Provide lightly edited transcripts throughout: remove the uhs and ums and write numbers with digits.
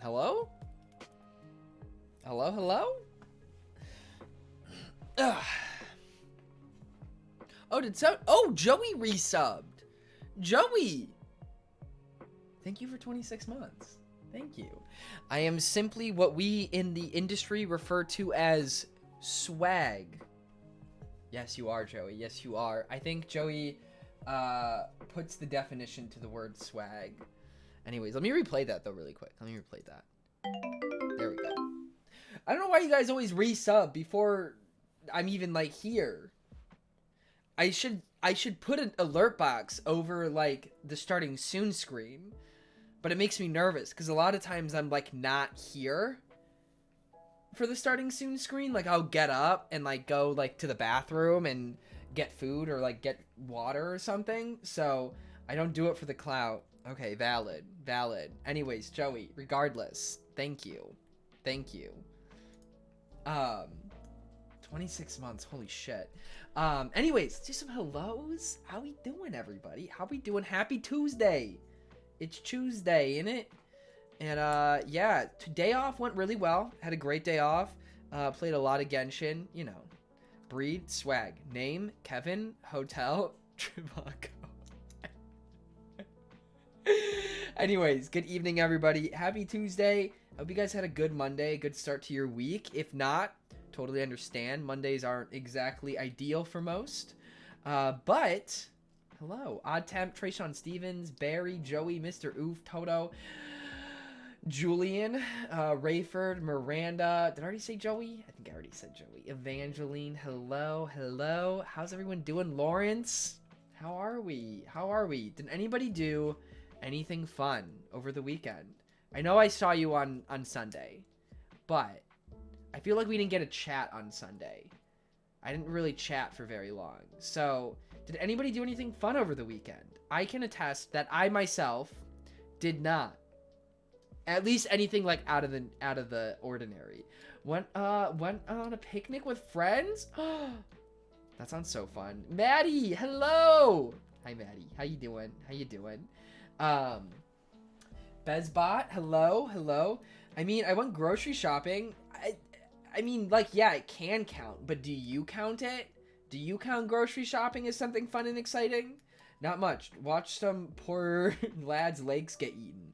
Hello? Hello, hello? Ugh. Oh, Joey resubbed. Joey! Thank you for 26 months. Thank you. I am simply what we in the industry refer to as swag. Yes, you are, Joey. Yes, you are. I think Joey puts the definition to the word swag. Anyways, let me replay that, though, really quick. Let me replay that. There we go. I don't know why you guys always resub before I'm even, like, here. I should put an alert box over, like, the starting soon screen. But it makes me nervous, because a lot of times I'm, like, not here for the starting soon screen. Like, I'll get up and, like, go, like, to the bathroom and get food or, like, get water or something. So I don't do it for the clout. Okay, valid. Anyways, Joey, regardless, thank you. 26 months, holy shit. Anyways, let's do some hellos. How we doing, everybody? How we doing? Happy Tuesday. It's Tuesday, innit? And, yeah, day off went really well. Had a great day off. Played a lot of Genshin, you know. Breed, swag. Name, Kevin, hotel, Trivago. Anyways, good evening, everybody. Happy Tuesday. Hope you guys had a good Monday, good start to your week. If not, totally understand. Mondays aren't exactly ideal for most. But, hello. Odd Temp, Trayshawn Stevens, Barry, Joey, Mr. Oof, Toto, Julian, Rayford, Miranda. Did I already say Joey? I think I already said Joey. Evangeline, hello. How's everyone doing? Lawrence, how are we? Did anybody do anything fun over the weekend? I know I saw you on Sunday, but I feel like we didn't get a chat on Sunday. I didn't really chat for very long. So, did anybody do anything fun over the weekend? I can attest that I myself did not. At least anything like out of the ordinary. Went on a picnic with friends? That sounds so fun. Maddie, hello. Hi Maddie. How you doing? Bezbot, hello. I mean, I went grocery shopping. I mean, like, yeah, it can count, but do you count it? Do you count grocery shopping as something fun and exciting? Not much. Watch some poor lad's legs get eaten.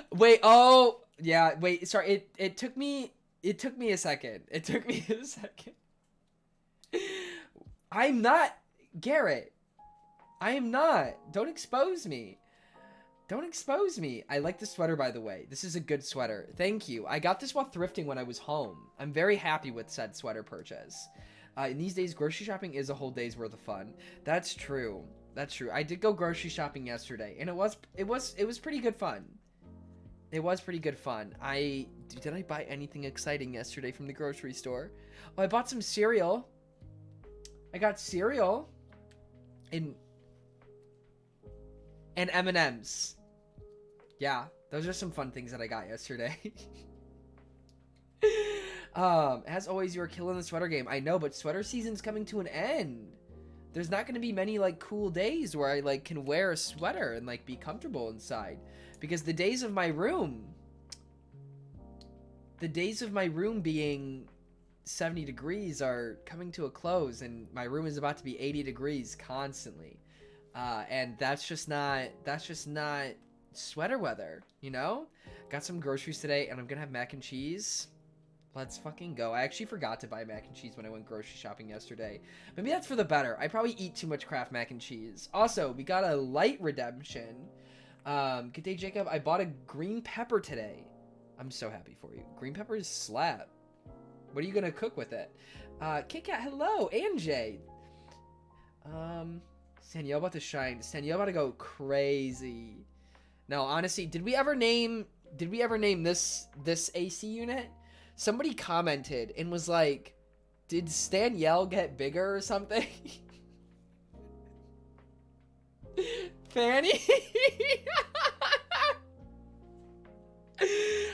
Wait, oh, yeah, wait, sorry, it took me a second. I'm not, Garrett. I am not. Don't expose me. I like the sweater, by the way. This is a good sweater. Thank you. I got this while thrifting when I was home. I'm very happy with said sweater purchase. In these days, grocery shopping is a whole day's worth of fun. That's true. I did go grocery shopping yesterday, and it was pretty good fun. Did I buy anything exciting yesterday from the grocery store? Oh, I bought some cereal. I got cereal and M&Ms. Yeah, those are some fun things that I got yesterday. As always, you are killing the sweater game. I know, but sweater season's coming to an end. There's not going to be many, like, cool days where I, like, can wear a sweater and, like, be comfortable inside. Because the days of my room being 70 degrees are coming to a close, and my room is about to be 80 degrees constantly. And that's just not sweater weather, you know? Got some groceries today, and I'm gonna have mac and cheese. Let's fucking go. I actually forgot to buy mac and cheese when I went grocery shopping yesterday. Maybe that's for the better. I probably eat too much Kraft mac and cheese. Also, we got a light redemption. Good day, Jacob. I bought a green pepper today. I'm so happy for you. Green peppers slap. What are you gonna cook with it? Kit Kat, hello, and Jay. Danielle about to shine. Danielle about to go crazy. No, honestly, did we ever name this AC unit? Somebody commented and was like, did Stanielle get bigger or something? Fanny?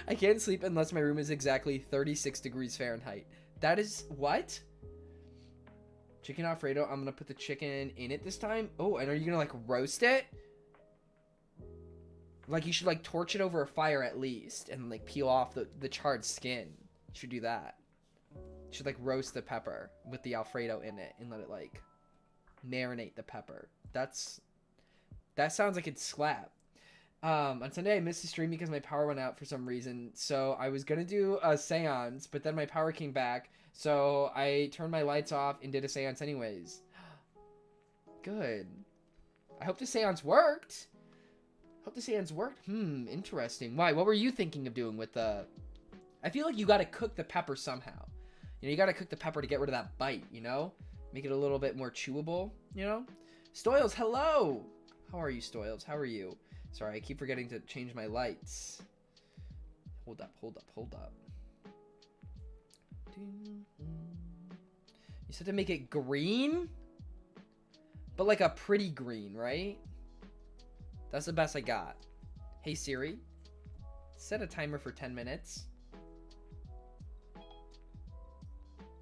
I can't sleep unless my room is exactly 36 degrees Fahrenheit. That is what? Chicken Alfredo. I'm gonna put the chicken in it this time. Oh, and are you gonna like roast it? Like you should like torch it over a fire at least and like peel off the charred skin. You should do that. You should like roast the pepper with the Alfredo in it and let it like marinate the pepper. That sounds like it'd slap. On Sunday I missed the stream because my power went out for some reason. So I was gonna do a seance, but then my power came back. So I turned my lights off and did a seance anyways. Good. I hope the seance worked. Interesting. Why? What were you thinking of doing with the... I feel like you gotta cook the pepper somehow. You know, you gotta cook the pepper to get rid of that bite, you know? Make it a little bit more chewable, you know? Stoyles, hello! How are you, Stoyles? How are you? Sorry, I keep forgetting to change my lights. Hold up. You said to make it green? But like a pretty green, right? That's the best I got. Hey Siri, set a timer for 10 minutes.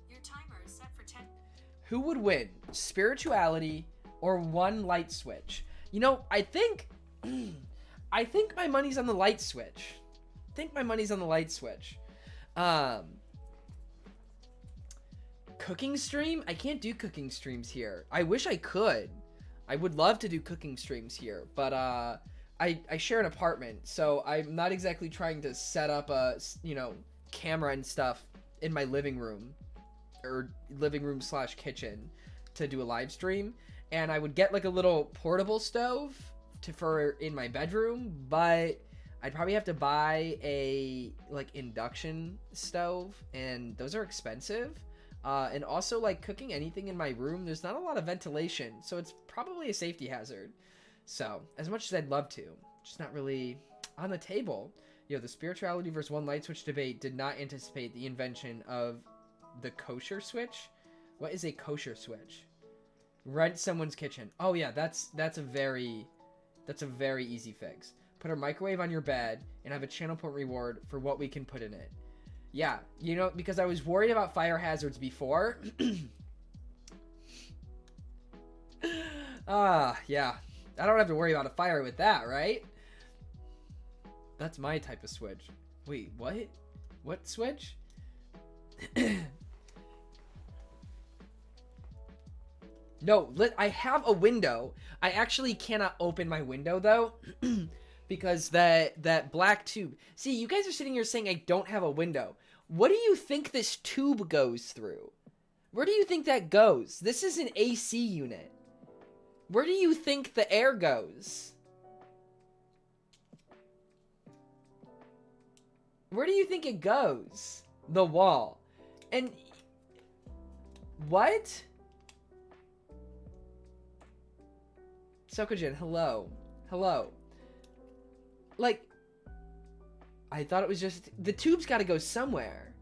Your timer is set for 10. Who would win, spirituality or one light switch? You know, I think my money's on the light switch. Cooking stream? I can't do cooking streams here. I wish I could. I would love to do cooking streams here, but I share an apartment, so I'm not exactly trying to set up a, you know, camera and stuff in my living room or living room / kitchen to do a live stream. And I would get like a little portable stove for in my bedroom, but I'd probably have to buy a like induction stove, and those are expensive. And also, like, cooking anything in my room, there's not a lot of ventilation, so it's probably a safety hazard. So, as much as I'd love to, just not really on the table. You know, the spirituality versus one light switch debate did not anticipate the invention of the kosher switch. What is a kosher switch? Rent someone's kitchen. Oh yeah, that's a very easy fix. Put a microwave on your bed and have a channel point reward for what we can put in it. Yeah, you know, because I was worried about fire hazards before. Yeah. I don't have to worry about a fire with that, right? That's my type of switch. Wait, what? What switch? No, I have a window. I actually cannot open my window, though. Because that black tube. See, you guys are sitting here saying I don't have a window. What do you think this tube goes through? Where do you think that goes? This is an AC unit. Where do you think the air goes? Where do you think it goes? The wall. And... what? Sokojin, hello. Hello. Like, I thought it was just... the tube's gotta go somewhere.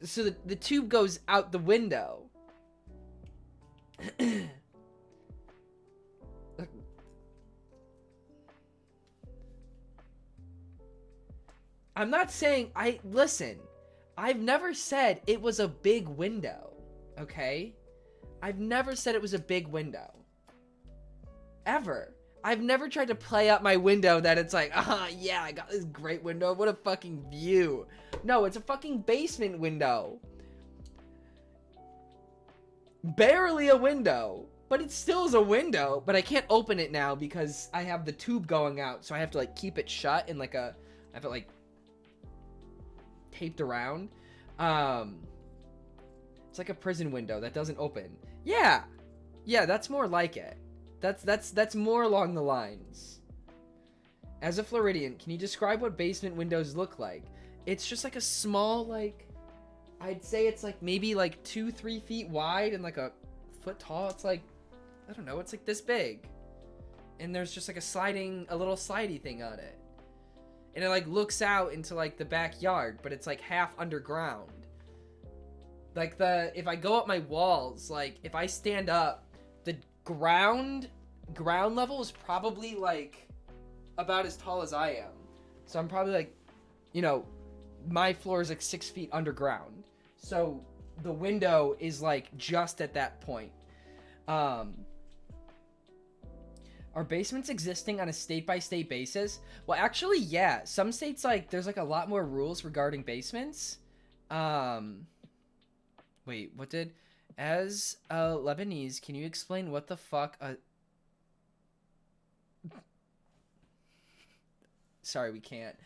So the tube goes out the window. I'm not saying... listen. I've never said it was a big window. Okay? I've never said it was a big window. Ever. I've never tried to play up my window that it's like, yeah, I got this great window. What a fucking view. No, it's a fucking basement window. Barely a window. But it still is a window. But I can't open it now because I have the tube going out. So I have to, like, keep it shut in, like, I have it, like, taped around. It's like a prison window that doesn't open. Yeah. Yeah, that's more like it. That's more along the lines. As a Floridian, can you describe what basement windows look like? It's just like a small, like, I'd say it's like maybe like 2-3 feet wide and like a foot tall. It's like, I don't know, it's like this big. And there's just like a little slidey thing on it. And it like looks out into like the backyard, but it's like half underground. Like if I go up my walls, like if I stand up, the ground ground level is probably like about as tall as I am. So I'm probably like, you know, my floor is like 6 feet underground. So the window is like just at that point. Are basements existing on a state-by-state basis? Well, actually, yeah. Some states, like, there's like a lot more rules regarding basements. Wait, what did... As a Lebanese, can you explain what the fuck Sorry, we can't.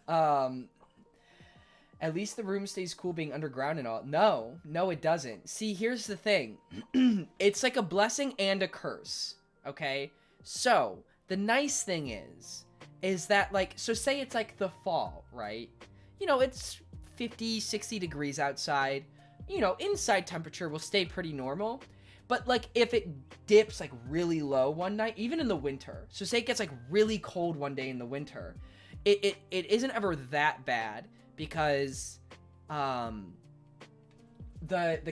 At least the room stays cool being underground and all. No, it doesn't. See, here's the thing. It's like a blessing and a curse, okay? So, the nice thing is that, like, so say it's like the fall, right? You know, it's 50, 60 degrees outside. You know, inside temperature will stay pretty normal. But, like, if it dips, like, really low one night, even in the winter, so say it gets, like, really cold one day in the winter, it isn't ever that bad because, the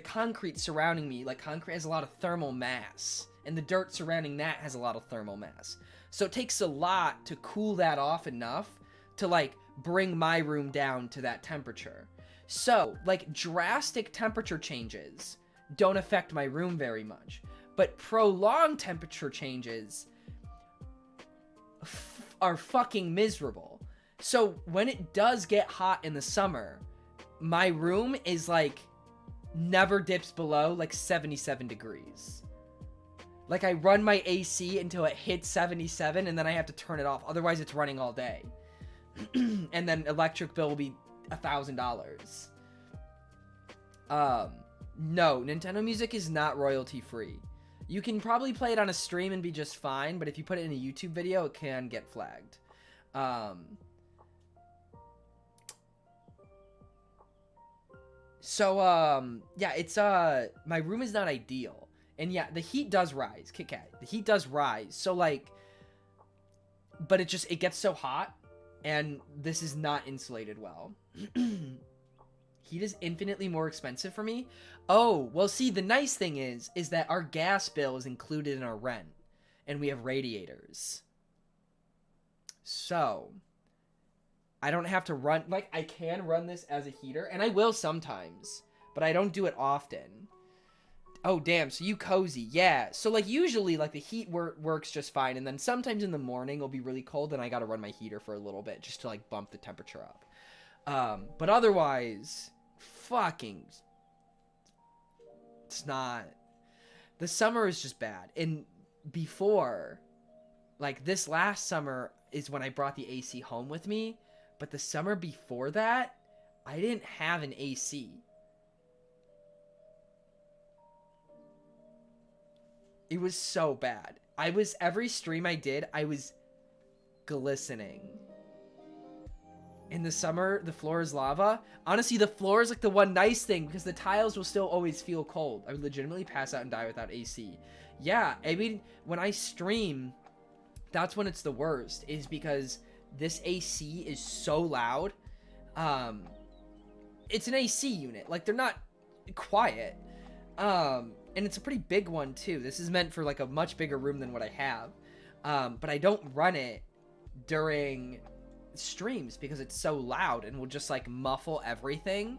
concrete surrounding me, like, concrete has a lot of thermal mass, and the dirt surrounding that has a lot of thermal mass. So it takes a lot to cool that off enough to, like, bring my room down to that temperature. So, like, drastic temperature changes don't affect my room very much. But prolonged temperature changes are fucking miserable. So, when it does get hot in the summer, my room is, like, never dips below, like, 77 degrees. Like, I run my AC until it hits 77, and then I have to turn it off. Otherwise, it's running all day. And then electric bill will be $1,000. No, Nintendo music is not royalty free. You can probably play it on a stream and be just fine, but if you put it in a YouTube video, it can get flagged. Yeah, it's, my room is not ideal. And yeah, the heat does rise, Kit Kat. The heat does rise. So, like, but it gets so hot, and this is not insulated well. Heat is infinitely more expensive for me. Oh, well, see, the nice thing is that our gas bill is included in our rent, and we have radiators. So, I don't have to run, like, I can run this as a heater, and I will sometimes, but I don't do it often. Oh, damn, so you cozy. Yeah, so, like, usually, like, the heat works just fine, and then sometimes in the morning it'll be really cold, and I gotta run my heater for a little bit just to, like, bump the temperature up. But otherwise, fucking, it's not, the summer is just bad. And before, like, this last summer is when I brought the AC home with me, but the summer before that, I didn't have an AC. It was so bad. Every stream I did, I was glistening. In the summer, the floor is lava. Honestly, the floor is like the one nice thing because the tiles will still always feel cold. I would legitimately pass out and die without AC. Yeah, I mean, when I stream, that's when it's the worst, is because this AC is so loud. It's an AC unit. Like, they're not quiet. And it's a pretty big one, too. This is meant for, like, a much bigger room than what I have. But I don't run it during streams because it's so loud and will just, like, muffle everything.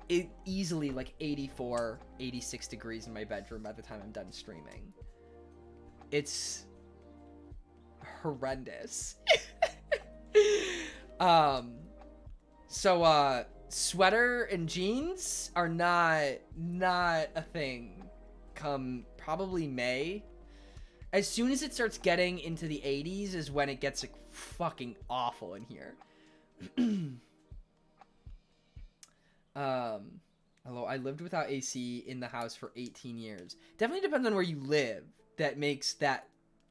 It easily, like, 84, 86 degrees in my bedroom by the time I'm done streaming. It's horrendous. Sweater and jeans are not a thing come probably May. As soon as it starts getting into the 80s is when it gets, like, fucking awful in here. Hello, I lived without AC in the house for 18 years. Definitely depends on where you live. That makes that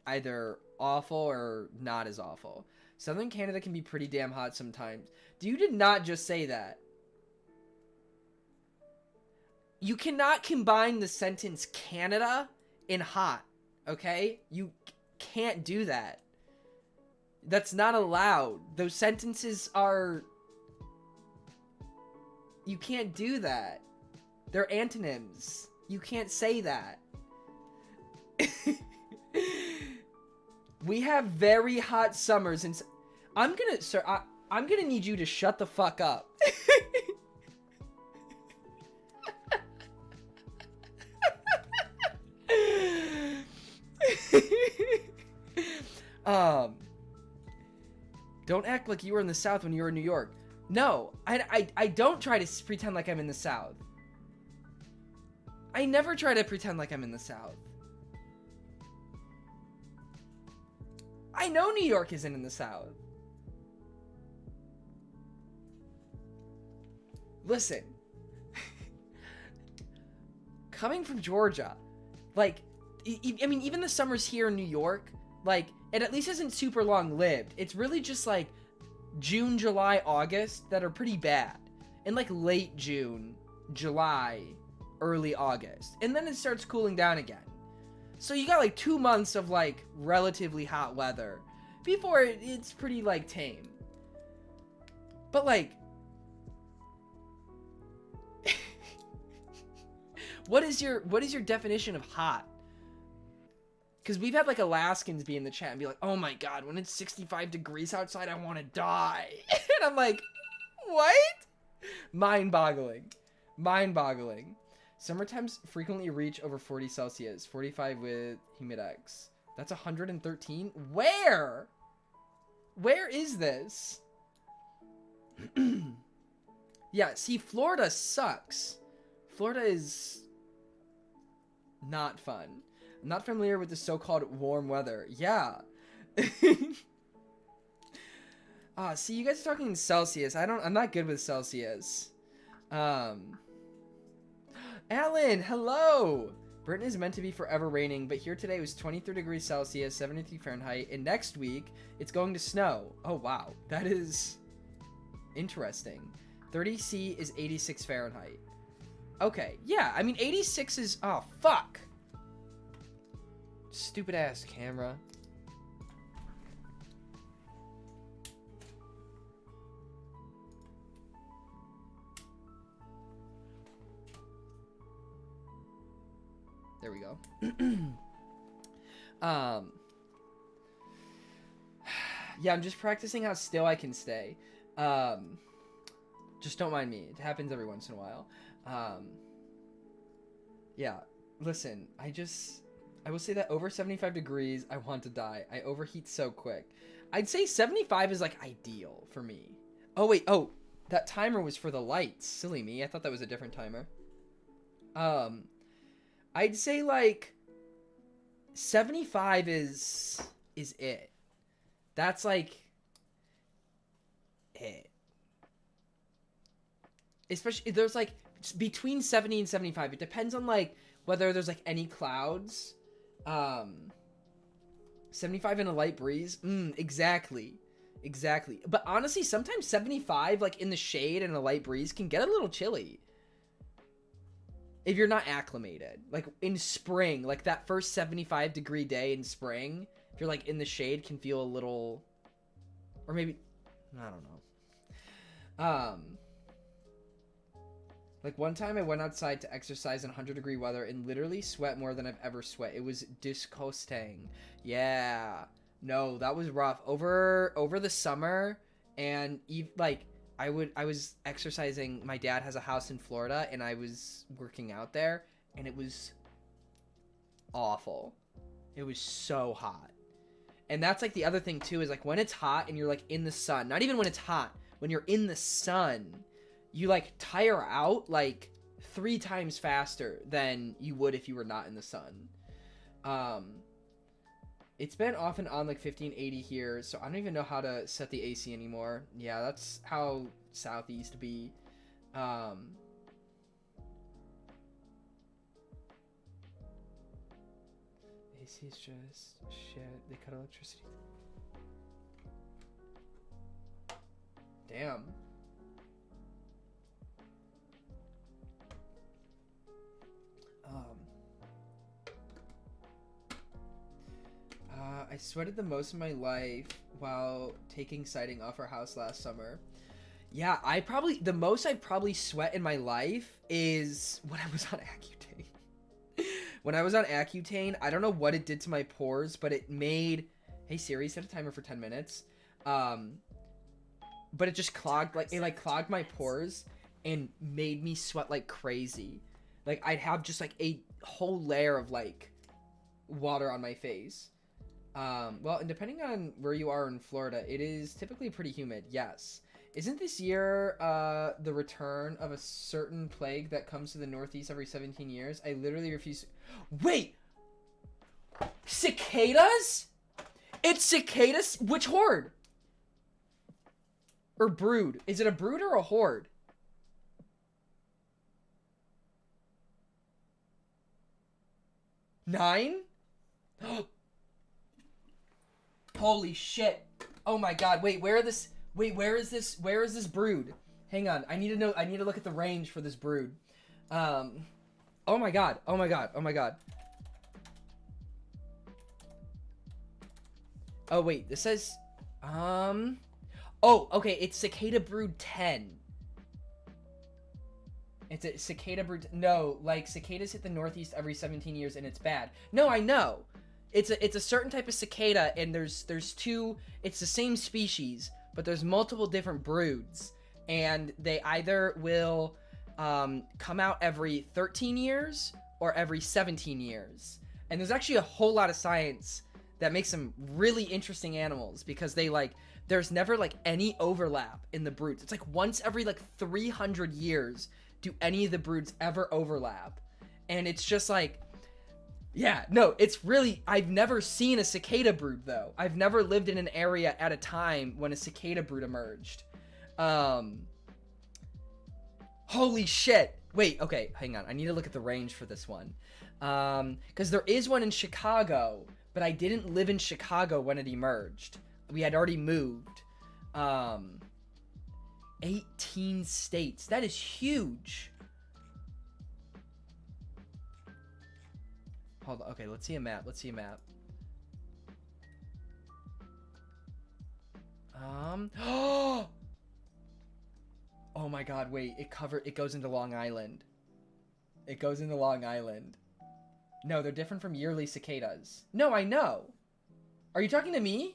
either awful or not as awful. Southern Canada can be pretty damn hot sometimes. You did not just say that. You cannot combine the sentence Canada and hot, okay? You can't do that. That's not allowed. Those sentences are... You can't do that. They're antonyms. You can't say that. We have very hot summers, and I'm gonna need you to shut the fuck up. Don't act like you were in the South when you were in New York. No, I don't try to pretend like I'm in the South. I never try to pretend like I'm in the South. I know New York isn't in the South. Listen. Coming from Georgia, like, I mean, even the summers here in New York, like, it at least isn't super long-lived. It's really just, like, June, July, August that are pretty bad. And, like, late June, July, early August. And then it starts cooling down again. So you got, like, 2 months of, like, relatively hot weather before it's pretty, like, tame. But, like, what is your definition of hot? Because we've had, like, Alaskans be in the chat and be like, oh my god, when it's 65 degrees outside, I want to die. And I'm like, what? Mind-boggling. Mind-boggling. Summer temps frequently reach over 40 Celsius, 45 with humidex. That's 113? Where? Where is this? Yeah, see, Florida sucks. Florida is not fun. I'm not familiar with the so-called warm weather. Yeah. See, you guys are talking in Celsius. I'm not good with Celsius. Alan, hello! Britain is meant to be forever raining, but here today it was 23 degrees Celsius, 73 Fahrenheit, and next week it's going to snow. Oh, wow. That is interesting. 30 C is 86 Fahrenheit. Okay, yeah, I mean, 86 is... Oh, fuck! Stupid-ass camera. There we go. Yeah, I'm just practicing how still I can stay. Just don't mind me. It happens every once in a while. Yeah, listen, I will say that over 75 degrees, I want to die. I overheat so quick. I'd say 75 is, like, ideal for me. Oh, wait, oh, that timer was for the lights. Silly me, I thought that was a different timer. I'd say, like, 75 is it. That's, like, it. Especially, there's, like, between 70 and 75. It depends on, like, whether there's, like, any clouds. 75 in a light breeze. Exactly. Exactly. But honestly, sometimes 75, like, in the shade and a light breeze can get a little chilly. If you're not acclimated. Like, in spring, like, that first 75-degree day in spring, if you're, like, in the shade, can feel a little... Or maybe... I don't know. Like, one time I went outside to exercise in 100-degree weather and literally sweat more than I've ever sweat. It was disgusting. Yeah. No, that was rough. Over the summer, and, like... I was exercising. My dad has a house in Florida, and I was working out there, and it was awful. It was so hot. And that's, like, the other thing, too, is, like, when it's hot and you're, like, in the sun, not even when it's hot, when you're in the sun, you, like, tire out, like, 3 times faster than you would if you were not in the sun. It's been off and on, like, 1580 here, so I don't even know how to set the AC anymore. Yeah, that's how South used to be. AC is just shit. They cut electricity. Damn. I sweated the most in my life while taking siding off our house last summer. Yeah, the most I probably sweat in my life is when I was on Accutane. When I was on Accutane, I don't know what it did to my pores, but it made Hey Siri, set a timer for 10 minutes. But it just clogged, like, it like clogged my pores and made me sweat like crazy. Like, I'd have just like a whole layer of like water on my face. Well, and depending on where you are in Florida, it is typically pretty humid. Yes. Isn't this year the return of a certain plague that comes to the Northeast every 17 years? I literally refuse. Wait! Cicadas? It's cicadas? Which horde? Or brood? Is it a brood or a horde? Nine? Holy shit. Oh my god. Wait, where is this brood? Hang on. I need to look at the range for this brood. Oh my god. Oh my god. Oh my god. Oh wait, this says oh, okay, it's cicada brood 10. It's a cicada brood. No, like cicadas hit the Northeast every 17 years and it's bad. No, I know. It's a certain type of cicada, and there's two. It's the same species, but there's multiple different broods, and they either will come out every 13 years or every 17 years. And there's actually a whole lot of science that makes them really interesting animals, because they like, there's never like any overlap in the broods. It's like once every like 300 years do any of the broods ever overlap. And it's just like, yeah, no, it's really, I've never seen a cicada brood though. I've never lived in an area at a time when a cicada brood emerged. Holy shit. Wait, okay, hang on. I need to look at the range for this one. Because there is one in Chicago, but I didn't live in Chicago when it emerged. We had already moved. 18 states. That is huge. Hold on. Okay, let's see a map. Oh my god, wait. It goes into Long Island. No, they're different from yearly cicadas. No, I know. Are you talking to me?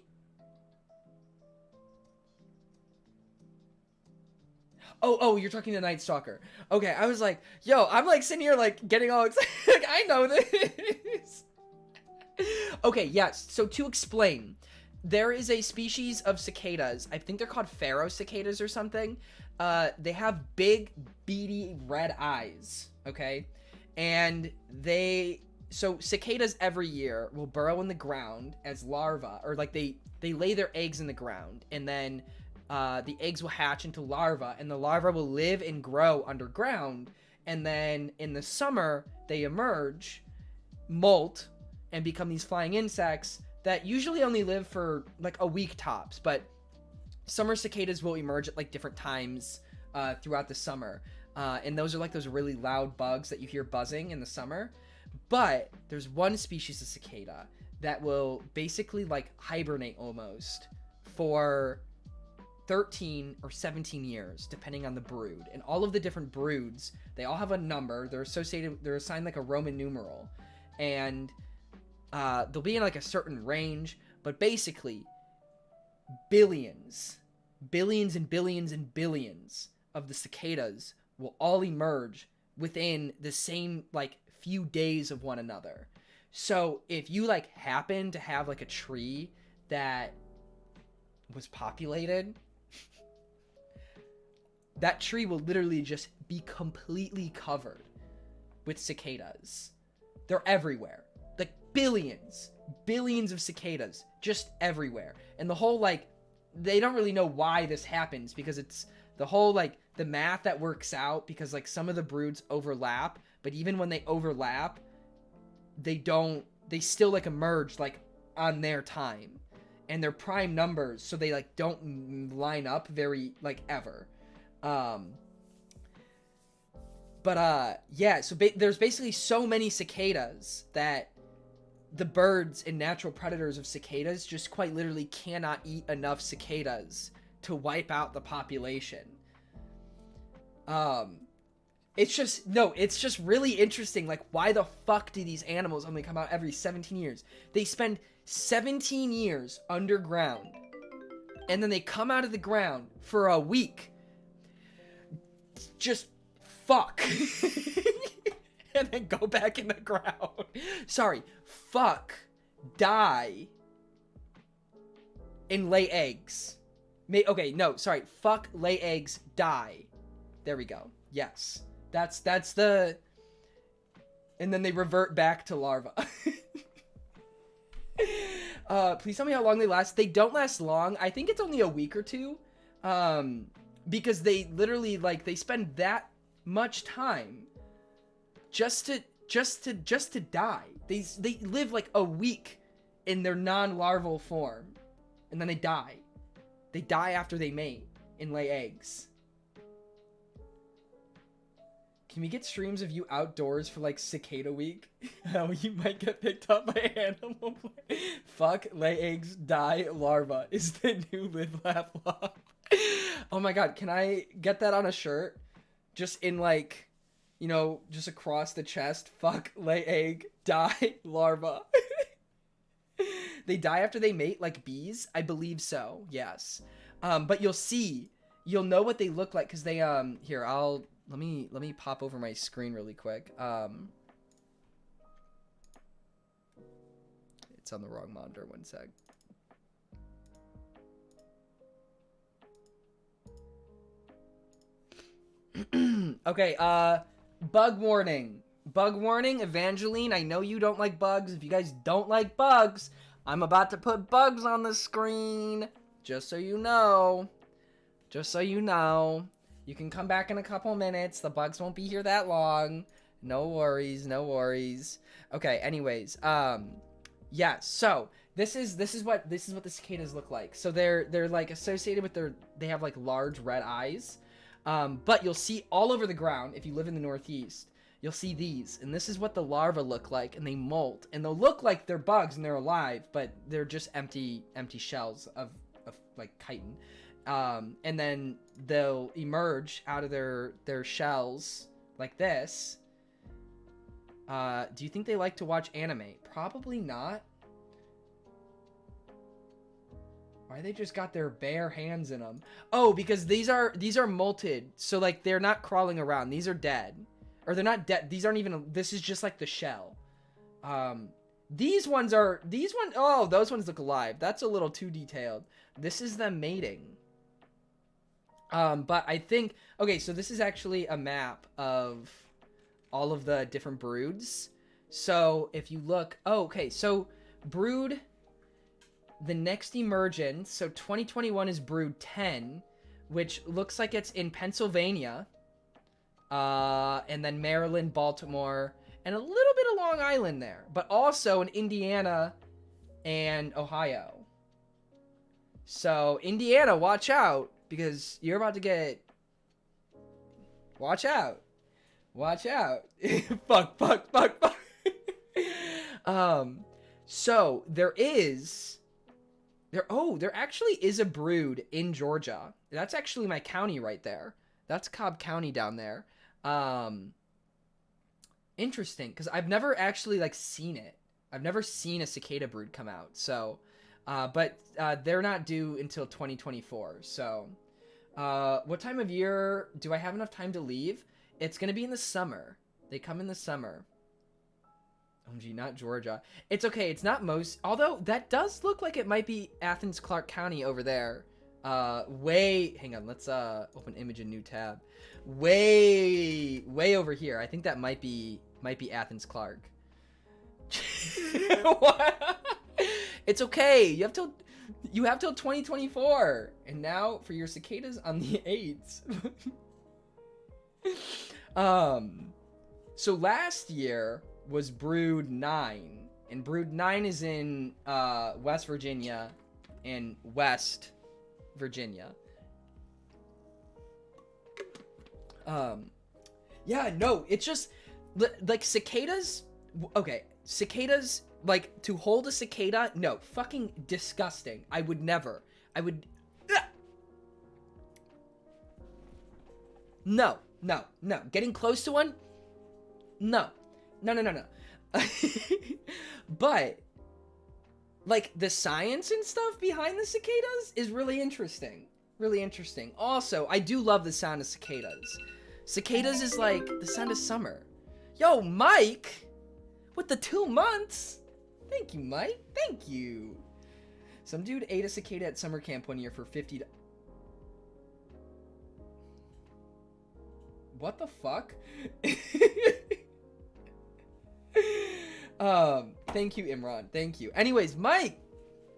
Oh, you're talking to Night Stalker. Okay, I was like, yo, I'm like sitting here like getting all excited. Like, I know this. Okay, yes. So to explain, there is a species of cicadas. I think they're called pharaoh cicadas or something. They have big, beady red eyes. Okay, and so cicadas every year will burrow in the ground as larvae, or like they lay their eggs in the ground, and then the eggs will hatch into larvae, and the larvae will live and grow underground, and then in the summer they emerge, molt, and become these flying insects that usually only live for like a week tops. But summer cicadas will emerge at like different times throughout the summer, and those are like those really loud bugs that you hear buzzing in the summer. But there's one species of cicada that will basically like hibernate almost for 13 or 17 years, depending on the brood. And all of the different broods, they all have a number. They're assigned like a Roman numeral. And they'll be in like a certain range, but basically billions and billions and billions of the cicadas will all emerge within the same like few days of one another. So if you like happen to have like a tree that was populated, that tree will literally just be completely covered with cicadas. They're everywhere. Like billions of cicadas just everywhere. And the whole like, they don't really know why this happens, because it's the whole like the math that works out, because like some of the broods overlap, but even when they overlap, they still like emerge like on their time, and they're prime numbers, so they like don't line up very like ever. Yeah, so there's basically so many cicadas that the birds and natural predators of cicadas just quite literally cannot eat enough cicadas to wipe out the population. It's just really interesting. Like, why the fuck do these animals only come out every 17 years? They spend 17 years underground. And then they come out of the ground for a week. Just fuck. And then go back in the ground. Sorry. Fuck. Die. And lay eggs. Okay, no, sorry. Fuck, lay eggs, die. There we go. Yes. That's the... And then they revert back to larva. Please tell me how long they last. They don't last long. I think it's only a week or two. Because they literally, like, they spend that much time just to die. They live like a week in their non-larval form. And then they die. They die after they mate and lay eggs. Can we get streams of you outdoors for like cicada week? How you might get picked up by animal. Fuck, lay eggs, die, larva is the new live, laugh, love. Oh my god, can I get that on a shirt? Just in like, you know, just across the chest. Fuck, lay egg, die, larva. They die after they mate like bees? I believe so, yes. But you'll know what they look like because they, here, let me pop over my screen really quick. It's on the wrong monitor, one sec. Okay, bug warning. Bug warning, Evangeline, I know you don't like bugs. If you guys don't like bugs, I'm about to put bugs on the screen. Just so you know. Just so you know. You can come back in a couple minutes. The bugs won't be here that long. No worries, no worries. Okay, anyways, yeah, so this is what the cicadas look like. So they're like associated with they have like large red eyes. But you'll see all over the ground, if you live in the Northeast, you'll see these, and this is what the larvae look like, and they molt, and they'll look like they're bugs and they're alive, but they're just empty shells of like chitin. And then they'll emerge out of their shells like this. Do you think they like to watch anime? Probably not. Why they just got their bare hands in them? Oh, because these are molted, so like they're not crawling around. These are dead, or they're not dead. These aren't even. This is just like the shell. These ones. Oh, those ones look alive. That's a little too detailed. This is them mating. But I think, okay, so this is actually a map of all of the different broods. So if you look, oh, okay, so brood, the next emergence, so 2021 is brood 10, which looks like it's in Pennsylvania, and then Maryland, Baltimore, and a little bit of Long Island there, but also in Indiana and Ohio. So Indiana, watch out. Because you're about to get... Watch out. Watch out. Fuck. So, there actually is a brood in Georgia. That's actually my county right there. That's Cobb County down there. Interesting, because I've never actually, like, seen it. I've never seen a cicada brood come out, so... but they're not due until 2024. So, what time of year do I have enough time to leave? It's going to be in the summer. They come in the summer. OMG, not Georgia. It's okay. It's not most. Although, that does look like it might be Athens, Clark County over there. Hang on. Let's open image in new tab. Way over here. I think that might be Athens, Clark. What? It's okay. You have till 2024. And now for your cicadas on the 8s. So last year was brood 9, and brood 9 is in West Virginia and West Virginia. Yeah, no, it's just like cicadas. Okay, cicadas. Like, to hold a cicada, no, fucking disgusting. I would never. No. Getting close to one? No. But, like the science and stuff behind the cicadas is really interesting. Really interesting. Also, I do love the sound of cicadas. Cicadas is like the sound of summer. Yo, Mike, with the 2 months. Thank you, Mike. Thank you. Some dude ate a cicada at summer camp one year for $50. What the fuck? Thank you, Imran. Thank you. Anyways, Mike,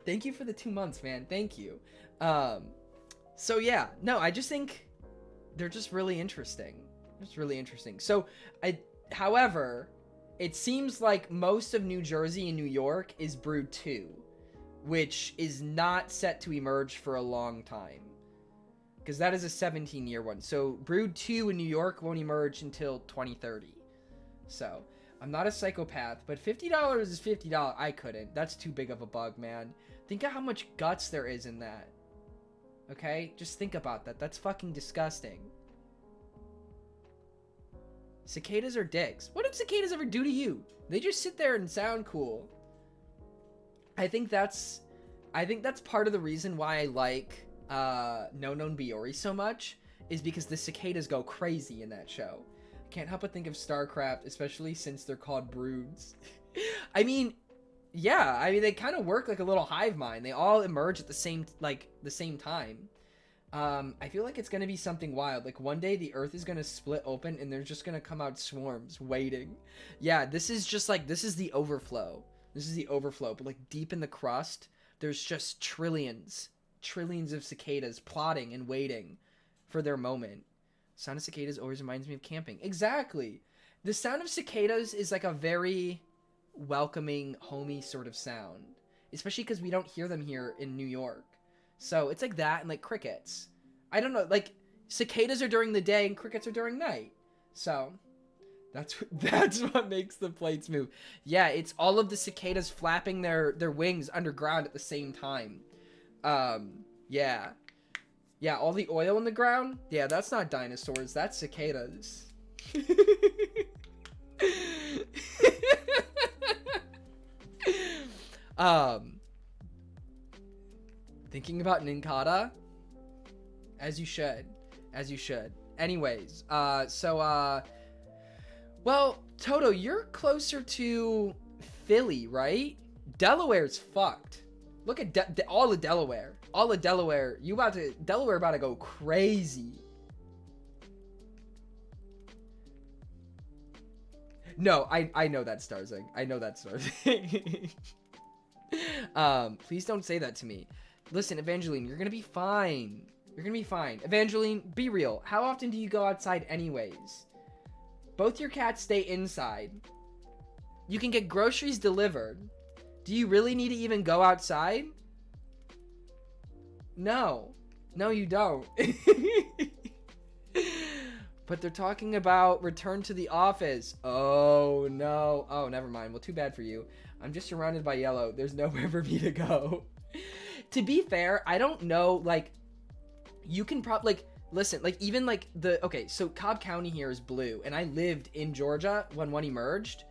thank you for the 2 months, man. Thank you. So yeah, no, I just think they're just really interesting. It's really interesting. So however, it seems like most of New Jersey and New York is Brood 2, which is not set to emerge for a long time. Because that is a 17-year one. So Brood 2 in New York won't emerge until 2030. So I'm not a psychopath, but $50 is $50. I couldn't. That's too big of a bug, man. Think of how much guts there is in that. Okay? Just think about that. That's fucking disgusting. Cicadas are dicks. What did cicadas ever do to you? They just sit there and sound cool. I think that's part of the reason why I like No Known Biori so much, is because the cicadas go crazy in that show. I can't help but think of StarCraft, especially since they're called broods. I mean, yeah, I mean they kind of work like a little hive mind. They all emerge at the same time. I feel like it's gonna be something wild. Like one day the earth is gonna split open and there's just gonna come out swarms waiting. Yeah, this is the overflow. This is the overflow, but like deep in the crust, there's just trillions of cicadas plotting and waiting for their moment. Sound of cicadas always reminds me of camping. Exactly. The sound of cicadas is like a very welcoming, homey sort of sound, especially because we don't hear them here in New York. So it's like that and like crickets. I don't know, like cicadas are during the day and crickets are during night. So that's what makes the plates move. Yeah, it's all of the cicadas flapping their wings underground at the same time. Yeah. Yeah, all the oil in the ground? Yeah, that's not dinosaurs, that's cicadas. Thinking about Ninkata? As you should. Anyways, well, Toto, you're closer to Philly, right? Delaware's fucked. Look at all of Delaware. All of Delaware. Delaware about to go crazy. No, I know that Starzing. I know that Starzing. Please don't say that to me. Listen, Evangeline, you're gonna be fine. You're gonna be fine. Evangeline, be real. How often do you go outside anyways? Both your cats stay inside. You can get groceries delivered. Do you really need to even go outside? No. No, you don't. But they're talking about return to the office. Oh, no. Oh, never mind. Well, too bad for you. I'm just surrounded by yellow. There's nowhere for me to go. To be fair, I don't know, like, you can probably, like, listen, like, even, like, okay, so Cobb County here is blue, and I lived in Georgia when one emerged.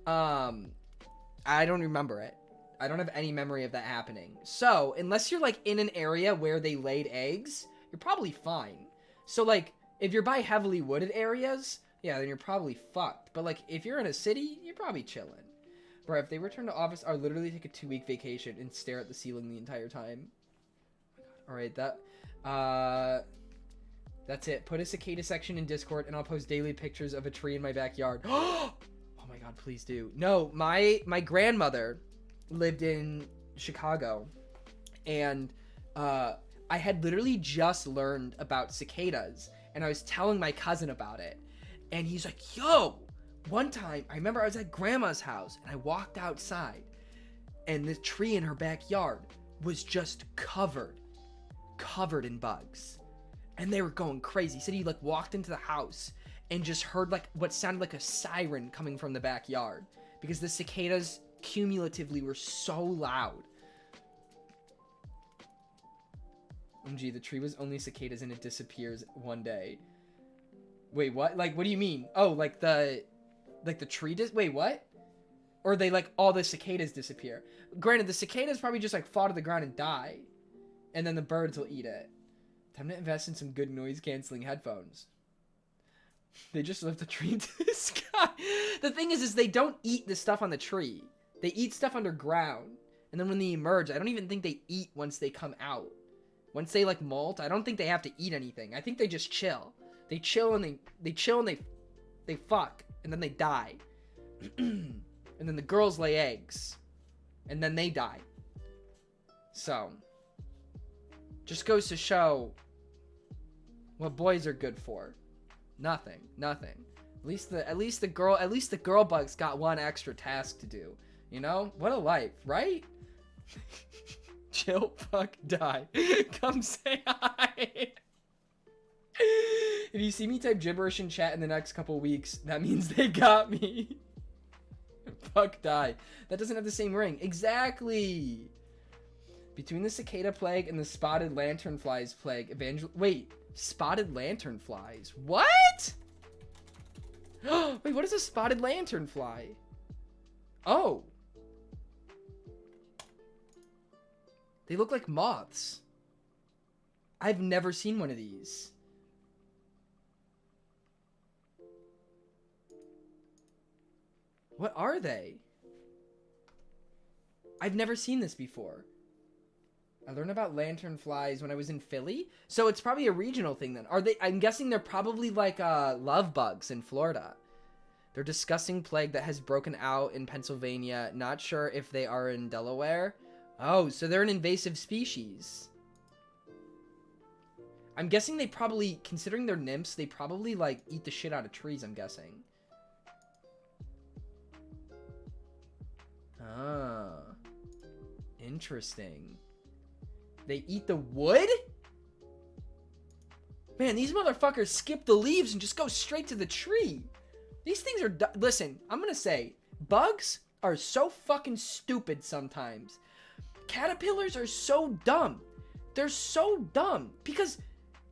I don't remember it. I don't have any memory of that happening. So, unless you're, like, in an area where they laid eggs, you're probably fine. So, like, if you're by heavily wooded areas, yeah, then you're probably fucked. But, like, if you're in a city, you're probably chilling. Bro, if they return to office, I'll literally take a 2-week vacation and stare at the ceiling the entire time. Oh my God. Alright, that's it. Put a cicada section in Discord, and I'll post daily pictures of a tree in my backyard. Oh my God, please do. No, my grandmother lived in Chicago, and I had literally just learned about cicadas, and I was telling my cousin about it, and he's like, yo, one time, I remember I was at grandma's house, and I walked outside, and the tree in her backyard was just covered in bugs, and they were going crazy. He said he, like, walked into the house and just heard, like, what sounded like a siren coming from the backyard, because the cicadas cumulatively were so loud. OMG, the tree was only cicadas and it disappears one day. Wait, what? Like, what do you mean? Oh, like the tree wait, what? Or they like all the cicadas disappear. Granted, the cicadas probably just like fall to the ground and die. And then the birds will eat it. Time to invest in some good noise canceling headphones. They just lift the tree into the sky. The thing is they don't eat the stuff on the tree. They eat stuff underground. And then when they emerge, I don't even think they eat once they come out. Once they like molt, I don't think they have to eat anything. I think they just chill. They chill and they fuck. And then they die. And then the girls lay eggs. And then they die. So, just goes to show what boys are good for. Nothing. At least the girl bugs got one extra task to do. You know? What a life, right? Chill, fuck, die. Come say hi. If you see me type gibberish in chat in the next couple weeks, that means they got me. Fuck, die. That doesn't have the same ring. Exactly. Between the cicada plague and the spotted lanternflies plague, wait, spotted lanternflies? What? Wait, what is a spotted lanternfly? Oh. They look like moths. I've never seen one of these. What are they? I've never seen this before. I learned about lanternflies when I was in Philly. So it's probably a regional thing then. Are they? I'm guessing they're probably like love bugs in Florida. They're a disgusting plague that has broken out in Pennsylvania. Not sure if they are in Delaware. Oh, so they're an invasive species. I'm guessing they probably, considering they're nymphs, they probably like eat the shit out of trees, I'm guessing. Ah. Interesting. They eat the wood? Man, these motherfuckers skip the leaves and just go straight to the tree. These things are... Listen, I'm gonna say, bugs are so fucking stupid sometimes. Caterpillars are so dumb. They're so dumb because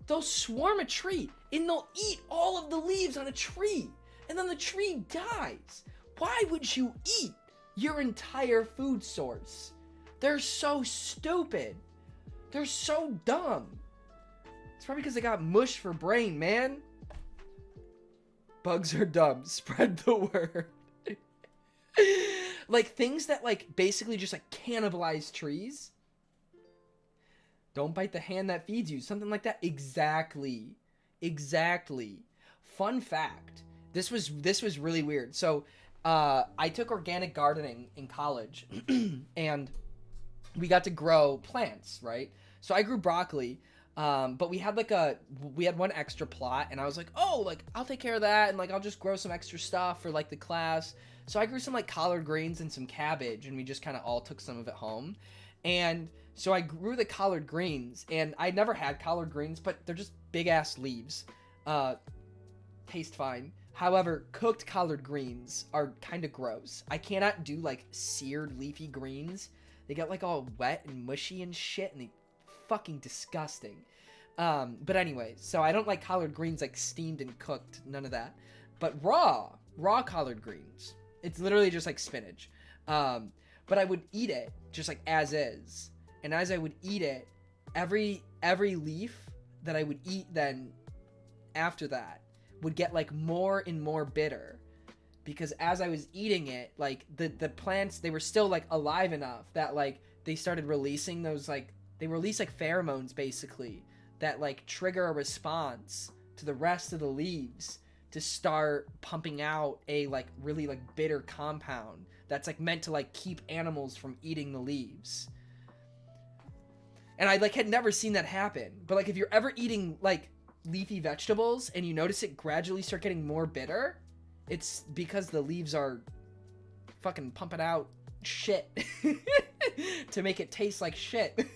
they'll swarm a tree and they'll eat all of the leaves on a tree. And then the tree dies. Why would you eat your entire food source? They're so stupid. They're so dumb. It's probably because they got mush for brain, man. Bugs are dumb. Spread the word. Like things that like basically just like cannibalize trees. Don't bite the hand that feeds you. Something like that. Exactly. Fun fact. This was really weird. So I took organic gardening in college and we got to grow plants, right? So I grew broccoli, but we had one extra plot and I was like, oh, like I'll take care of that. And like, I'll just grow some extra stuff for like the class. So I grew some like collard greens and some cabbage and we just kind of all took some of it home. And so I grew the collard greens and I never had collard greens, but they're just big ass leaves. Taste fine. However, cooked collard greens are kind of gross. I cannot do like seared leafy greens. They get like all wet and mushy and shit and they fucking disgusting. But anyway, so I don't like collard greens like steamed and cooked, none of that. But raw collard greens. It's literally just like spinach. But I would eat it just like as is. And as I would eat it, every leaf that I would eat then after that would get like more and more bitter. Because as I was eating it, like the plants, they were still like alive enough that like they started releasing those like, they release like pheromones basically that like trigger a response to the rest of the leaves to start pumping out a like really like bitter compound that's like meant to like keep animals from eating the leaves. And I like had never seen that happen. But like if you're ever eating like leafy vegetables and you notice it gradually start getting more bitter, it's because the leaves are fucking pumping out shit to make it taste like shit.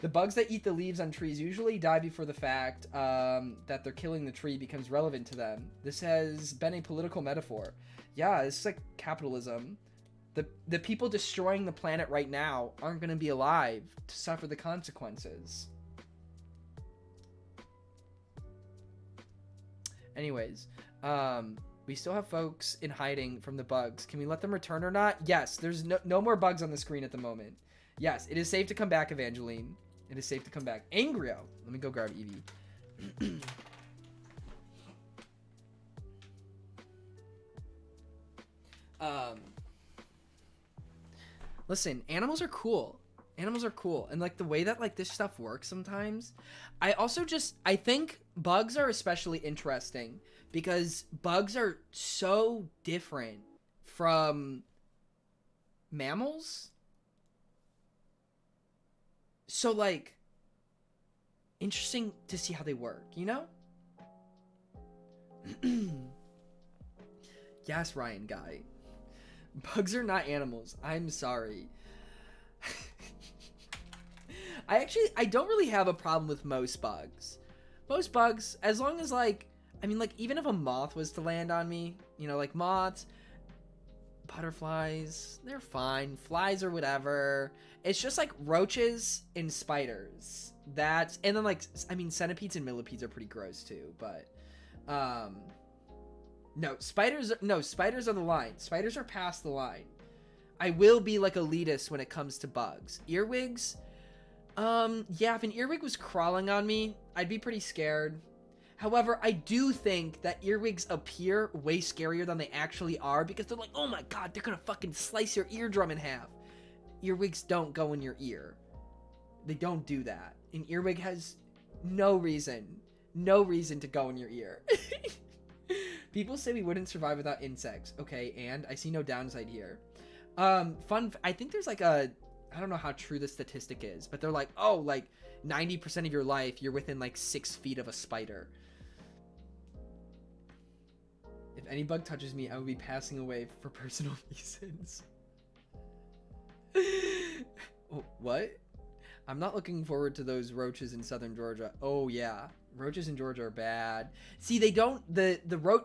The bugs that eat the leaves on trees usually die before the fact that they're killing the tree becomes relevant to them. This has been a political metaphor. Yeah, it's like capitalism. The people destroying the planet right now aren't going to be alive to suffer the consequences. Anyways, We still have folks in hiding from the bugs. Can we let them return or not? Yes, there's no more bugs on the screen at the moment. Yes, it is safe to come back, Evangeline. It is safe to come back. Angrio. Let me go grab Evie. Listen, animals are cool. Animals are cool. And like the way that like this stuff works sometimes. I think bugs are especially interesting because bugs are so different from mammals. So like interesting to see how they work, you know? Yes, Ryan guy. Bugs are not animals. I'm sorry. I don't really have a problem with most bugs. Most bugs, as long as like, I mean like even if a moth was to land on me, you know, like moths, butterflies, they're fine. Flies or whatever. It's just like roaches and spiders. And then like, I mean centipedes and millipedes are pretty gross too, but no, spiders are the line. Spiders are past the line. I will be like elitist when it comes to bugs. Earwigs, yeah, if an earwig was crawling on me, I'd be pretty scared. However, I do think that earwigs appear way scarier than they actually are because they're like, oh my god, they're gonna fucking slice your eardrum in half. Earwigs don't go in your ear. They don't do that. An earwig has no reason to go in your ear. People say we wouldn't survive without insects. Okay, and I see no downside here. I think there's like I don't know how true the statistic is, but they're like, oh, like 90% of your life, you're within like 6 feet of a spider. If any bug touches me, I will be passing away for personal reasons. Oh, what? I'm not looking forward to those roaches in southern Georgia. Oh yeah, roaches in Georgia are bad. See, they don't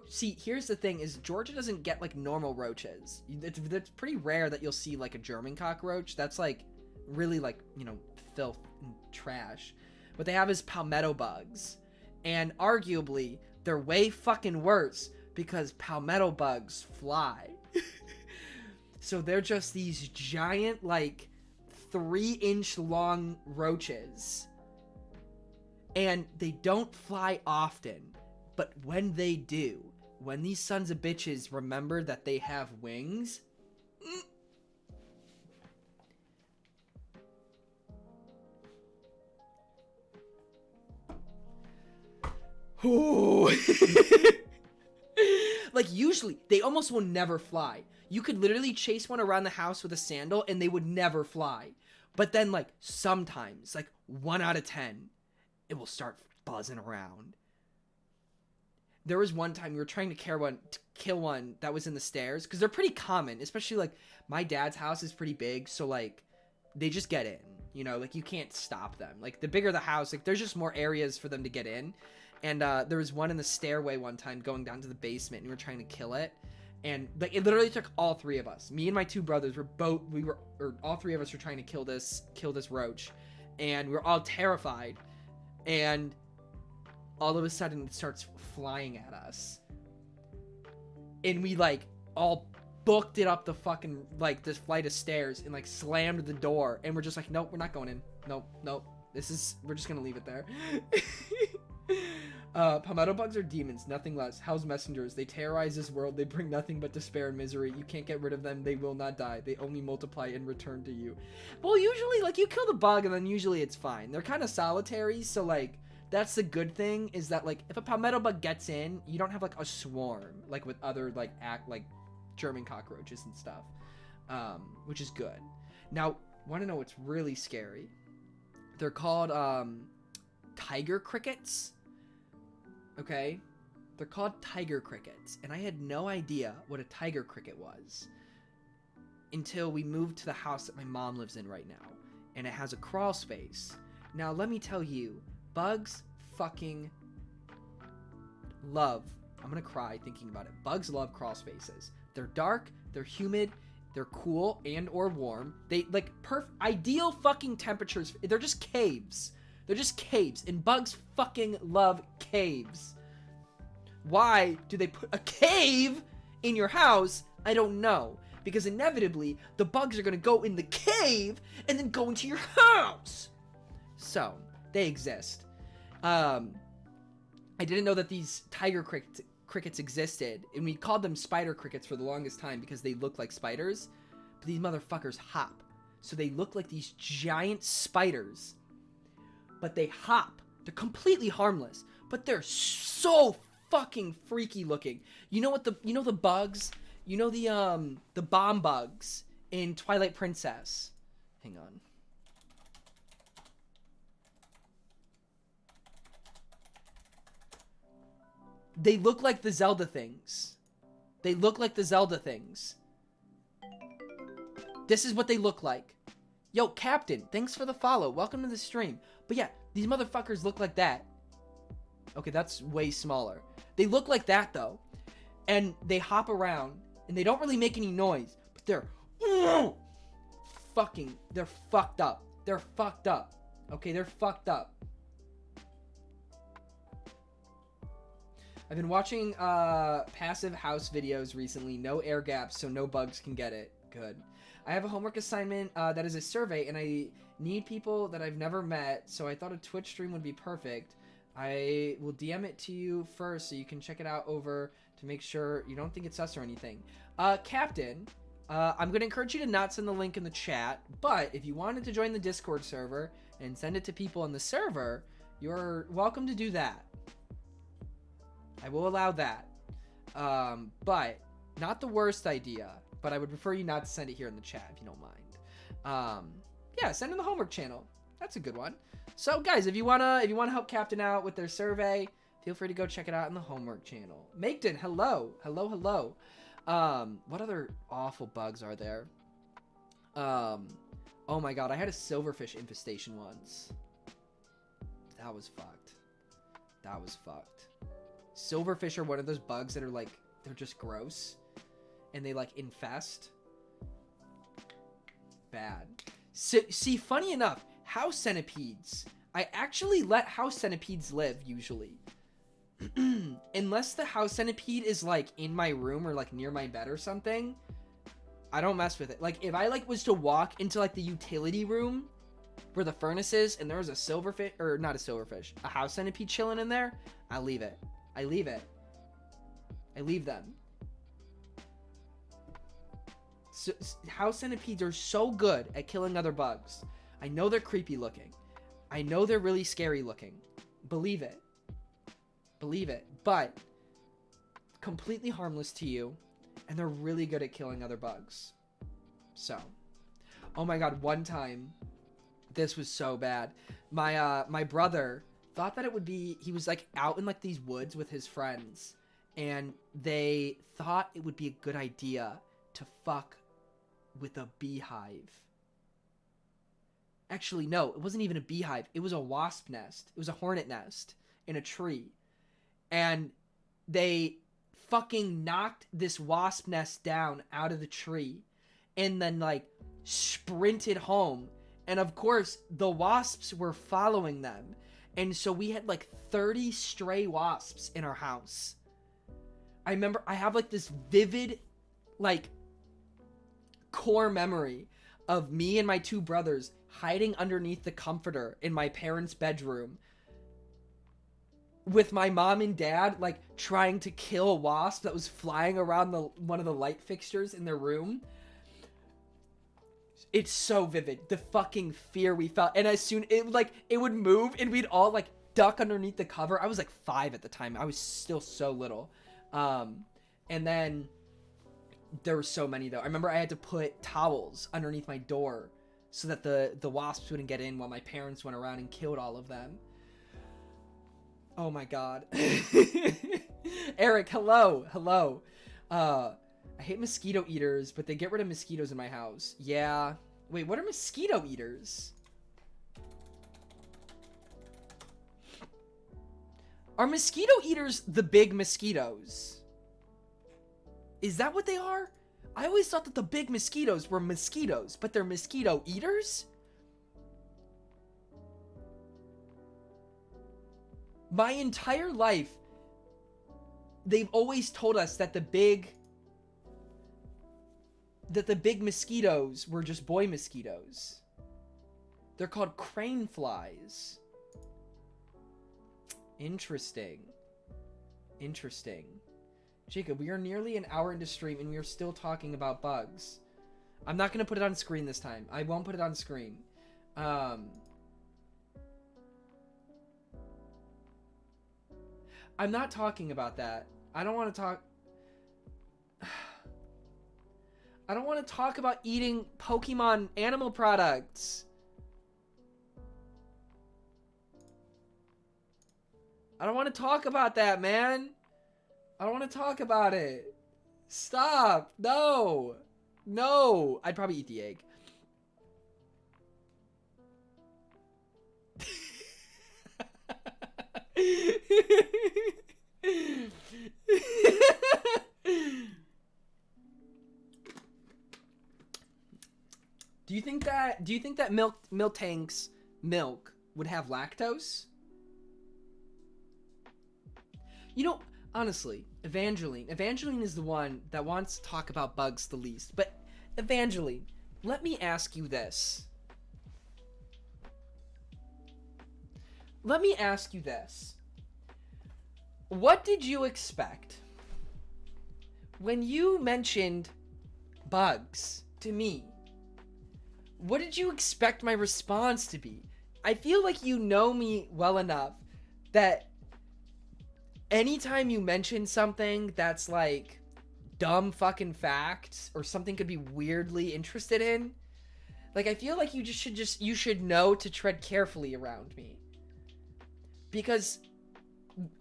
see, here's the thing is Georgia doesn't get like normal roaches. It's pretty rare that you'll see like a German cockroach. That's like really like, you know, filth and trash. What they have is palmetto bugs, and arguably they're way fucking worse because palmetto bugs fly. So they're just these giant like 3-inch long roaches, and they don't fly often, but when they do, when these sons of bitches remember that they have wings, ooh. Like usually they almost will never fly. You could literally chase one around the house with a sandal and they would never fly. But then like sometimes, like 1 out of 10, it will start buzzing around. There was one time we were trying to kill one that was in the stairs, because they're pretty common, especially like my dad's house is pretty big, so like they just get in, you know, like you can't stop them. Like the bigger the house, like there's just more areas for them to get in. And there was one in the stairway one time going down to the basement, and we were trying to kill it. And like it literally took all 3 of us. Me and my 2 brothers all 3 of us were trying to kill this roach, and we were all terrified. And all of a sudden it starts flying at us, and we like all booked it up the fucking like this flight of stairs and like slammed the door, and we're just like, nope, we're not going in. Nope. We're just gonna leave it there. Palmetto bugs are demons, nothing less. Hell's messengers. They terrorize this world. They bring nothing but despair and misery. You can't get rid of them. They will not die. They only multiply and return to you. Well, usually, like, you kill the bug and then usually it's fine. They're kind of solitary, so, like, that's the good thing, is that, like, if a palmetto bug gets in, you don't have, like, a swarm, like, with other, like, German cockroaches and stuff, which is good. Now, want to know what's really scary? They're called, tiger crickets. Okay, they're called tiger crickets, and I had no idea what a tiger cricket was until we moved to the house that my mom lives in right now, and it has a crawl space. Now, let me tell you, bugs fucking love, I'm gonna cry thinking about it, bugs love crawl spaces. They're dark, they're humid, they're cool and or warm. They, like, ideal fucking temperatures. They're just caves. They're just caves, and bugs fucking love caves. Why do they put a cave in your house? I don't know. Because inevitably, the bugs are going to go in the cave and then go into your house. So, they exist. I didn't know that these tiger crickets existed. And we called them spider crickets for the longest time because they look like spiders. But these motherfuckers hop. So they look like these giant spiders. But they hop. They're completely harmless. But they're so fucking freaky looking. You know the bugs? You know the bomb bugs in Twilight Princess. Hang on. They look like the Zelda things. They look like the Zelda things. This is what they look like. Yo, Captain, thanks for the follow. Welcome to the stream. But yeah, these motherfuckers look like that. Okay, that's way smaller. They look like that, though. And they hop around. And they don't really make any noise. But they're... They're fucked up. They're fucked up. Okay, they're fucked up. I've been watching passive house videos recently. No air gaps, so no bugs can get it. Good. I have a homework assignment that is a survey, and I need people that I've never met, so I thought a Twitch stream would be perfect. I will DM it to you first so you can check it out over to make sure you don't think it's us or anything. Captain, I'm going to encourage you to not send the link in the chat, but if you wanted to join the Discord server and send it to people on the server, you're welcome to do that. I will allow that. But not the worst idea, but I would prefer you not to send it here in the chat if you don't mind. Yeah, send in the homework channel. That's a good one. So guys, if you wanna help Captain out with their survey, feel free to go check it out in the homework channel. Maketon, hello. Hello. What other awful bugs are there? Oh my god, I had a silverfish infestation once. That was fucked. Silverfish are one of those bugs that are like, they're just gross. And they like infest. Bad. So, see, funny enough, house centipedes. I actually let house centipedes live, usually. Unless the house centipede is like in my room or like near my bed or something, I don't mess with it. Like if I like was to walk into like the utility room where the furnace is and there was a silverfish, or not a silverfish, a house centipede chilling in there, I leave it. I leave them. So, house centipedes are so good at killing other bugs. I know they're creepy looking. I know they're really scary looking. Believe it. But completely harmless to you, and they're really good at killing other bugs. So, oh my god, one time, this was so bad. My brother thought that it would be, he was like out in like these woods with his friends, and they thought it would be a good idea to fuck with a beehive. Actually, no, it wasn't even a beehive. It was a wasp nest. It was a hornet nest in a tree. And they fucking knocked this wasp nest down out of the tree and then like sprinted home. And of course, the wasps were following them. And so we had like 30 stray wasps in our house. I remember I have like this vivid, like, core memory of me and my two brothers hiding underneath the comforter in my parents' bedroom with my mom and dad like trying to kill a wasp that was flying around one of the light fixtures in their room. It's so vivid, the fucking fear we felt. And as soon it would move and we'd all like duck underneath the cover. I was like 5 at the time. I was still so little. And then there were so many though. I remember I had to put towels underneath my door so that the wasps wouldn't get in while my parents went around and killed all of them. Oh my god. Eric, hello. I hate mosquito eaters, but they get rid of mosquitoes in my house. Yeah. Wait, what are mosquito eaters? Are mosquito eaters the big mosquitoes? Is that what they are? I always thought that the big mosquitoes were mosquitoes, but they're mosquito eaters? My entire life, they've always told us that the big mosquitoes were just boy mosquitoes. They're called crane flies. Interesting. Interesting. Jacob, we are nearly an hour into stream and we are still talking about bugs. I'm not going to put it on screen this time. I won't put it on screen. I'm not talking about that. I don't want to talk... I don't want to talk about eating Pokemon animal products. I don't want to talk about that, man. I don't want to talk about it. Stop. No. No. I'd probably eat the egg. Do you think that Miltank's milk would have lactose? You know, honestly, Evangeline is the one that wants to talk about bugs the least. But Evangeline, let me ask you this. What did you expect when you mentioned bugs to me? What did you expect my response to be? I feel like you know me well enough that anytime you mention something that's like dumb fucking facts or something could be weirdly interested in, like I feel like you should know to tread carefully around me. Because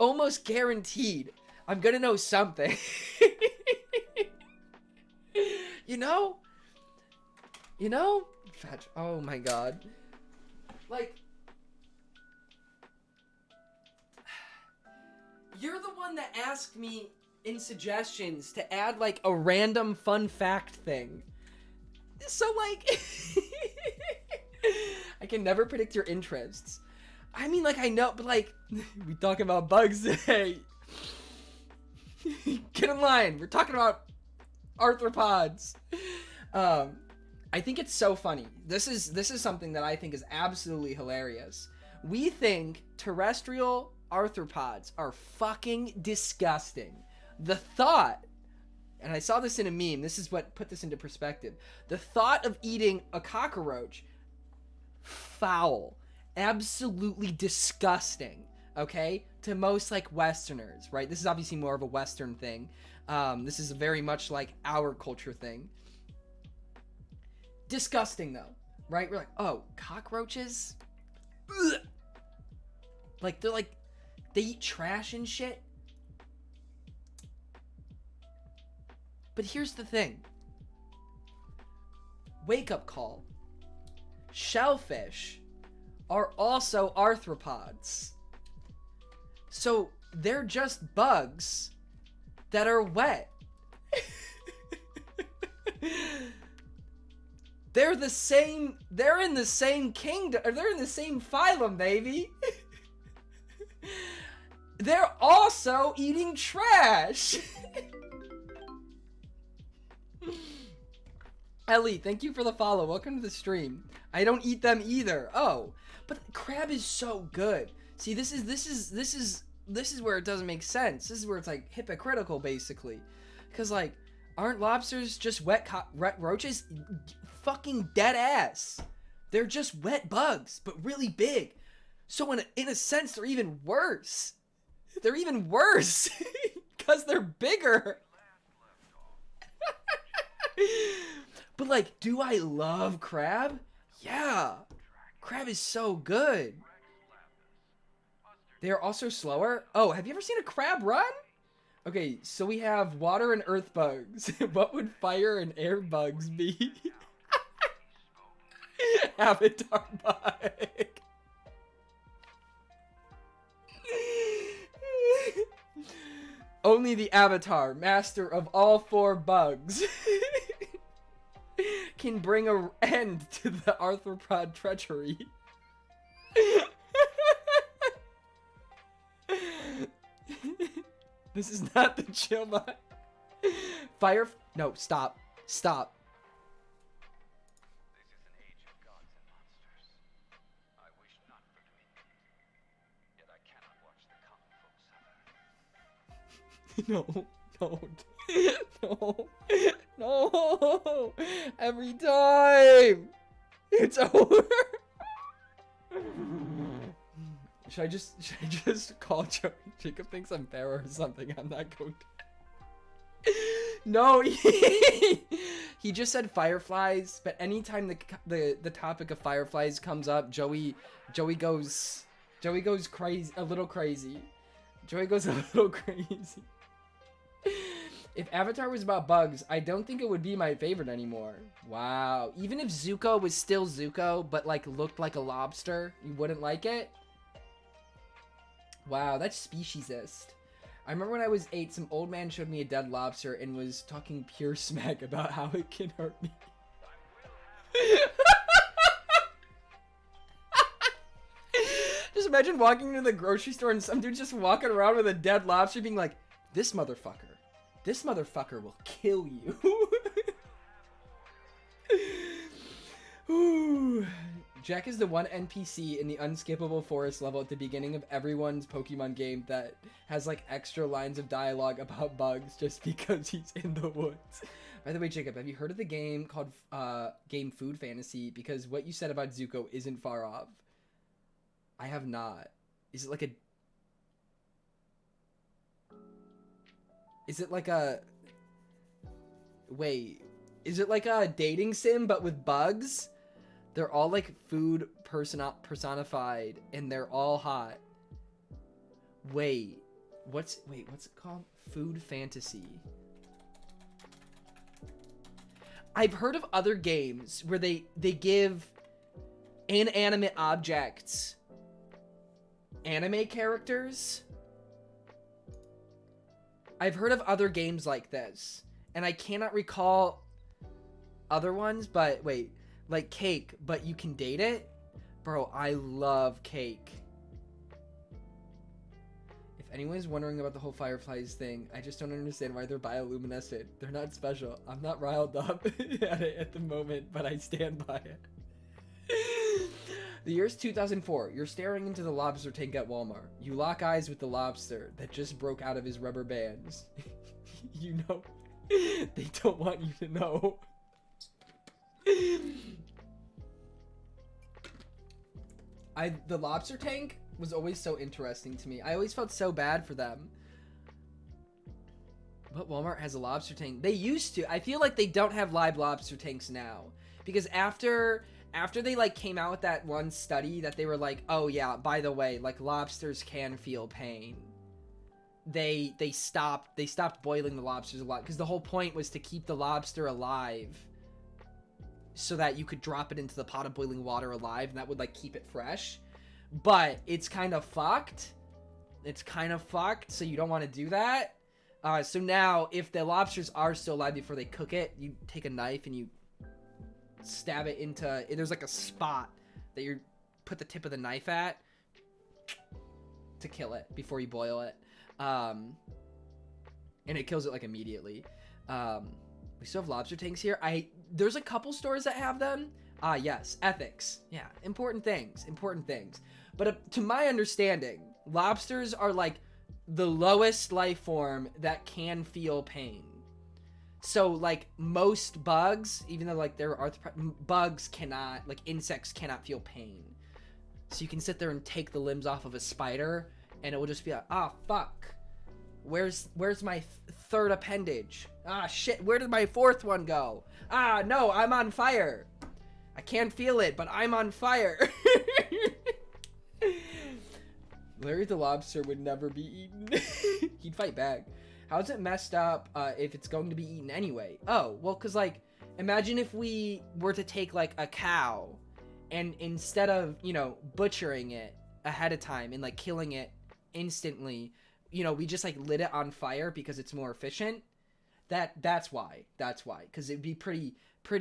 almost guaranteed I'm gonna know something. You know? Fetch. Oh my god. Like, you're the one that asked me in suggestions to add like a random fun fact thing. So like, I can never predict your interests. I mean, like, I know, but like, we talking about bugs today. Get in line. We're talking about arthropods. I think it's so funny. This is something that I think is absolutely hilarious. We think terrestrial arthropods are fucking disgusting. The thought, and I saw this in a meme, this is what put this into perspective. The thought of eating a cockroach, foul, absolutely disgusting, okay? To most like Westerners, right? This is obviously more of a Western thing. This is very much like our culture thing. Disgusting though, right? We're like, oh, cockroaches? Ugh. Like, they eat trash and shit. But here's the thing. Wake up call. Shellfish are also arthropods. So they're just bugs that are wet. They're in the same kingdom, or they're in the same phylum, baby. They're also eating trash. Ellie, thank you for the follow. Welcome to the stream. I don't eat them either. Oh, but crab is so good. See, this is where it doesn't make sense. This is where it's like hypocritical, basically, because like, aren't lobsters just wet roaches? Fucking dead ass. They're just wet bugs, but really big. So in a sense, they're even worse. They're even worse because they're bigger. But like, do I love crab? Yeah. Crab is so good. They're also slower. Oh, have you ever seen a crab run? Okay, so we have water and earth bugs. What would fire and air bugs be? Avatar bug. Only the Avatar, master of all four bugs, can bring an end to the arthropod treachery. This is not the chill mod. Fire. No, stop. Stop. This is an age of gods and monsters. I wish not for Beeg. Yet I cannot watch the common folk suffer. No, don't. No. Every time. It's over. Should I just call Joey? Jacob thinks I'm fair or something. I'm not going to. No, he just said fireflies, but anytime the topic of fireflies comes up, Joey goes crazy, a little crazy. Joey goes a little crazy. If Avatar was about bugs, I don't think it would be my favorite anymore. Wow. Even if Zuko was still Zuko, but like looked like a lobster, you wouldn't like it? Wow, that's speciesist. I remember when I was 8, some old man showed me a dead lobster and was talking pure smack about how it can hurt me. Just imagine walking into the grocery store and some dude just walking around with a dead lobster being like, this motherfucker will kill you. Ooh. Jack is the one NPC in the unskippable forest level at the beginning of everyone's Pokemon game that has like extra lines of dialogue about bugs just because he's in the woods. By the way, Jacob, have you heard of the game called Game Food Fantasy? Because what you said about Zuko isn't far off. I have not. Is it like a... Is it like a... Wait. Is it like a dating sim but with bugs? They're all like food personified and they're all hot. Wait, what's it called? Food fantasy. I've heard of other games where they give inanimate objects anime characters. I've heard of other games like this, and I cannot recall other ones, but wait. Like Cake, but you can date it? Bro, I love Cake. If anyone's wondering about the whole Fireflies thing, I just don't understand why they're bioluminescent. They're not special. I'm not riled up at it at the moment, but I stand by it. The year's 2004. You're staring into the lobster tank at Walmart. You lock eyes with the lobster that just broke out of his rubber bands. You know, they don't want you to know. The lobster tank was always so interesting to me. I always felt so bad for them. But Walmart has a lobster tank. They used to. I feel like they don't have live lobster tanks now. Because after they like came out with that one study that they were like, oh yeah, by the way, like lobsters can feel pain. They stopped boiling the lobsters a lot because the whole point was to keep the lobster alive so that you could drop it into the pot of boiling water alive and that would like keep it fresh. But it's kind of fucked. So you don't want to do that. So now if the lobsters are still alive before they cook it, you take a knife and you stab it into, there's like a spot that you put the tip of the knife at to kill it before you boil it. And it kills it like immediately. We still have lobster tanks here. There's a couple stores that have them. Yes, ethics. Yeah, important things. But to my understanding, lobsters are like the lowest life form that can feel pain. So like most bugs, even though like there are bugs cannot, like insects cannot feel pain. So you can sit there and take the limbs off of a spider and it will just be like, ah, fuck. Where's my third appendage? Ah, shit, where did my fourth one go? Ah, no, I'm on fire. I can't feel it, but I'm on fire. Larry the lobster would never be eaten. He'd fight back. How's it messed up if it's going to be eaten anyway? Oh, well, because, like, imagine if we were to take, like, a cow and instead of, you know, butchering it ahead of time and, like, killing it instantly, you know, we just, like, lit it on fire because it's more efficient. That's why. Because it'd be pretty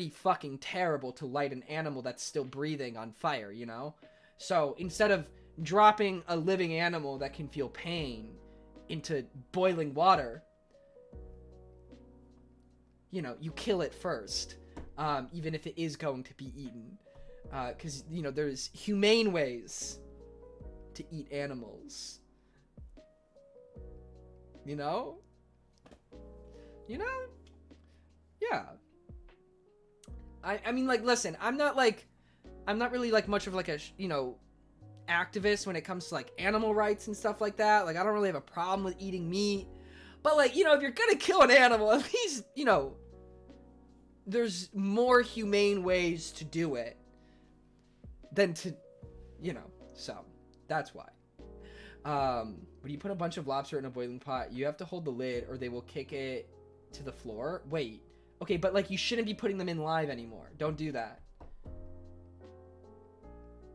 fucking terrible to light an animal that's still breathing on fire, you know? So, instead of dropping a living animal that can feel pain into boiling water, you know, you kill it first, even if it is going to be eaten. Because, you know, there's humane ways to eat animals. You know? You know? Yeah. I mean, like, listen, I'm not really, like, much of, like, a, you know, activist when it comes to, like, animal rights and stuff like that. Like, I don't really have a problem with eating meat. But, like, you know, if you're gonna kill an animal, at least, you know, there's more humane ways to do it than to, you know, so that's why. When you put a bunch of lobster in a boiling pot, you have to hold the lid or they will kick it to the floor. Wait. Okay, but, like, you shouldn't be putting them in live anymore. Don't do that.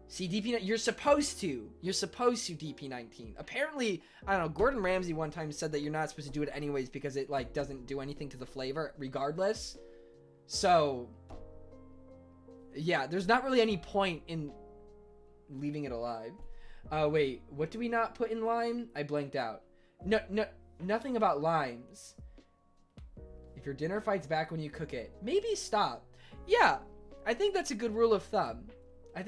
See, you're supposed to. You're supposed to, DP19. Apparently, I don't know, Gordon Ramsay one time said that you're not supposed to do it anyways because it, like, doesn't do anything to the flavor regardless. So, yeah, there's not really any point in leaving it alive. Wait, what do we not put in lime? I blanked out. No, nothing about limes. If your dinner fights back when you cook it, maybe stop. Yeah, I think that's a good rule of thumb. Yeah,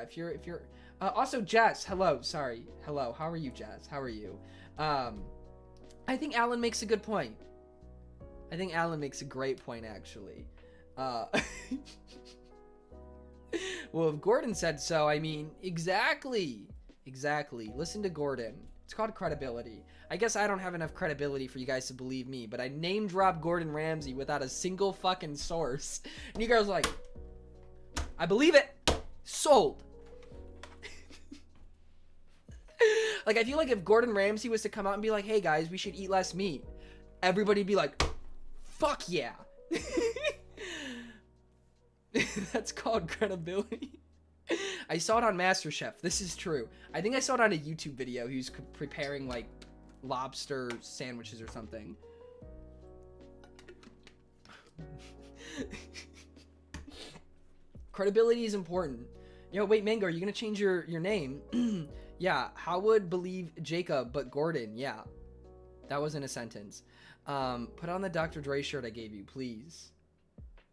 if you're also Jess, hello, sorry. Hello, how are you, Jess? How are you? I think Alan makes a good point. I think Alan makes a great point, actually. Well, if Gordon said so, I mean, exactly. Listen to Gordon. It's called credibility. I guess I don't have enough credibility for you guys to believe me, but I name dropped Gordon Ramsay without a single fucking source. And you guys are like, I believe it. Sold. Like, I feel like if Gordon Ramsay was to come out and be like, hey guys, we should eat less meat, everybody'd be like, fuck yeah. That's called credibility. I saw it on MasterChef. This is true. I think I saw it on a YouTube video. He was preparing, like, lobster sandwiches or something. Credibility is important. Yo, wait, Mango, are you gonna change your name? Yeah, how would believe Jacob, but Gordon? Yeah, that wasn't a sentence. Put on the Dr. Dre shirt I gave you, please.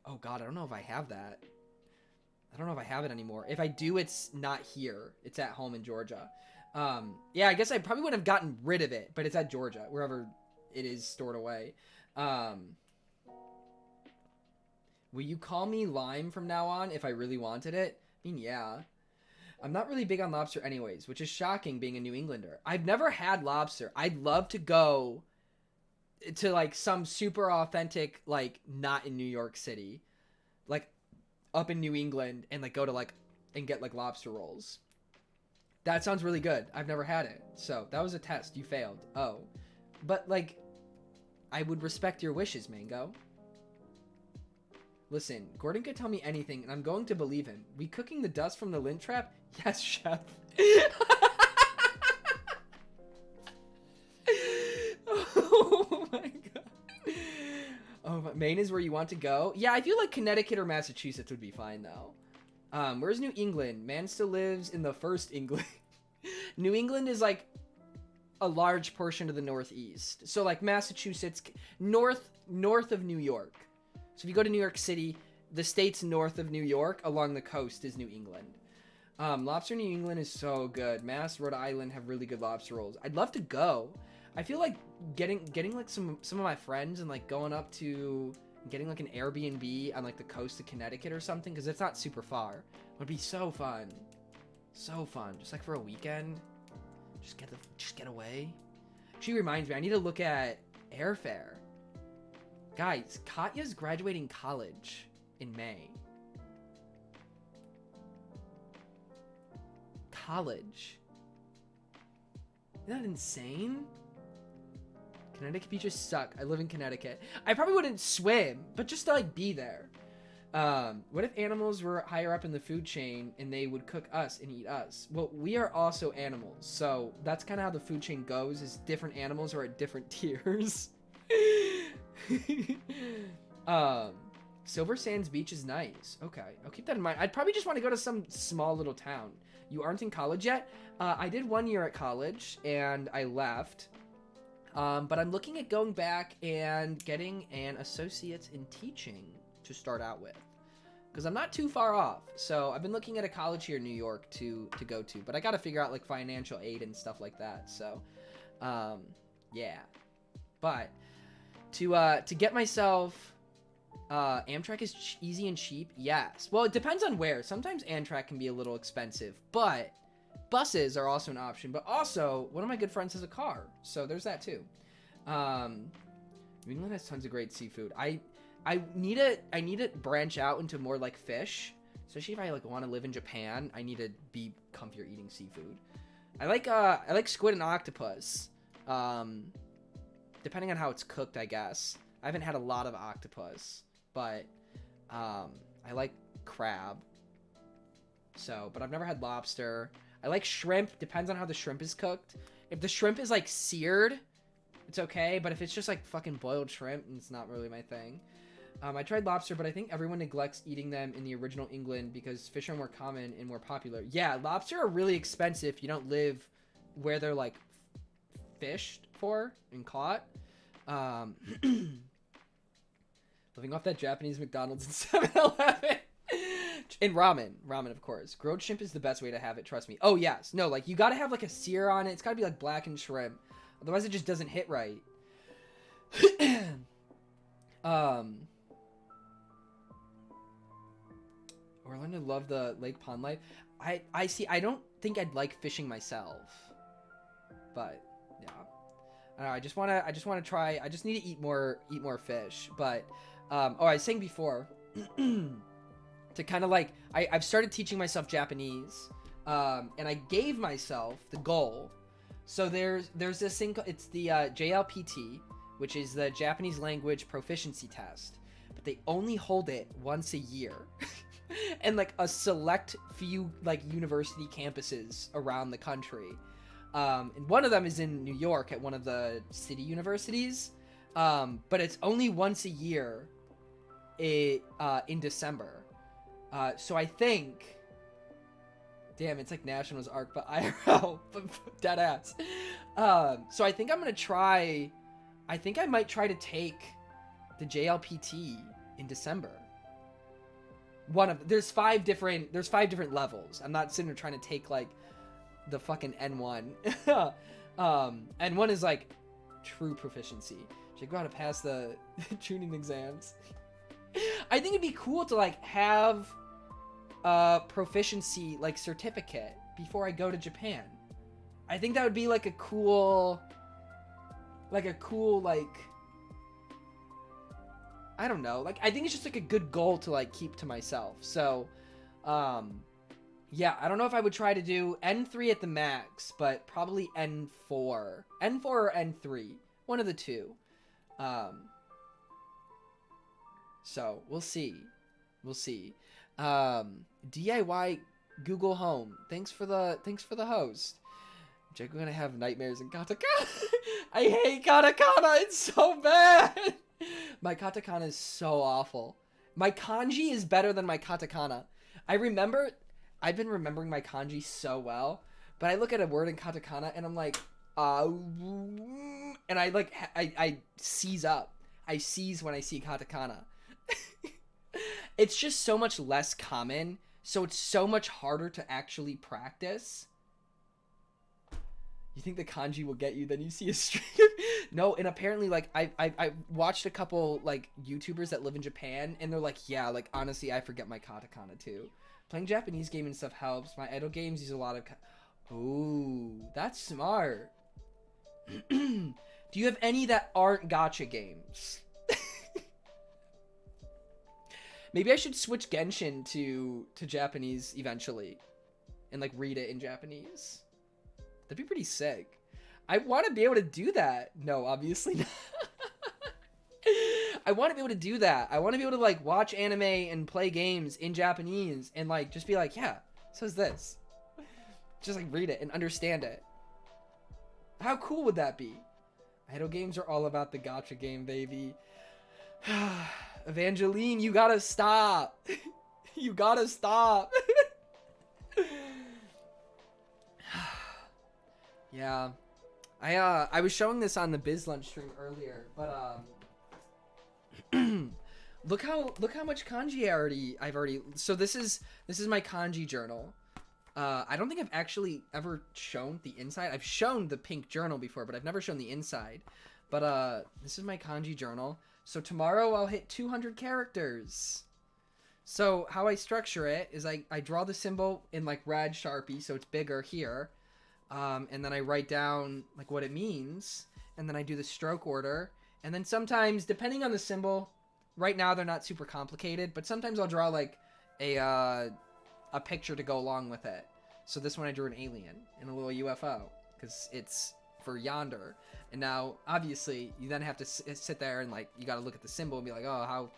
Oh God, I don't know if I have that. I don't know if I have it anymore. If I do, it's not here. It's at home in Georgia. Yeah, I guess I probably would have gotten rid of it, but it's at Georgia, wherever it is stored away. Will you call me Lime from now on if I really wanted it? I mean, yeah. I'm not really big on lobster anyways, which is shocking being a New Englander. I've never had lobster. I'd love to go to, like, some super authentic, like, not in New York City, like, up in New England, and, like, go to, like, and get, like, lobster rolls. That sounds really good. I've never had it. So, that was a test. You failed. Oh. But, like, I would respect your wishes, Mango. Listen, Gordon could tell me anything, and I'm going to believe him. We cooking the dust from the lint trap? Yes, chef. Oh my god. Oh, but Maine is where you want to go? Yeah, I feel like Connecticut or Massachusetts would be fine, though. Where's New England? Man still lives in the first England. New England is, like, a large portion of the Northeast. So, like, Massachusetts, north of New York. So if you go to New York City, the states north of New York along the coast is New England. Lobster in New England is so good. Mass, Rhode Island have really good lobster rolls. I'd love to go. I feel like getting like some of my friends and, like, going up to getting, like, an Airbnb on, like, the coast of Connecticut or something, because it's not super far, would be so fun. So fun. Just, like, for a weekend. Just get away. She reminds me, I need to look at airfare. Guys, Katya's graduating college in May. College. Isn't that insane? Connecticut beaches suck. I live in Connecticut. I probably wouldn't swim, but just to, like, be there. What if animals were higher up in the food chain and they would cook us and eat us? Well, we are also animals, so that's kind of how the food chain goes, is different animals are at different tiers. Silver Sands Beach is nice. Okay, I'll keep that in mind. I'd probably just want to go to some small little town. You aren't in college yet? I did 1 year at college, and I left. But I'm looking at going back and getting an associate's in teaching to start out with. Because I'm not too far off. So I've been looking at a college here in New York to go to. But I got to figure out, like, financial aid and stuff like that. So, yeah. But to get myself... Amtrak is easy and cheap? Yes. Well, it depends on where. Sometimes Amtrak can be a little expensive, but buses are also an option. But also, one of my good friends has a car, so there's that too. New England has tons of great seafood. I need to branch out into more like fish, especially if I like want to live in Japan. I need to be comfier eating seafood. I like squid and octopus. Depending on how it's cooked, I guess. I haven't had a lot of octopus. But, I like crab. So, but I've never had lobster. I like shrimp. Depends on how the shrimp is cooked. If the shrimp is, like, seared, it's okay. But if it's just, like, fucking boiled shrimp, it's not really my thing. I tried lobster, but I think everyone neglects eating them in the original England because fish are more common and more popular. Yeah, lobster are really expensive if you don't live where they're, like, fished for and caught. Living off that Japanese McDonald's and 7-Eleven. And ramen. Ramen, of course. Grilled shrimp is the best way to have it, trust me. Oh, yes. No, like, you gotta have, like, a sear on it. It's gotta be, like, blackened shrimp. Otherwise, it just doesn't hit right. Orlando love the lake pond life. I see. I don't think I'd like fishing myself. But, yeah. I don't know, I just wanna try. I just need to eat more fish. But, I was saying before, to kind of like, I've started teaching myself Japanese, and I gave myself the goal. So there's this thing, it's the JLPT, which is the Japanese language proficiency test, but they only hold it once a year, and like a select few like university campuses around the country. And one of them is in New York at one of the city universities, but it's only once a year in December. So I think, damn, it's like Nationals arc, but IRL, but dead ass. So I think I'm gonna try. I think I might try to take the JLPT in December. There's five different levels. I'm not sitting there trying to take like the fucking N1. N1 is like true proficiency. Should go out to pass the tuning exams. I think it'd be cool to like have a proficiency like certificate before I go to Japan. I think that would be like a cool I don't know, like I think it's just like a good goal to like keep to myself. So yeah, I don't know if I would try to do N3 at the max, but probably N4 or N3, one of the two. So we'll see. DIY Google Home. Thanks for the host. Jake, we're gonna have nightmares in katakana. I hate katakana. It's so bad. My katakana is so awful. My kanji is better than my katakana. I've been remembering my kanji so well, but I look at a word in katakana and I'm like, and I seize up. I seize when I see katakana. It's just so much less common, so it's so much harder to actually practice. You think the kanji will get you, then you see a stream. No, and apparently, like, I watched a couple, like, YouTubers that live in Japan, and they're like, yeah, like, honestly, I forget my katakana, too. Playing Japanese game and stuff helps. My idle games use a lot of... Ooh, that's smart. Do you have any that aren't gacha games? Maybe I should switch Genshin to Japanese eventually. And, like, read it in Japanese. That'd be pretty sick. I want to be able to do that. No, obviously not. I want to be able to do that. I want to be able to, like, watch anime and play games in Japanese and, like, just be like, yeah, so is this. Just, like, read it and understand it. How cool would that be? Idle games are all about the gacha game, baby. Evangeline, you gotta stop. You gotta stop. Yeah. I was showing this on the Biz Lunch stream earlier, but look how much kanji I've already so this is my kanji journal. I don't think I've actually ever shown the inside. I've shown the pink journal before, but I've never shown the inside. But this is my kanji journal. So tomorrow I'll hit 200 characters. So how I structure it is I draw the symbol in like red Sharpie, so it's bigger here. And then I write down like what it means, and then I do the stroke order. And then sometimes, depending on the symbol, right now they're not super complicated, but sometimes I'll draw like a picture to go along with it. So this one I drew an alien and a little UFO because it's for yonder. And now, obviously, you then have to sit there and like you got to look at the symbol and be like, oh, how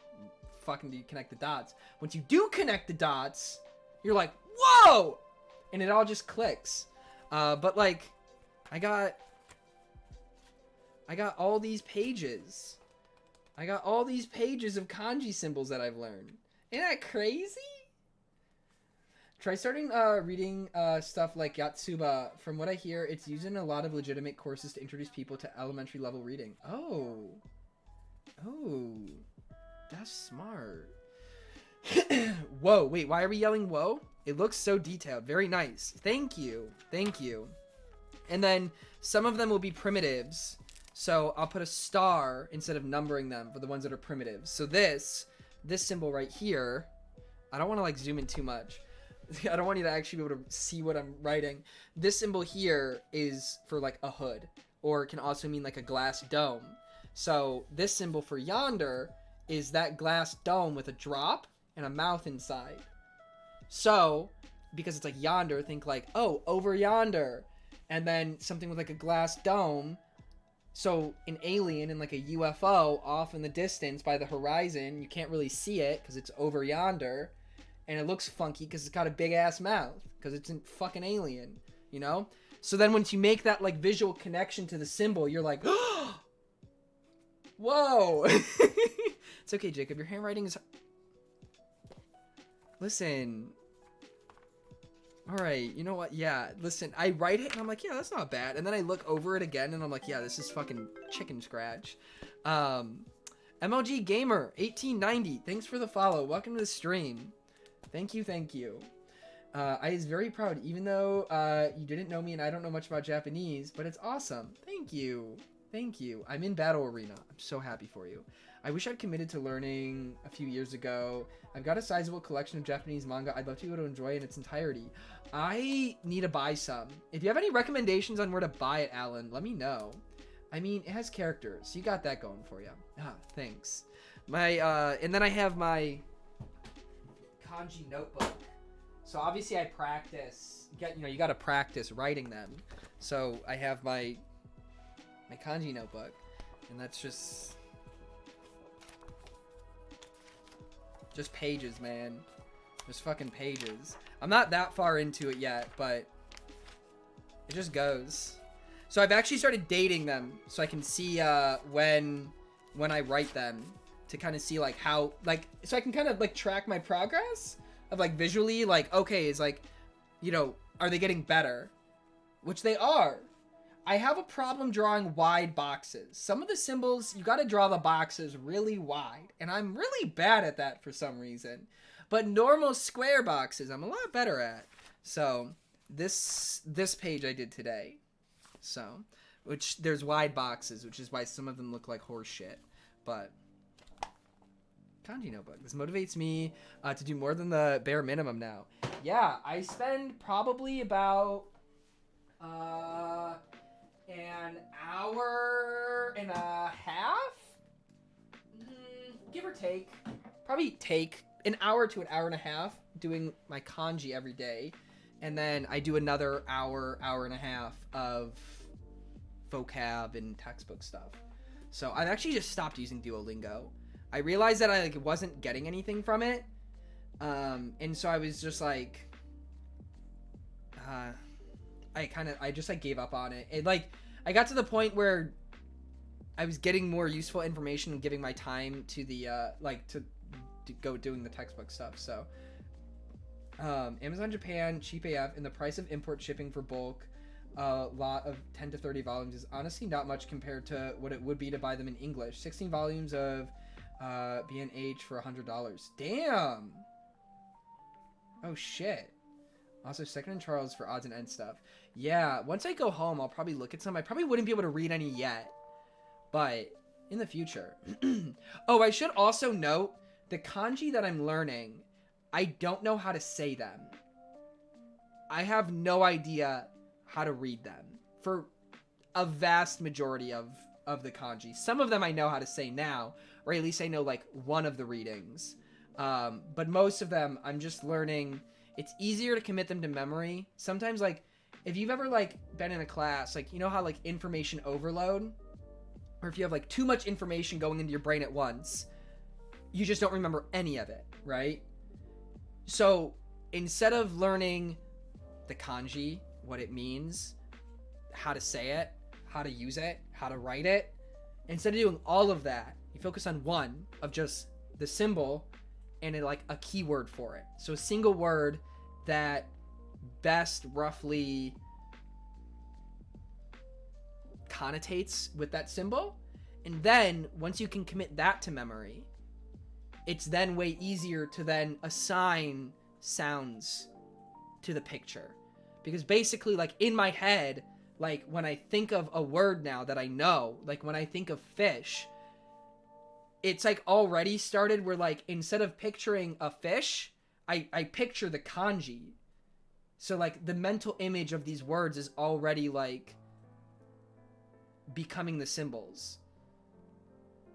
fucking do you connect the dots? Once you do connect the dots, you're like, whoa, and it all just clicks. But like, I got all these pages. I got all these pages of kanji symbols that I've learned. Isn't that crazy? Try starting reading stuff like Yatsuba. From what I hear, it's used in a lot of legitimate courses to introduce people to elementary level reading. Oh, that's smart. Whoa, wait, why are we yelling whoa? It looks so detailed. Very nice. Thank you. And then some of them will be primitives. So I'll put a star instead of numbering them for the ones that are primitives. So this symbol right here, I don't want to like zoom in too much. I don't want you to actually be able to see what I'm writing. This symbol here is for like a hood, or it can also mean like a glass dome. So this symbol for yonder is that glass dome with a drop and a mouth inside. So, because it's like yonder, think like, oh, over yonder. And then something with like a glass dome. So an alien and like a UFO off in the distance by the horizon. You can't really see it because it's over yonder. And it looks funky because it's got a big ass mouth. Because it's a fucking alien, you know? So then once you make that like visual connection to the symbol, you're like, whoa. It's okay, Jacob. Your handwriting is... Listen. Alright, you know what? Yeah, listen. I write it and I'm like, yeah, that's not bad. And then I look over it again and I'm like, yeah, this is fucking chicken scratch. MLG Gamer 1890. Thanks for the follow. Welcome to the stream. Thank you. I is very proud, even though you didn't know me and I don't know much about Japanese, but it's awesome. Thank you. I'm in Battle Arena. I'm so happy for you. I wish I'd committed to learning a few years ago. I've got a sizable collection of Japanese manga I'd love to be able to enjoy in its entirety. I need to buy some. If you have any recommendations on where to buy it, Alan, let me know. I mean, it has characters. You got that going for you. Thanks. And then I have my kanji notebook. So obviously I practice. You got to practice writing them. So I have my kanji notebook, and that's just pages, man. Just fucking pages. I'm not that far into it yet, but it just goes. So I've actually started dating them so I can see when I write them, to kind of see like how, like, so I can kind of like track my progress of like visually, like, okay, it's like, are they getting better? Which they are. I have a problem drawing wide boxes. Some of the symbols, you got to draw the boxes really wide. And I'm really bad at that for some reason. But normal square boxes, I'm a lot better at. So this page I did today. So, which there's wide boxes, which is why some of them look like horse shit. But kanji notebook. This motivates me to do more than the bare minimum now. Yeah, I spend probably about an hour and a half, give or take. Probably take an hour to an hour and a half doing my kanji every day. And then I do another hour and a half of vocab and textbook stuff. So I've actually just stopped using Duolingo. I realized that I wasn't getting anything from it. And so I was just like, I just like gave up on it. It like, I got to the point where I was getting more useful information and giving my time to the to go doing the textbook stuff. So Amazon Japan, cheap AF, and the price of import shipping for bulk lot of 10 to 30 volumes is honestly not much compared to what it would be to buy them in English. 16 volumes of B&H for $100. Damn. Oh shit. Also, Second and Charles for odds and ends stuff. Yeah, once I go home, I'll probably look at some. I probably wouldn't be able to read any yet, but in the future. Oh, I should also note, the kanji that I'm learning, I don't know how to say them. I have no idea how to read them for a vast majority of the kanji. Some of them I know how to say now, or at least I know like one of the readings. But most of them I'm just learning. It's easier to commit them to memory. Sometimes, like, if you've ever like been in a class, like, you know how like information overload, or if you have like too much information going into your brain at once, you just don't remember any of it, right? So instead of learning the kanji, what it means, how to say it, how to use it, how to write it, instead of doing all of that, you focus on one of just the symbol and like a keyword for it. So a single word that best roughly connotates with that symbol. And then once you can commit that to memory, it's then way easier to then assign sounds to the picture. Because basically, like, in my head, like, when I think of a word now that I know, like, when I think of fish, it's, like, already started where, like, instead of picturing a fish, I picture the kanji. So, like, the mental image of these words is already, like, becoming the symbols.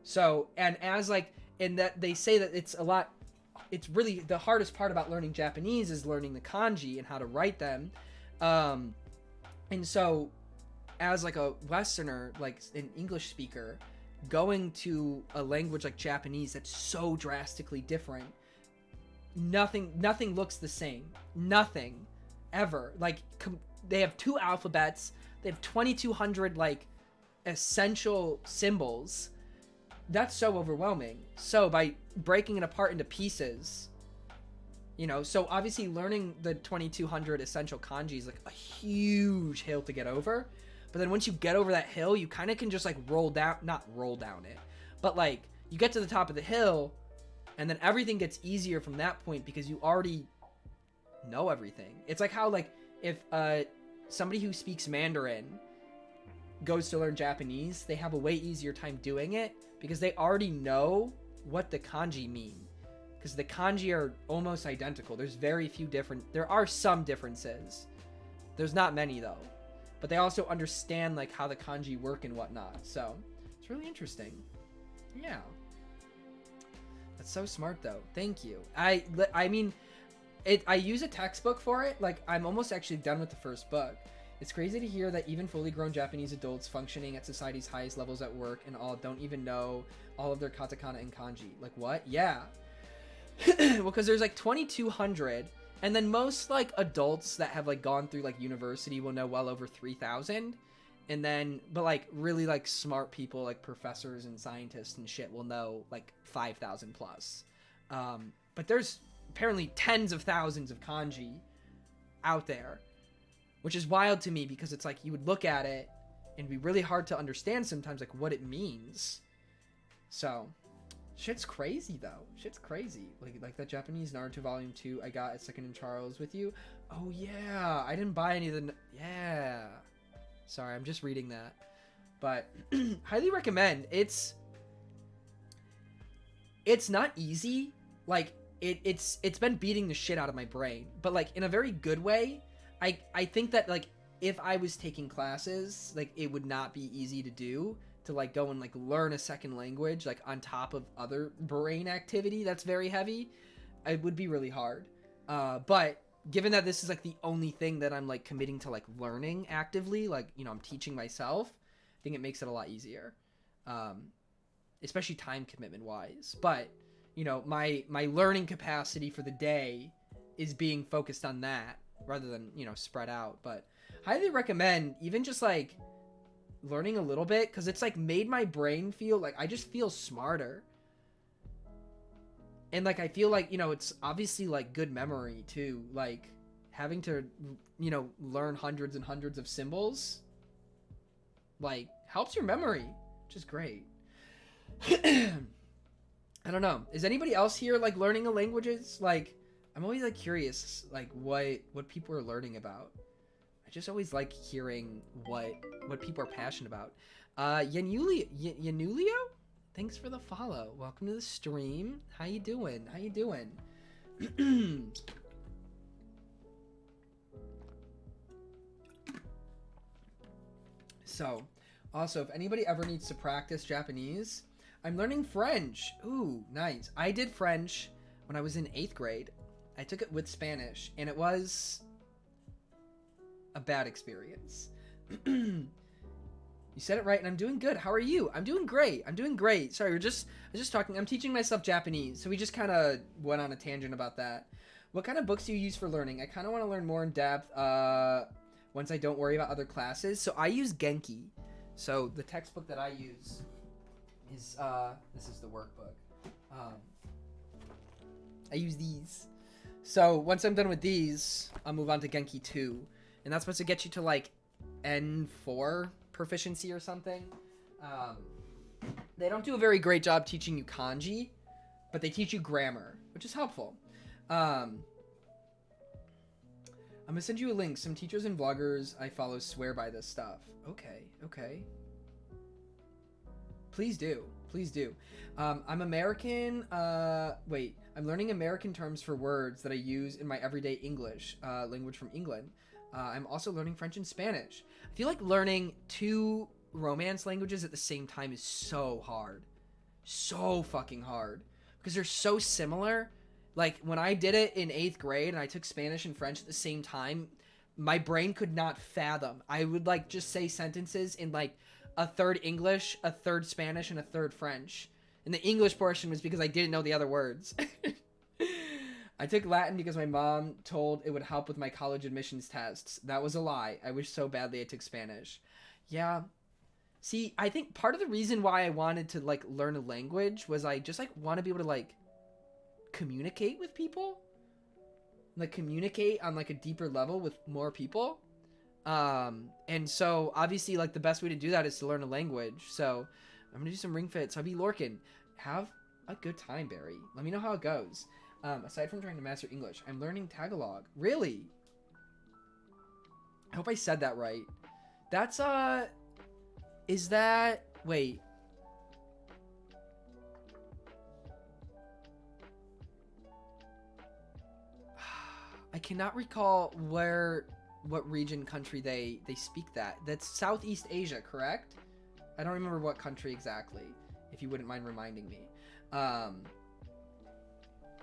So, and as, like, in that, they say that it's really, the hardest part about learning Japanese is learning the kanji and how to write them. And so, as, like, a Westerner, like, an English speaker, going to a language like Japanese that's so drastically different, nothing looks the same. Nothing ever. Like, they have 2 alphabets, they have 2200 like essential symbols. That's so overwhelming. So by breaking it apart into pieces, you know, so obviously learning the 2200 essential kanji is like a huge hill to get over. But then once you get over that hill, you kind of can just like not roll down it, but like you get to the top of the hill and then everything gets easier from that point because you already know everything. It's like how, like, if somebody who speaks Mandarin goes to learn Japanese, they have a way easier time doing it because they already know what the kanji mean. Because the kanji are almost identical. There are some differences. There's not many though. But they also understand like how the kanji work and whatnot. So it's really interesting. Yeah. That's so smart though. Thank you. I mean, I use a textbook for it. Like, I'm almost actually done with the first book. It's crazy to hear that even fully grown Japanese adults functioning at society's highest levels at work and all don't even know all of their katakana and kanji. Like, what? Yeah. Well, because there's like 2200, and then most like adults that have like gone through like university will know well over 3000, and then but like really like smart people like professors and scientists and shit will know like 5000 plus. But there's apparently tens of thousands of kanji out there, which is wild to me because it's like you would look at it and be really hard to understand sometimes like what it means. So shit's crazy though. Shit's crazy. Like that Japanese Naruto Volume 2 I got at Second and Charles with you. Oh yeah, I didn't buy any of the... Yeah. Sorry, I'm just reading that. But highly recommend. It's not easy. Like it's been beating the shit out of my brain, but like in a very good way. I think that like if I was taking classes, like it would not be easy to do, to like go and like learn a second language like on top of other brain activity that's very heavy. It would be really hard. But given that this is like the only thing that I'm like committing to like learning actively, like, you know, I'm teaching myself, I think it makes it a lot easier. Especially time commitment wise. But, you know, my learning capacity for the day is being focused on that rather than, you know, spread out. But highly recommend even just like learning a little bit, because it's like made my brain feel like I just feel smarter. And like I feel like, you know, it's obviously like good memory too, like having to, you know, learn hundreds and hundreds of symbols like helps your memory, which is great. I don't know, is anybody else here like learning the languages? Like I'm always like curious like what people are learning about. I just always like hearing what people are passionate about. Yanulio, thanks for the follow. Welcome to the stream. How you doing? How you doing? So, also, if anybody ever needs to practice Japanese, I'm learning French. Ooh, nice. I did French when I was in 8th grade. I took it with Spanish, and it was a bad experience. You said it right, and I'm doing good. How are you? I'm doing great. I'm doing great. Sorry, I was just talking. I'm teaching myself Japanese, so we just kind of went on a tangent about that. What kind of books do you use for learning? I kind of want to learn more in depth once I don't worry about other classes. So I use Genki. So the textbook that I use is, this is the workbook. I use these. So once I'm done with these, I'll move on to Genki 2. And that's supposed to get you to like N4 proficiency or something. They don't do a very great job teaching you kanji, but they teach you grammar, which is helpful. I'm gonna send you a link. Some teachers and vloggers I follow swear by this stuff. Okay. Please do. I'm American. I'm learning American terms for words that I use in my everyday English language from England. I'm also learning French and Spanish. I feel like learning 2 Romance languages at the same time is so hard. So fucking hard. Because they're so similar. Like, when I did it in 8th grade and I took Spanish and French at the same time, my brain could not fathom. I would, like, just say sentences in, like, a third English, a third Spanish, and a third French. And the English portion was because I didn't know the other words. I took Latin because my mom told it would help with my college admissions tests. That was a lie. I wish so badly I took Spanish. Yeah. See, I think part of the reason why I wanted to, like, learn a language was I just, like, want to be able to, like, communicate with people. Like, communicate on, like, a deeper level with more people. And so, obviously, like, the best way to do that is to learn a language. So, I'm gonna do some ring fits. I'll be lorking. Have a good time, Barry. Let me know how it goes. Aside from trying to master English, I'm learning Tagalog. Really? I hope I said that right. That's, is that... Wait. I cannot recall what region, country they speak that. That's Southeast Asia, correct? I don't remember what country exactly, if you wouldn't mind reminding me.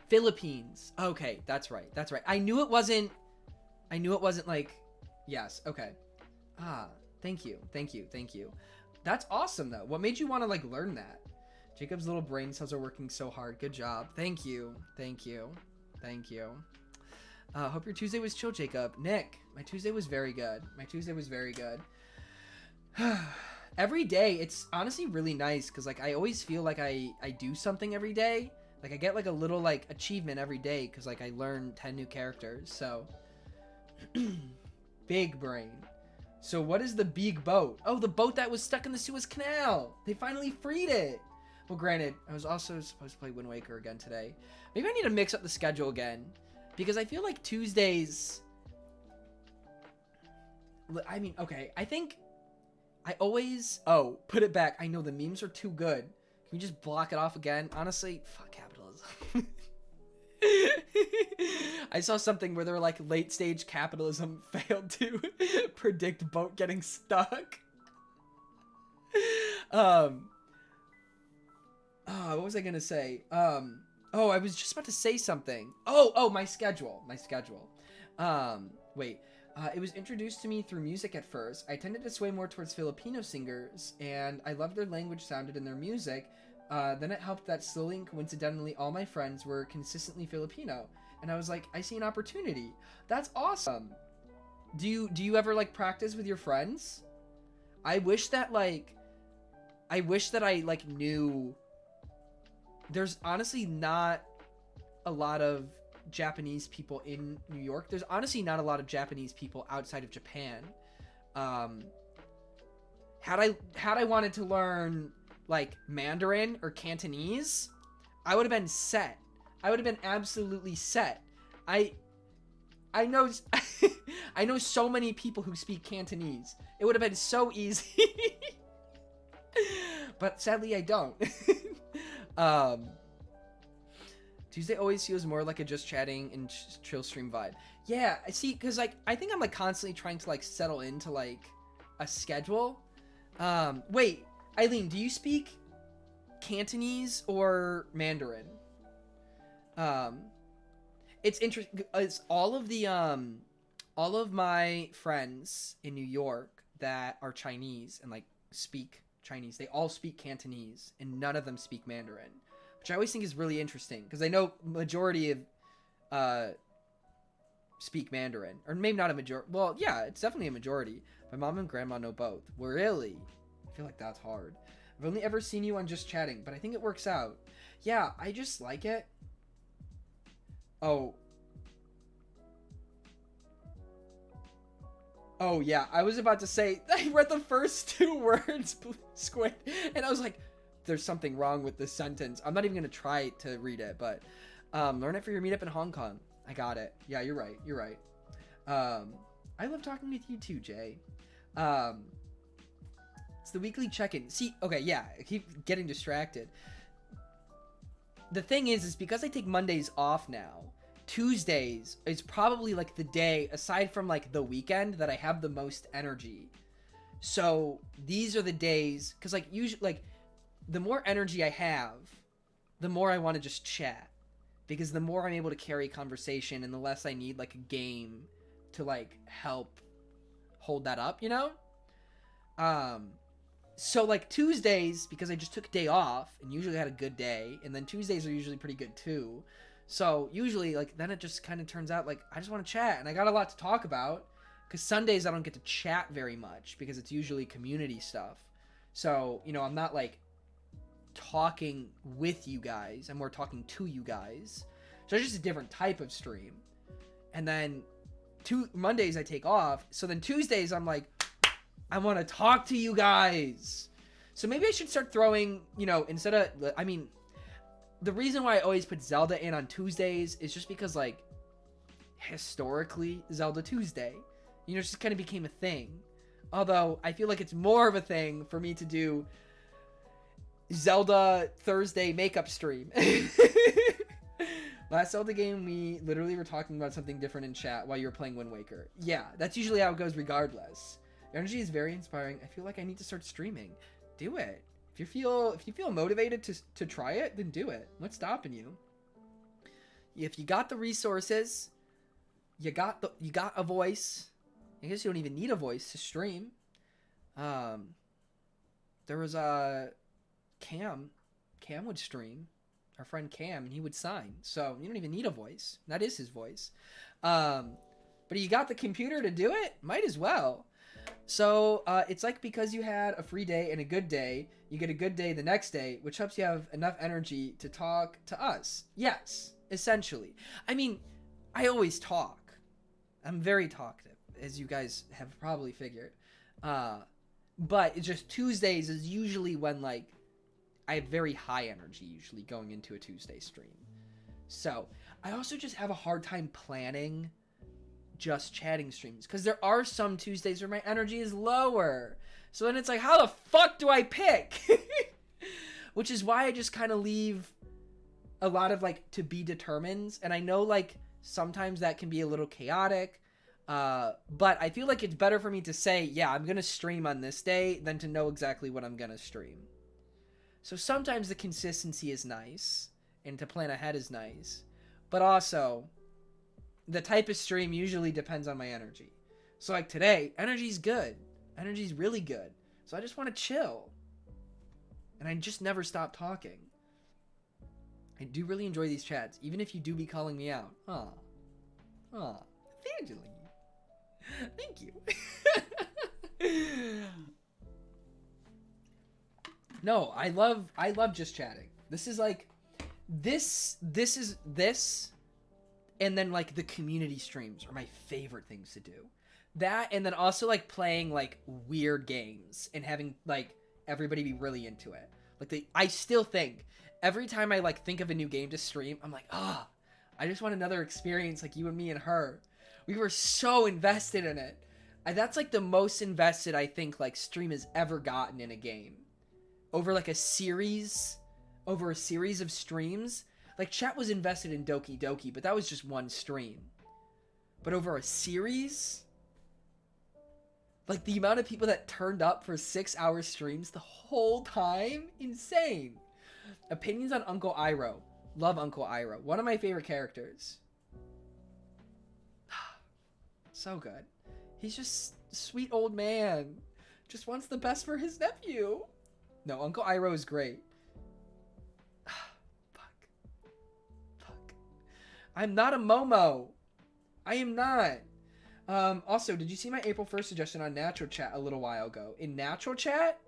Philippines. Okay, that's right. I knew it wasn't like, yes, okay. Thank you. That's awesome though. What made you want to like learn that? Jacob's little brain cells are working so hard. Good job. Thank you. Hope your Tuesday was chill, Jacob. Nick, my Tuesday was very good. Every day, it's honestly really nice because like I always feel like I do something every day. Like I get like a little like achievement every day because like I learn 10 new characters. So big brain. So what is the Beeg boat? Oh, the boat that was stuck in the Suez Canal. They finally freed it. Well, granted, I was also supposed to play Wind Waker again today. Maybe I need to mix up the schedule again because I feel like Tuesdays. I mean, okay, I think I always... Oh, put it back. I know the memes are too good. Can we just block it off again? Honestly, fuck capitalism. I saw something where they were like, late stage capitalism failed to predict boat getting stuck. What was I gonna say? Oh, I was just about to say something. Oh, my schedule. Wait. It was introduced to me through music at first. I tended to sway more towards Filipino singers, and I loved their language sounded in their music. Then it helped that slowly and coincidentally all my friends were consistently Filipino. And I was like, I see an opportunity. That's awesome. Do you ever like practice with your friends? I wish that I like knew. There's honestly not a lot of Japanese people in New York. There's honestly not a lot of Japanese people outside of Japan. Had I wanted to learn like Mandarin or Cantonese, I would have been set. I would have been absolutely set. I know I know so many people who speak Cantonese. It would have been so easy. But sadly I don't. Tuesday always feels more like a just chatting and chill stream vibe. Yeah, I see, because like I think I'm like constantly trying to like settle into like a schedule. Wait, Eileen, do you speak Cantonese or Mandarin? It's interesting. It's all of my friends in New York that are Chinese and like speak Chinese. They all speak Cantonese, and none of them speak Mandarin, which I always think is really interesting because I know majority of speak Mandarin, or maybe not a majority. Well, yeah, it's definitely a majority. My mom and grandma know both. Really? I feel like that's hard. I've only ever seen you on Just Chatting, but I think it works out. Yeah, I just like it. Oh, yeah, I was about to say, I read the first 2 words, squid, and I was like, there's something wrong with this sentence. I'm not even going to try to read it, but learn it for your meetup in Hong Kong. I got it. Yeah, you're right. You're right. I love talking with you too, Jay. It's the weekly check-in. See, okay, yeah, I keep getting distracted. The thing is because I take Mondays off now, Tuesdays is probably like the day, aside from like the weekend, that I have the most energy. So these are the days, because like usually, like the more energy I have, the more I want to just chat, because the more I'm able to carry conversation and the less I need like a game to like help hold that up, you know? So like Tuesdays, because I just took a day off and usually had a good day, and then Tuesdays are usually pretty good too. So usually like then it just kind of turns out like I just want to chat, and I got a lot to talk about, because Sundays I don't get to chat very much because it's usually community stuff. So, you know, I'm not like talking with you guys, I'm more talking to you guys. So it's just a different type of stream. And then Mondays I take off, so then Tuesdays I'm like, I want to talk to you guys. So maybe I should start throwing, you know, instead of, I mean, the reason why I always put Zelda in on Tuesdays is just because, like, historically, Zelda Tuesday, you know, just kind of became a thing. Although, I feel like it's more of a thing for me to do Zelda Thursday makeup stream. Last Zelda game, we literally were talking about something different in chat while you were playing Wind Waker. Yeah, that's usually how it goes regardless. Your energy is very inspiring. I feel like I need to start streaming. Do it. If you feel motivated to try it, then do it. What's stopping you? If you got the resources, you got a voice. I guess you don't even need a voice to stream. There was a Cam would stream. Our friend Cam, and he would sign. So you don't even need a voice. That is his voice. But you got the computer to do it? Might as well. So it's like because you had a free day and a good day, you get a good day the next day, which helps you have enough energy to talk to us. Yes, essentially. I mean, I always talk. I'm very talkative, as you guys have probably figured. But it's just Tuesdays is usually when, like, I have very high energy usually going into a Tuesday stream. So I also just have a hard time planning just chatting streams, because there are some Tuesdays where my energy is lower. So then it's like, how the fuck do I pick? Which is why I just kind of leave a lot of like to be determined. And I know like sometimes that can be a little chaotic. But I feel like it's better for me to say, yeah, I'm going to stream on this day than to know exactly what I'm going to stream. So sometimes the consistency is nice and to plan ahead is nice. But also, the type of stream usually depends on my energy. So like today, energy's good. Energy's really good. So I just want to chill. And I just never stop talking. I do really enjoy these chats, even if you do be calling me out. Aw. Evangeline. Thank you. No, I love just chatting. This is like this and then like the community streams are my favorite things to do. That and then also like playing like weird games and having like everybody be really into it. Like I still think every time I like think of a new game to stream, I'm like, I just want another experience like you and me and her. We were so invested in it. That's like the most invested I think like stream has ever gotten in a game. Over like a series of streams. Like chat was invested in Doki Doki, but that was just one stream. But over a series, like the amount of people that turned up for 6-hour streams the whole time, insane. Opinions on Uncle Iroh. Love Uncle Iroh. One of my favorite characters. So good. He's just a sweet old man. Just wants the best for his nephew. No, Uncle Iroh is great. Fuck. I'm not a Momo. I am not. Also, did you see my April 1st suggestion on Natural Chat a little while ago? In Natural Chat?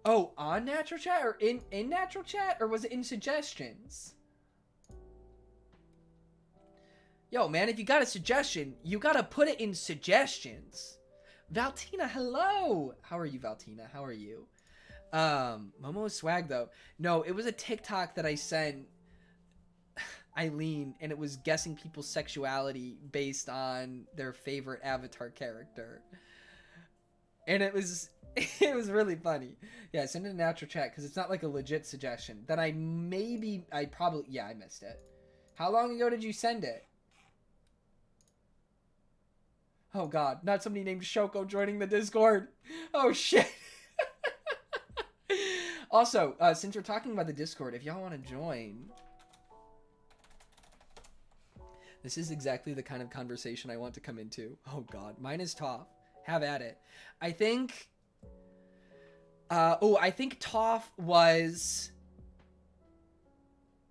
Oh, on Natural Chat? Or in Natural Chat? Or was it in suggestions? Yo, man, if you got a suggestion, you gotta put it in suggestions. Valtina, hello! How are you, Valtina? How are you? Momo is swag, though. No, it was a TikTok that I sent Eileen, and it was guessing people's sexuality based on their favorite Avatar character. And it was really funny. Yeah, send it in Natural Chat, because it's not like a legit suggestion. Then I missed it. How long ago did you send it? Oh god, not somebody named Shoko joining the Discord. Oh shit. Also, since we're talking about the Discord, if y'all want to join, this is exactly the kind of conversation I want to come into. Oh god, mine is Toph. Have at it. I think Toph was...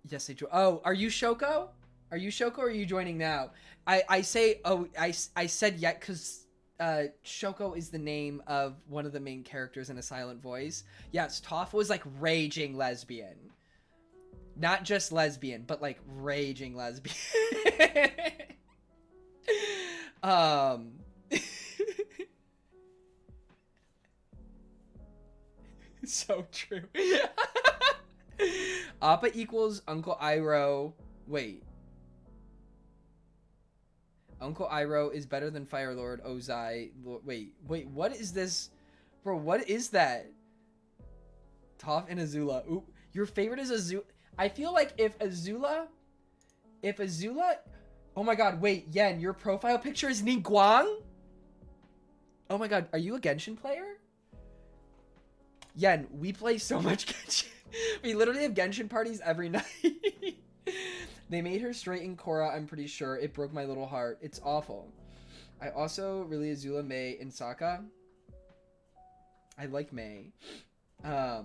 Yes, I joined. Oh, are you Shoko? Are you Shoko or are you joining now? I said yeah because Shoko is the name of one of the main characters in A Silent Voice. Yes, Toph was like raging lesbian. Not just lesbian, but like raging lesbian. So true. Appa equals Uncle Iroh. Wait. Uncle Iroh is better than Fire Lord Ozai. Wait, what is this? Bro, what is that? Toph and Azula. Ooh, your favorite is Azula. I feel like if Azula... Oh my god, wait, Yen, your profile picture is Niguang? Oh my god, are you a Genshin player? Yen, we play so much Genshin. We literally have Genshin parties every night. They made her straighten Korra, I'm pretty sure. It broke my little heart. It's awful. I also really Azula, Mei, and Sokka. I like Mei. I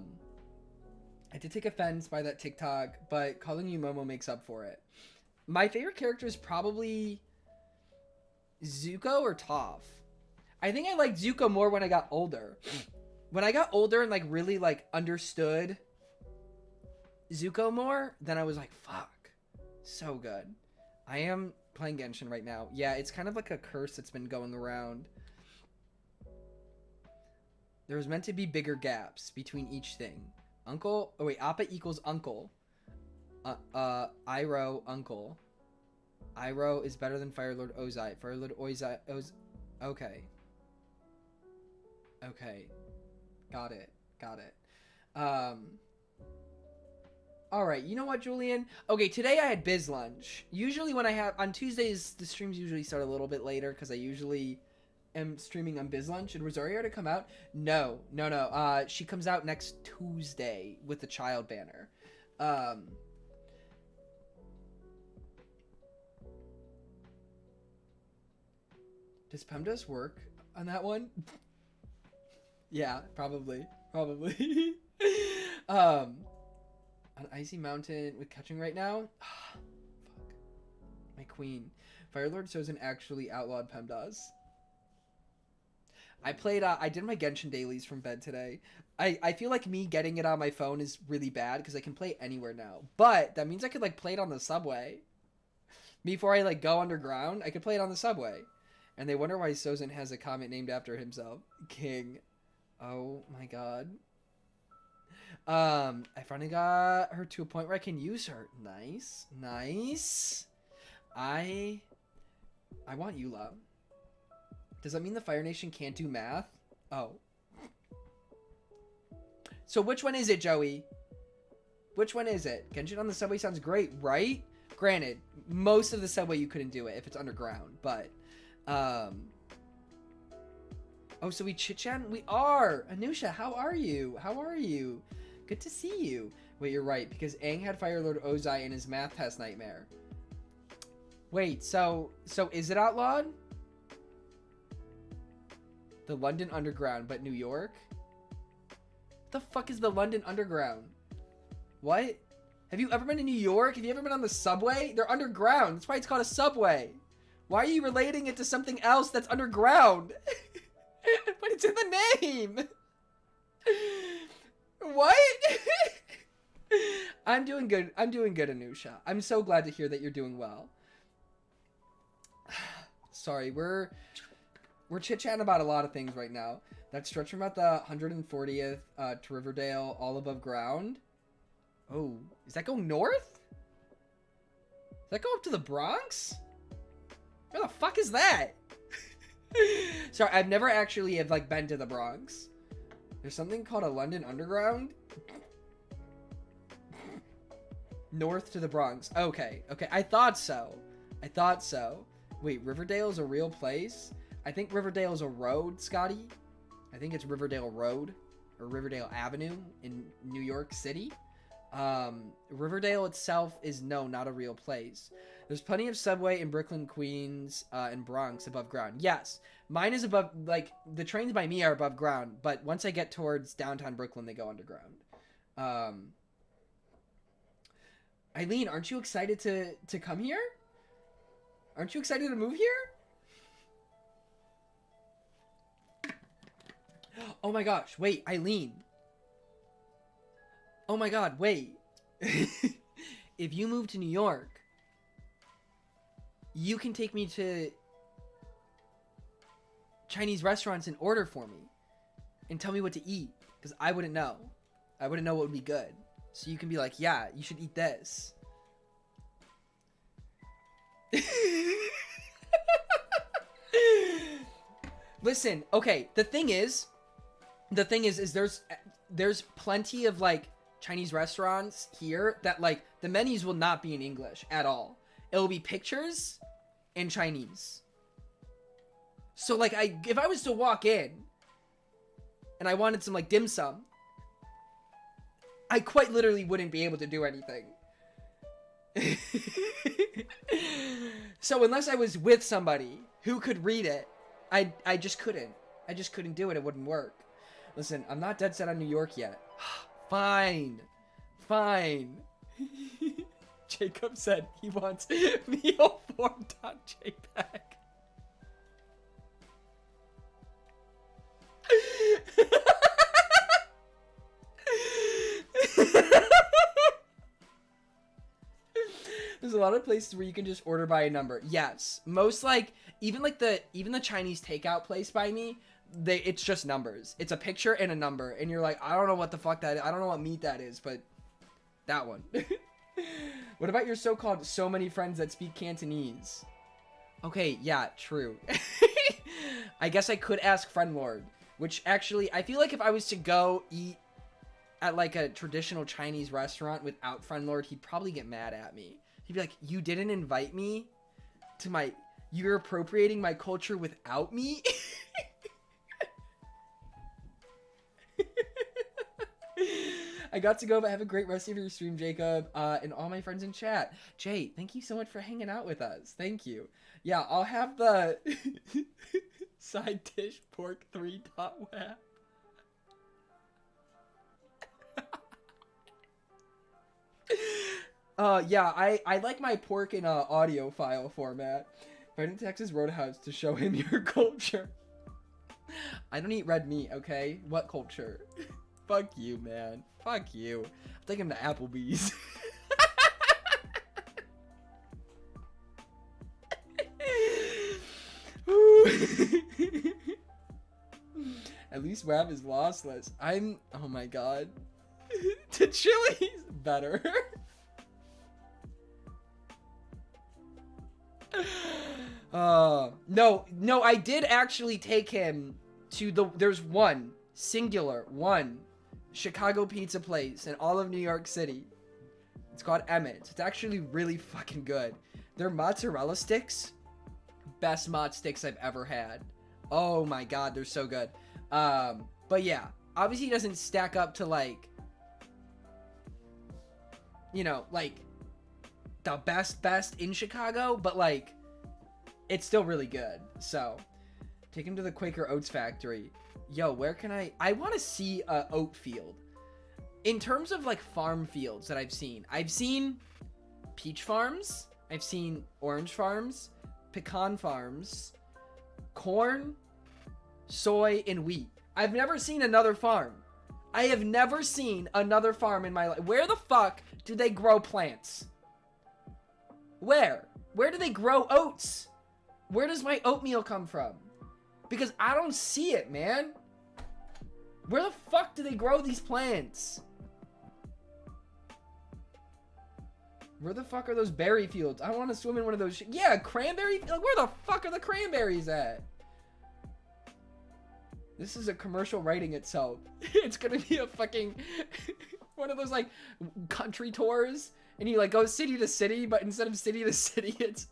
did take offense by that TikTok, but calling you Momo makes up for it. My favorite character is probably Zuko or Toph. I think I liked Zuko more when I got older. When I got older and like really like understood Zuko more, then I was like, fuck. So good. I am playing Genshin right now. Yeah, it's kind of like a curse that's been going around. There was meant to be bigger gaps between each thing. Appa equals Uncle. Iroh, Uncle. Iroh is better than Fire Lord Ozai. Fire Lord Ozai... Okay. Okay. Got it. Alright, you know what, Julian? Okay, today I had biz lunch. Usually when I have... On Tuesdays, the streams usually start a little bit later because I usually am streaming on biz lunch. Did Rosario to come out? No. She comes out next Tuesday with the child banner. Does PEMDAS work on that one? Yeah, probably. On Icy Mountain with catching right now? Fuck. My queen. Firelord Sozin actually outlawed PEMDAS. I did my Genshin dailies from bed today. I feel like me getting it on my phone is really bad because I can play it anywhere now. But that means I could like play it on the subway. Before I like go underground, I could play it on the subway. And they wonder why Sozin has a comet named after himself. King. Oh my god. I finally got her to a point where I can use her. Nice. Nice. I want Eula. Does that mean the Fire Nation can't do math? Oh. So which one is it, Joey? Which one is it? Genshin on the subway sounds great, right? Granted, most of the subway you couldn't do it if it's underground, but oh, so we chit-chat? We are! Anusha, how are you? How are you? Good to see you. Wait, you're right, because Aang had Fire Lord Ozai in his math test nightmare. Wait, so is it outlawed? The London Underground, but New York? What the fuck is the London Underground? What? Have you ever been to New York? Have you ever been on the subway? They're underground. That's why it's called a subway. Why are you relating it to something else that's underground? But it's in the name. What? I'm doing good. I'm doing good, Anusha. I'm so glad to hear that you're doing well. Sorry, we're chit-chatting about a lot of things right now. That stretch from about the 140th to Riverdale, all above ground. Oh, is that going north? Does that go up to the Bronx? Where the fuck is that? Sorry, I've never actually have like been to the Bronx. There's something called a London Underground. North to the Bronx. Okay, okay. I thought so. I thought so. Wait, Riverdale's a real place? I think Riverdale's a road, Scotty. I think it's Riverdale Road or Riverdale Avenue in New York City. Riverdale itself is not a real place. There's plenty of subway in Brooklyn, Queens, and Bronx above ground. Yes, mine is above, like, the trains by me are above ground, but once I get towards downtown Brooklyn, they go underground. Eileen, aren't you excited to come here? Aren't you excited to move here? Oh my gosh, wait, Eileen. Oh my god, wait. If you move to New York, you can take me to Chinese restaurants and order for me and tell me what to eat, because I wouldn't know. I wouldn't know what would be good. So you can be like, yeah, you should eat this. Listen, okay, the thing is there's plenty of like Chinese restaurants here that like the menus will not be in English at all. It will be pictures in Chinese. So like if I was to walk in and I wanted some like dim sum, I quite literally wouldn't be able to do anything. So unless I was with somebody who could read it, I just couldn't. I just couldn't do it. It wouldn't work. Listen, I'm not dead set on New York yet. Fine. Fine. Jacob said he wants mealform.jpg. There's a lot of places where you can just order by a number. Yes. Most like even the Chinese takeout place by me, it's just numbers. It's a picture and a number, and you're like, I don't know what the fuck that is. I don't know what meat that is, but that one. What about your so-called so many friends that speak Cantonese? Okay, yeah, true. I guess I could ask Friendlord, which actually I feel like if I was to go eat at like a traditional Chinese restaurant without Friendlord, he'd probably get mad at me. He'd be like, you didn't invite me to you're appropriating my culture without me? I got to go, but have a great rest of your stream, Jacob, and all my friends in chat. Jay, thank you so much for hanging out with us. Thank you. Yeah, I'll have the side dish pork 3.wap. Yeah, I like my pork in a audio file format. Find in Texas Roadhouse to show him your culture. I don't eat red meat, okay? What culture? Fuck you, man. Fuck you. I'll take him to Applebee's. At least Wab is lossless. Oh my god. To Chili's better. No, I did actually take him to there's one Chicago pizza place in all of New York City. It's called Emmett's. It's actually really fucking good. Their mozzarella sticks, best mod sticks I've ever had. Oh my god, they're so good. But yeah, obviously it doesn't stack up to like, you know, like the best in Chicago, but like it's still really good. So take him to the Quaker Oats factory. Yo, where can I want to see a oat field. In terms of like farm fields that I've seen peach farms, I've seen orange farms, pecan farms, corn, soy, and wheat. I've never seen another farm. I have never seen another farm in my life. Where the fuck do they grow plants? Where do they grow oats? Where does my oatmeal come from? Because I don't see it, man. Where the fuck do they grow these plants? Where the fuck are those berry fields? I want to swim in one of those. Yeah, cranberry. Like, where the fuck are the cranberries at? This is a commercial writing itself. It's gonna be a fucking one of those like country tours, and you like go city to city, but instead of city to city, it's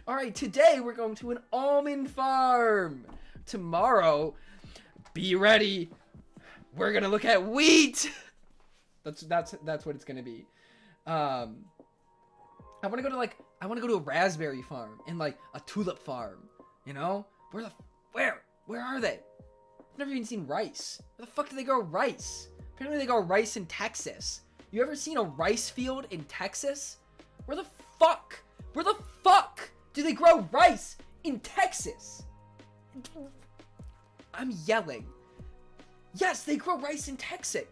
all right. Today we're going to an almond farm. Tomorrow, be ready. We're gonna look at wheat. That's what it's gonna be. I want to go to a raspberry farm and like a tulip farm. You know, where are they? I've never even seen rice. Where the fuck do they grow rice? Apparently they grow rice in Texas. You ever seen a rice field in Texas? Where the fuck do they grow rice in Texas? I'm yelling. Yes, they grow rice in Texas.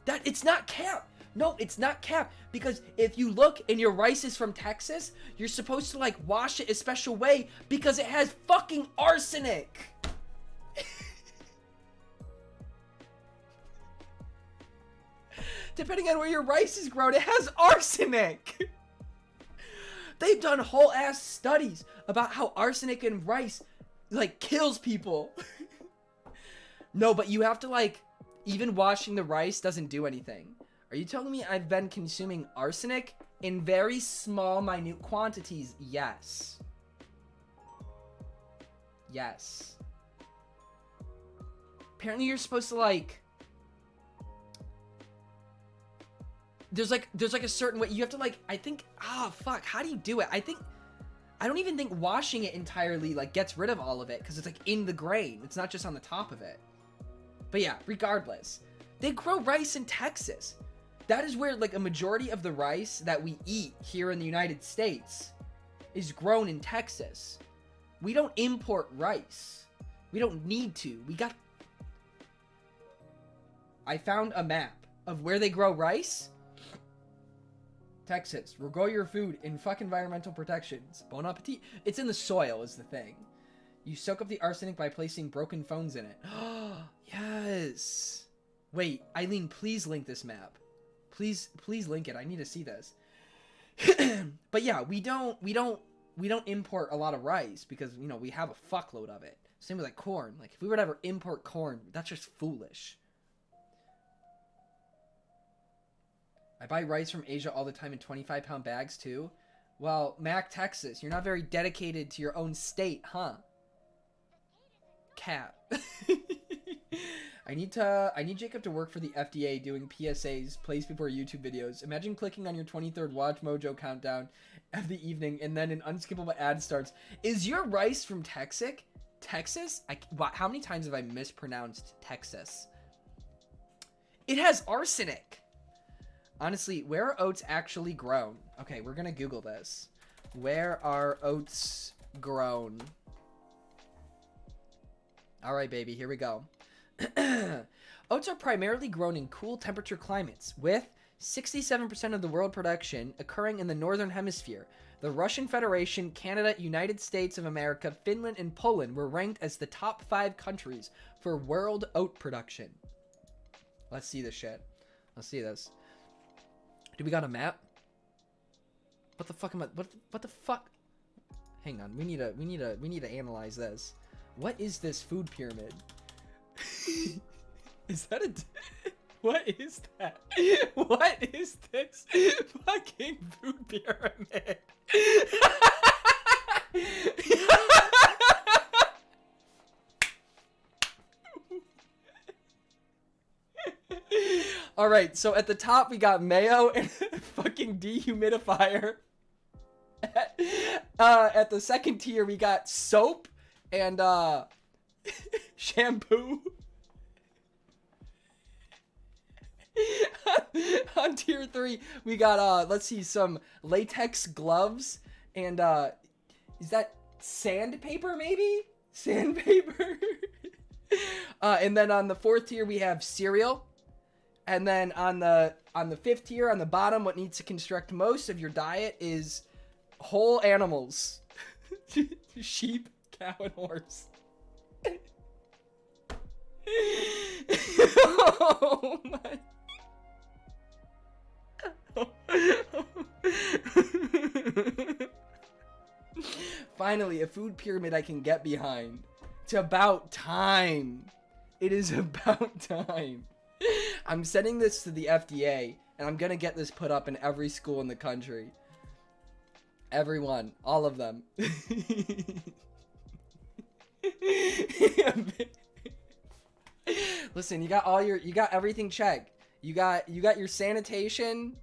It's not cap. No, it's not cap. Because if you look and your rice is from Texas, you're supposed to like wash it a special way because it has fucking arsenic. Depending on where your rice is grown, it has arsenic. They've done whole ass studies about how arsenic in rice like kills people. No, but you have to like, even washing the rice doesn't do anything. Are you telling me I've been consuming arsenic in very small, minute quantities? Yes. Yes. Apparently you're supposed to like, there's like a certain way you have to like, I think, fuck, how do you do it? I don't even think washing it entirely like gets rid of all of it because it's like in the grain. It's not just on the top of it. But yeah, regardless, they grow rice in Texas. That is where like a majority of the rice that we eat here in the United States is grown in Texas. We don't import rice. We don't need to. I found a map of where they grow rice. Texas, will grow your food in fuck environmental protections. Bon appetit. It's in the soil is the thing. You soak up the arsenic by placing broken phones in it. Yes. Wait, Eileen, please link this map. Please link it. I need to see this. But yeah, we don't import a lot of rice because, you know, we have a fuckload of it. Same with like corn. Like if we were to ever import corn, that's just foolish. I buy rice from Asia all the time in 25-pound bags too. Well, Mac, Texas, you're not very dedicated to your own state, huh? Cap. I need Jacob to work for the FDA doing PSAs, plays before YouTube videos. Imagine clicking on your 23rd Watch Mojo countdown of the evening and then an unskippable ad starts. Is your rice from Texas? Texas? How many times have I mispronounced Texas? It has arsenic. Honestly, where are oats actually grown? Okay, we're gonna Google this. Where are oats grown? All right, baby, here we go. Oats are primarily grown in cool temperature climates, with 67% of the world production occurring in the Northern Hemisphere. The Russian Federation, Canada, United States of America, Finland, and Poland were ranked as the top 5 countries for world oat production. Let's see this shit. Let's see this. Do we got a map? What the fuck am I? What the fuck? Hang on. We need to analyze this. What is this food pyramid? Is that a? What is that? What is this fucking food pyramid? All right, so at the top we got mayo and a fucking dehumidifier. At the second tier we got soap and shampoo. On tier 3 we got let's see, some latex gloves and is that sandpaper, maybe? Sandpaper. And then on the 4th tier we have cereal. And then on the 5th tier, on the bottom, what needs to construct most of your diet is whole animals. Sheep, cow, and horse. Oh my. Finally, a food pyramid I can get behind. It's about time. It is about time. I'm sending this to the FDA, and I'm gonna get this put up in every school in the country. Everyone, all of them. Listen, you got everything checked. You got your sanitation,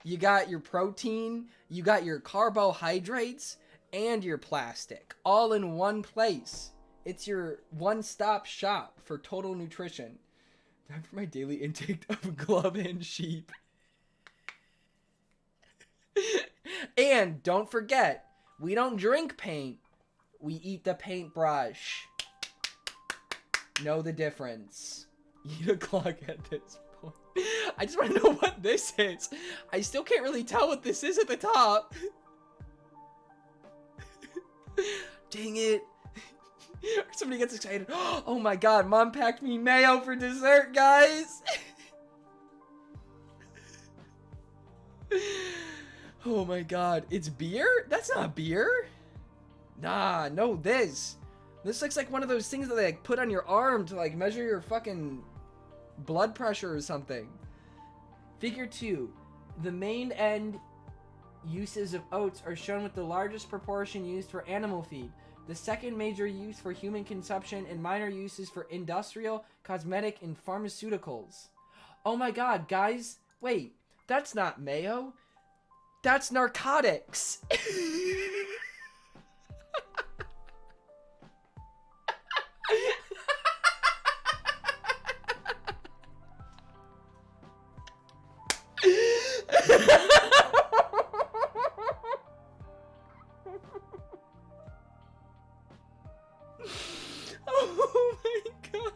you got your protein, you got your carbohydrates, and your plastic, all in one place. It's your one-stop shop for total nutrition. Time for my daily intake of glove and sheep. And don't forget, we don't drink paint. We eat the paintbrush. Know the difference. Eat a clock at this point. I just want to know what this is. I still can't really tell what this is at the top. Dang it. Somebody gets excited. Oh my god, Mom packed me mayo for dessert, guys. Oh my god, it's beer? That's not beer. Nah, no, this looks like one of those things that they like put on your arm to like measure your fucking blood pressure or something. Figure 2. The main end uses of oats are shown with the largest proportion used for animal feed. The second major use for human consumption and minor uses for industrial, cosmetic, and pharmaceuticals. Oh my god, guys. Wait, that's not mayo. That's narcotics. Oh my god.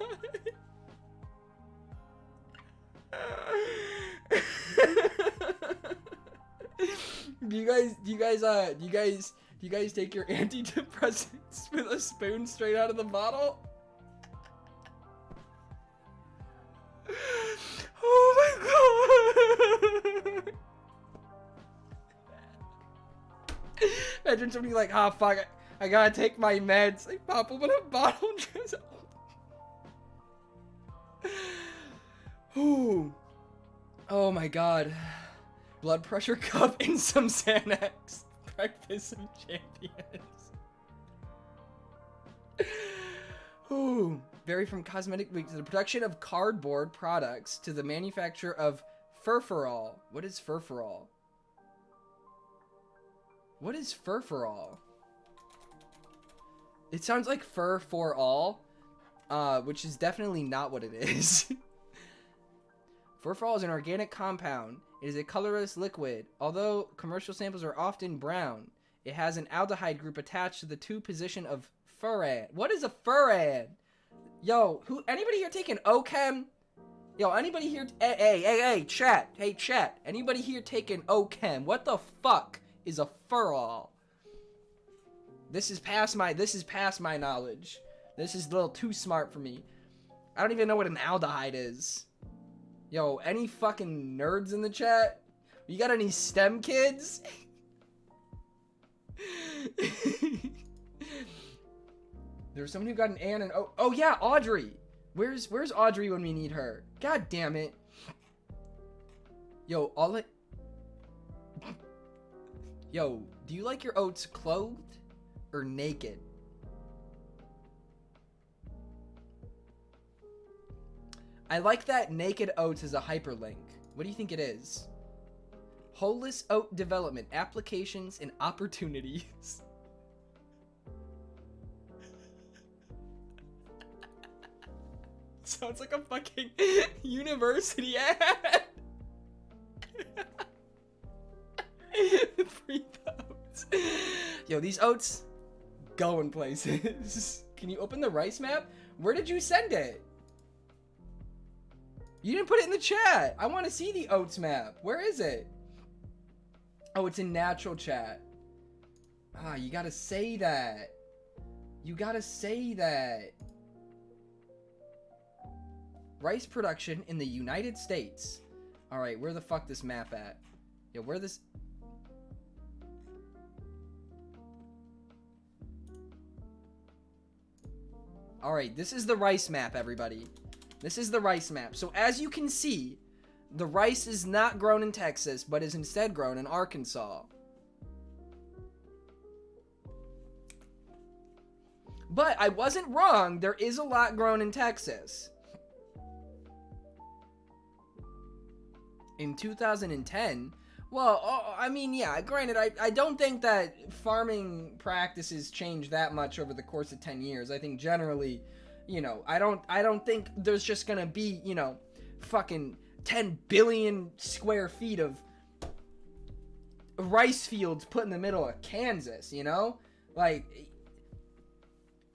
Do you guys take your antidepressants with a spoon straight out of the bottle? Oh my god. Imagine somebody like, oh fuck it. I gotta take my meds. Like, pop open a bottle and just... Ooh. Oh my god. Blood pressure cup and some Xanax. Breakfast of champions. Ooh. Vary from cosmetic to the production of cardboard products to the manufacture of furfural. What is furfural? What is furfural? It sounds like fur for all, which is definitely not what it is. Furfural is an organic compound. It is a colorless liquid. Although commercial samples are often brown, it has an aldehyde group attached to the 2 position of furan. What is a furan? Yo, anybody here taking OChem? Yo, anybody here? Hey, chat. Hey, chat. Anybody here taking OChem? What the fuck is a furol? This is past my knowledge. This is a little too smart for me. I don't even know what an aldehyde is. Yo, any fucking nerds in the chat? You got any STEM kids? There's someone who got an A and an O. Oh yeah, Audrey. Where's Audrey when we need her? God damn it. Yo, Yo, do you like your oats clothed or naked? I like that naked oats is a hyperlink. What do you think it is? Holeless oat development, applications, and opportunities. Sounds like a fucking university ad. Free oats. Yo, these oats going places. Can you open the rice map? Where did you send it? You didn't put it in the chat. I want to see the oats map. Where is it? Oh, it's in natural chat. Ah, you gotta say that. You gotta say that. Rice production in the United States. Alright, where the fuck this map at? Yeah, where this... Alright, this is the rice map, everybody. This is the rice map. So as you can see, the rice is not grown in Texas, but is instead grown in Arkansas. But I wasn't wrong. There is a lot grown in Texas. In 2010, well, I mean, yeah, granted, I don't think that farming practices change that much over the course of 10 years. I think generally, you know, I don't think there's just gonna be, you know, fucking 10 billion square feet of rice fields put in the middle of Kansas, you know? Like,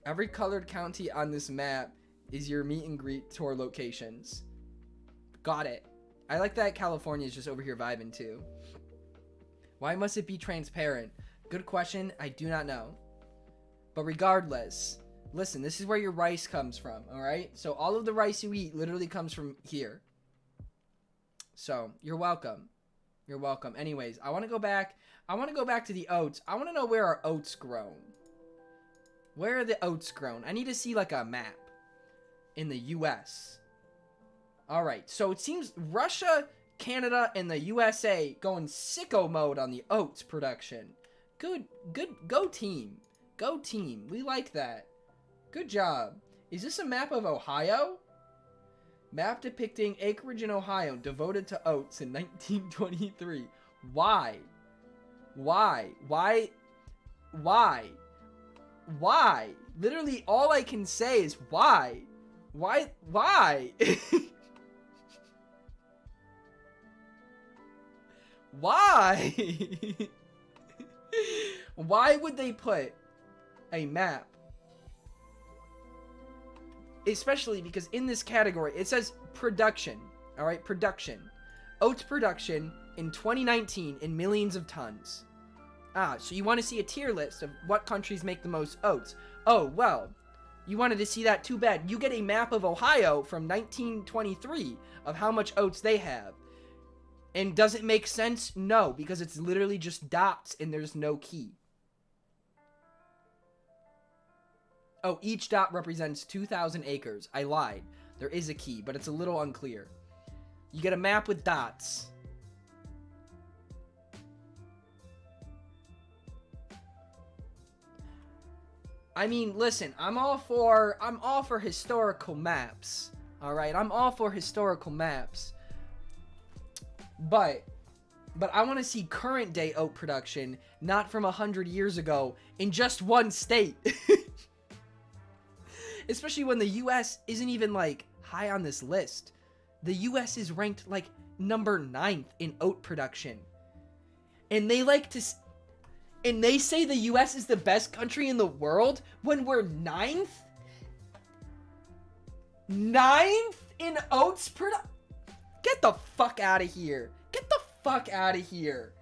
every colored county on this map is your meet and greet tour locations. Got it. I like that California is just over here vibing too. Why must it be transparent? Good question. I do not know. But regardless, listen, this is where your rice comes from, all right? So all of the rice you eat literally comes from here. So you're welcome. You're welcome. Anyways, I want to go back. I want to go back to the oats. I want to know where are oats grown. Where are the oats grown? I need to see like a map in the U.S. All right, so it seems Russia, Canada, and the USA going sicko mode on the oats production. Good, go team. Go team. We like that. Good job. Is this a map of Ohio? Map depicting acreage in Ohio devoted to oats in 1923. Why? Why? Why? Why? Why? Literally all I can say is why? Why? Why? Why? Why would they put a map? Especially because in this category, it says production. All right, production. Oats production in 2019 in millions of tons. Ah, so you want to see a tier list of what countries make the most oats. Oh, well, you wanted to see that? Too bad. You get a map of Ohio from 1923 of how much oats they have. And does it make sense? No, because it's literally just dots and there's no key. Oh, each dot represents 2,000 acres. I lied. There is a key, but it's a little unclear. You get a map with dots. I mean, listen, I'm all for historical maps. All right, I'm all for historical maps. But I want to see current day oat production, not from 100 years ago in just one state. Especially when the US isn't even like high on this list. The US is ranked like number 9th in oat production. And they like to and they say the US is the best country in the world when we're 9th? 9th in oats Get the fuck out of here. Get the fuck out of here.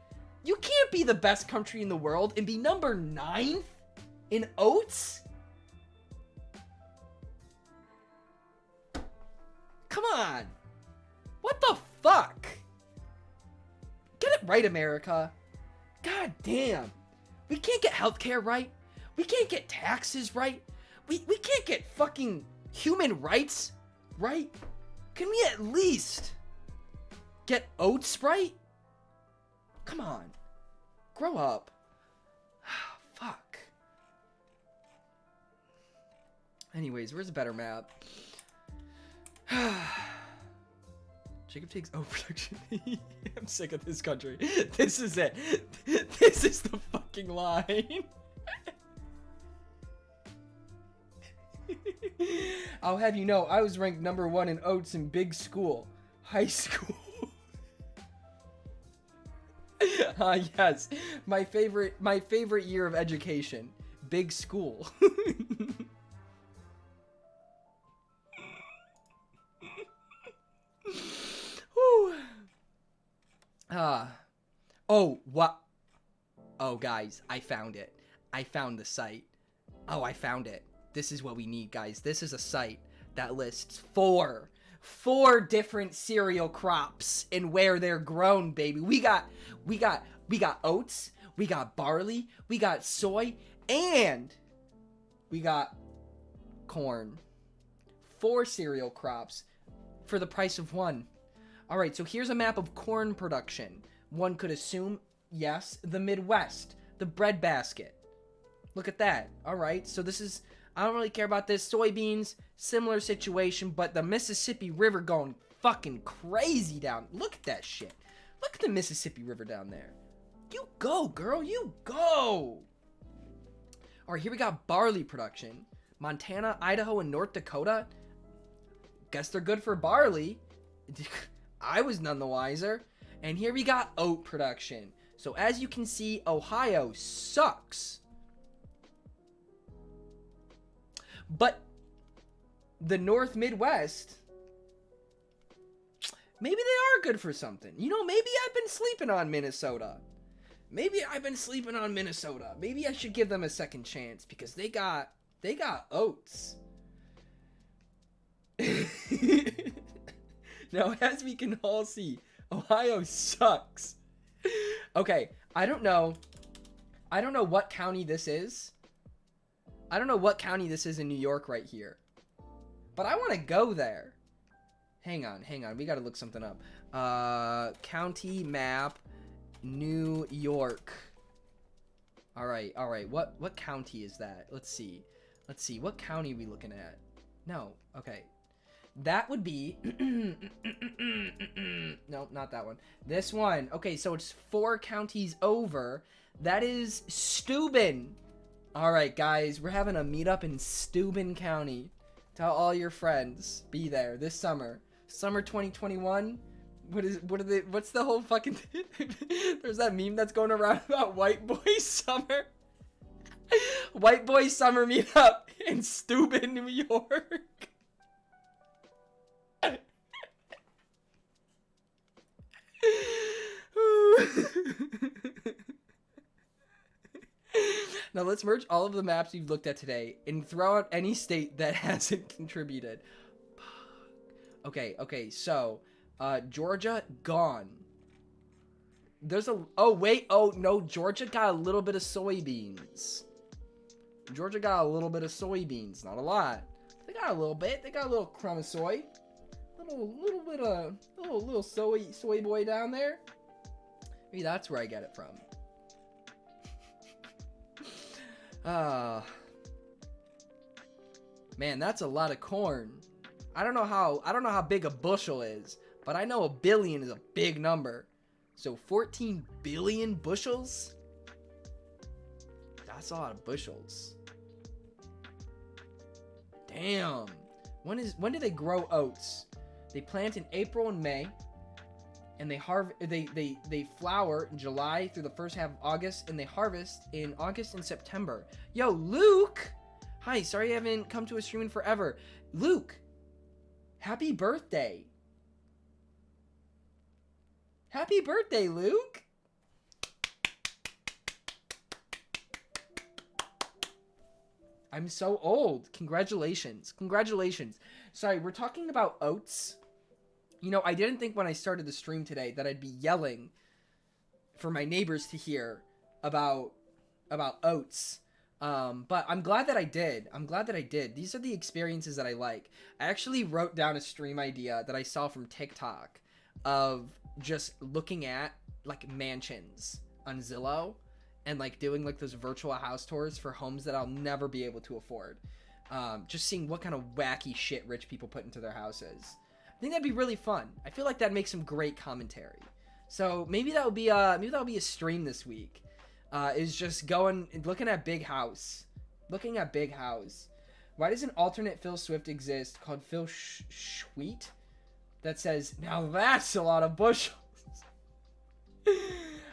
You can't be the best country in the world and be number 9th in oats? Come on. What the fuck? Get it right, America. God damn. We can't get healthcare right. We can't get taxes right. We can't get fucking human rights right. Can we at least get oats right? Come on. Grow up. Fuck. Anyways, where's a better map? Jacob takes oat production. I'm sick of this country. This is it. This is the fucking line. I'll have you know, I was ranked number 1 in oats in Beeg school. High school. Yes. My favorite year of education. Beeg school. Oh, what? Oh, guys, I found it. I found the site. Oh, I found it. This is what we need, guys. This is a site that lists four different cereal crops and where they're grown, baby. We got oats, we got barley, we got soy, and we got corn. 4 cereal crops for the price of 1. All right, so here's a map of corn production. One could assume, yes, the Midwest, the breadbasket. Look at that. All right, so this is, I don't really care about this. Soybeans, similar situation, but the Mississippi River going fucking crazy down. Look at that shit. Look at the Mississippi River down there. You go, girl, you go. All right, here we got barley production. Montana, Idaho, and North Dakota. Guess they're good for barley. I was none the wiser. And here we got oat production. So as you can see, Ohio sucks. But the North Midwest, maybe they are good for something. You know, maybe I've been sleeping on Minnesota. Maybe I should give them a second chance because they got oats. Now, as we can all see, Ohio sucks. Okay, I don't know what county this is. I don't know what county this is in New York right here. But I want to go there. Hang on. We got to look something up. County map, New York. All right. What county is that? Let's see. What county are we looking at? No. Okay. That would be... No, not that one. This one. Okay, so it's 4 counties over. That is Steuben. All right, guys. We're having a meetup in Steuben County. Tell all your friends. Be there this summer. Summer 2021. What's the whole fucking... There's that meme that's going around about white boy summer. White boy summer meetup in Steuben, New York. Now let's merge all of the maps we've looked at today and throw out any state that hasn't contributed. Okay, so Georgia gone. There's a oh no, Georgia got a little bit of soybeans. Not a lot. They got a little bit. They got a little crumb of soy. Little bit of little soy boy down there. Maybe that's where I get it from. Man, that's a lot of corn. I don't know how big a bushel is, but I know a billion is a big number. So 14 billion bushels? That's a lot of bushels. Damn. When do they grow oats? They plant in April and May, and they flower in July through the first half of August, and they harvest in August and September. Yo, Luke! Hi, sorry I haven't come to a stream in forever. Luke, Happy birthday. Happy birthday, Luke. I'm so old. Congratulations. Congratulations. Sorry, we're talking about oats. You know, I didn't think when I started the stream today that I'd be yelling for my neighbors to hear about oats. But I'm glad that I did. I'm glad that I did. These are the experiences that I like. I actually wrote down a stream idea that I saw from TikTok of just looking at like mansions on Zillow and like doing like those virtual house tours for homes that I'll never be able to afford. Just seeing what kind of wacky shit rich people put into their houses. I think that'd be really fun. I feel like that'd make some great commentary. So maybe that would be a stream this week. Is just going looking at Big House. Looking at Big House. Why does an alternate Phil Swift exist called Phil Sweet? That says, now that's a lot of bushels.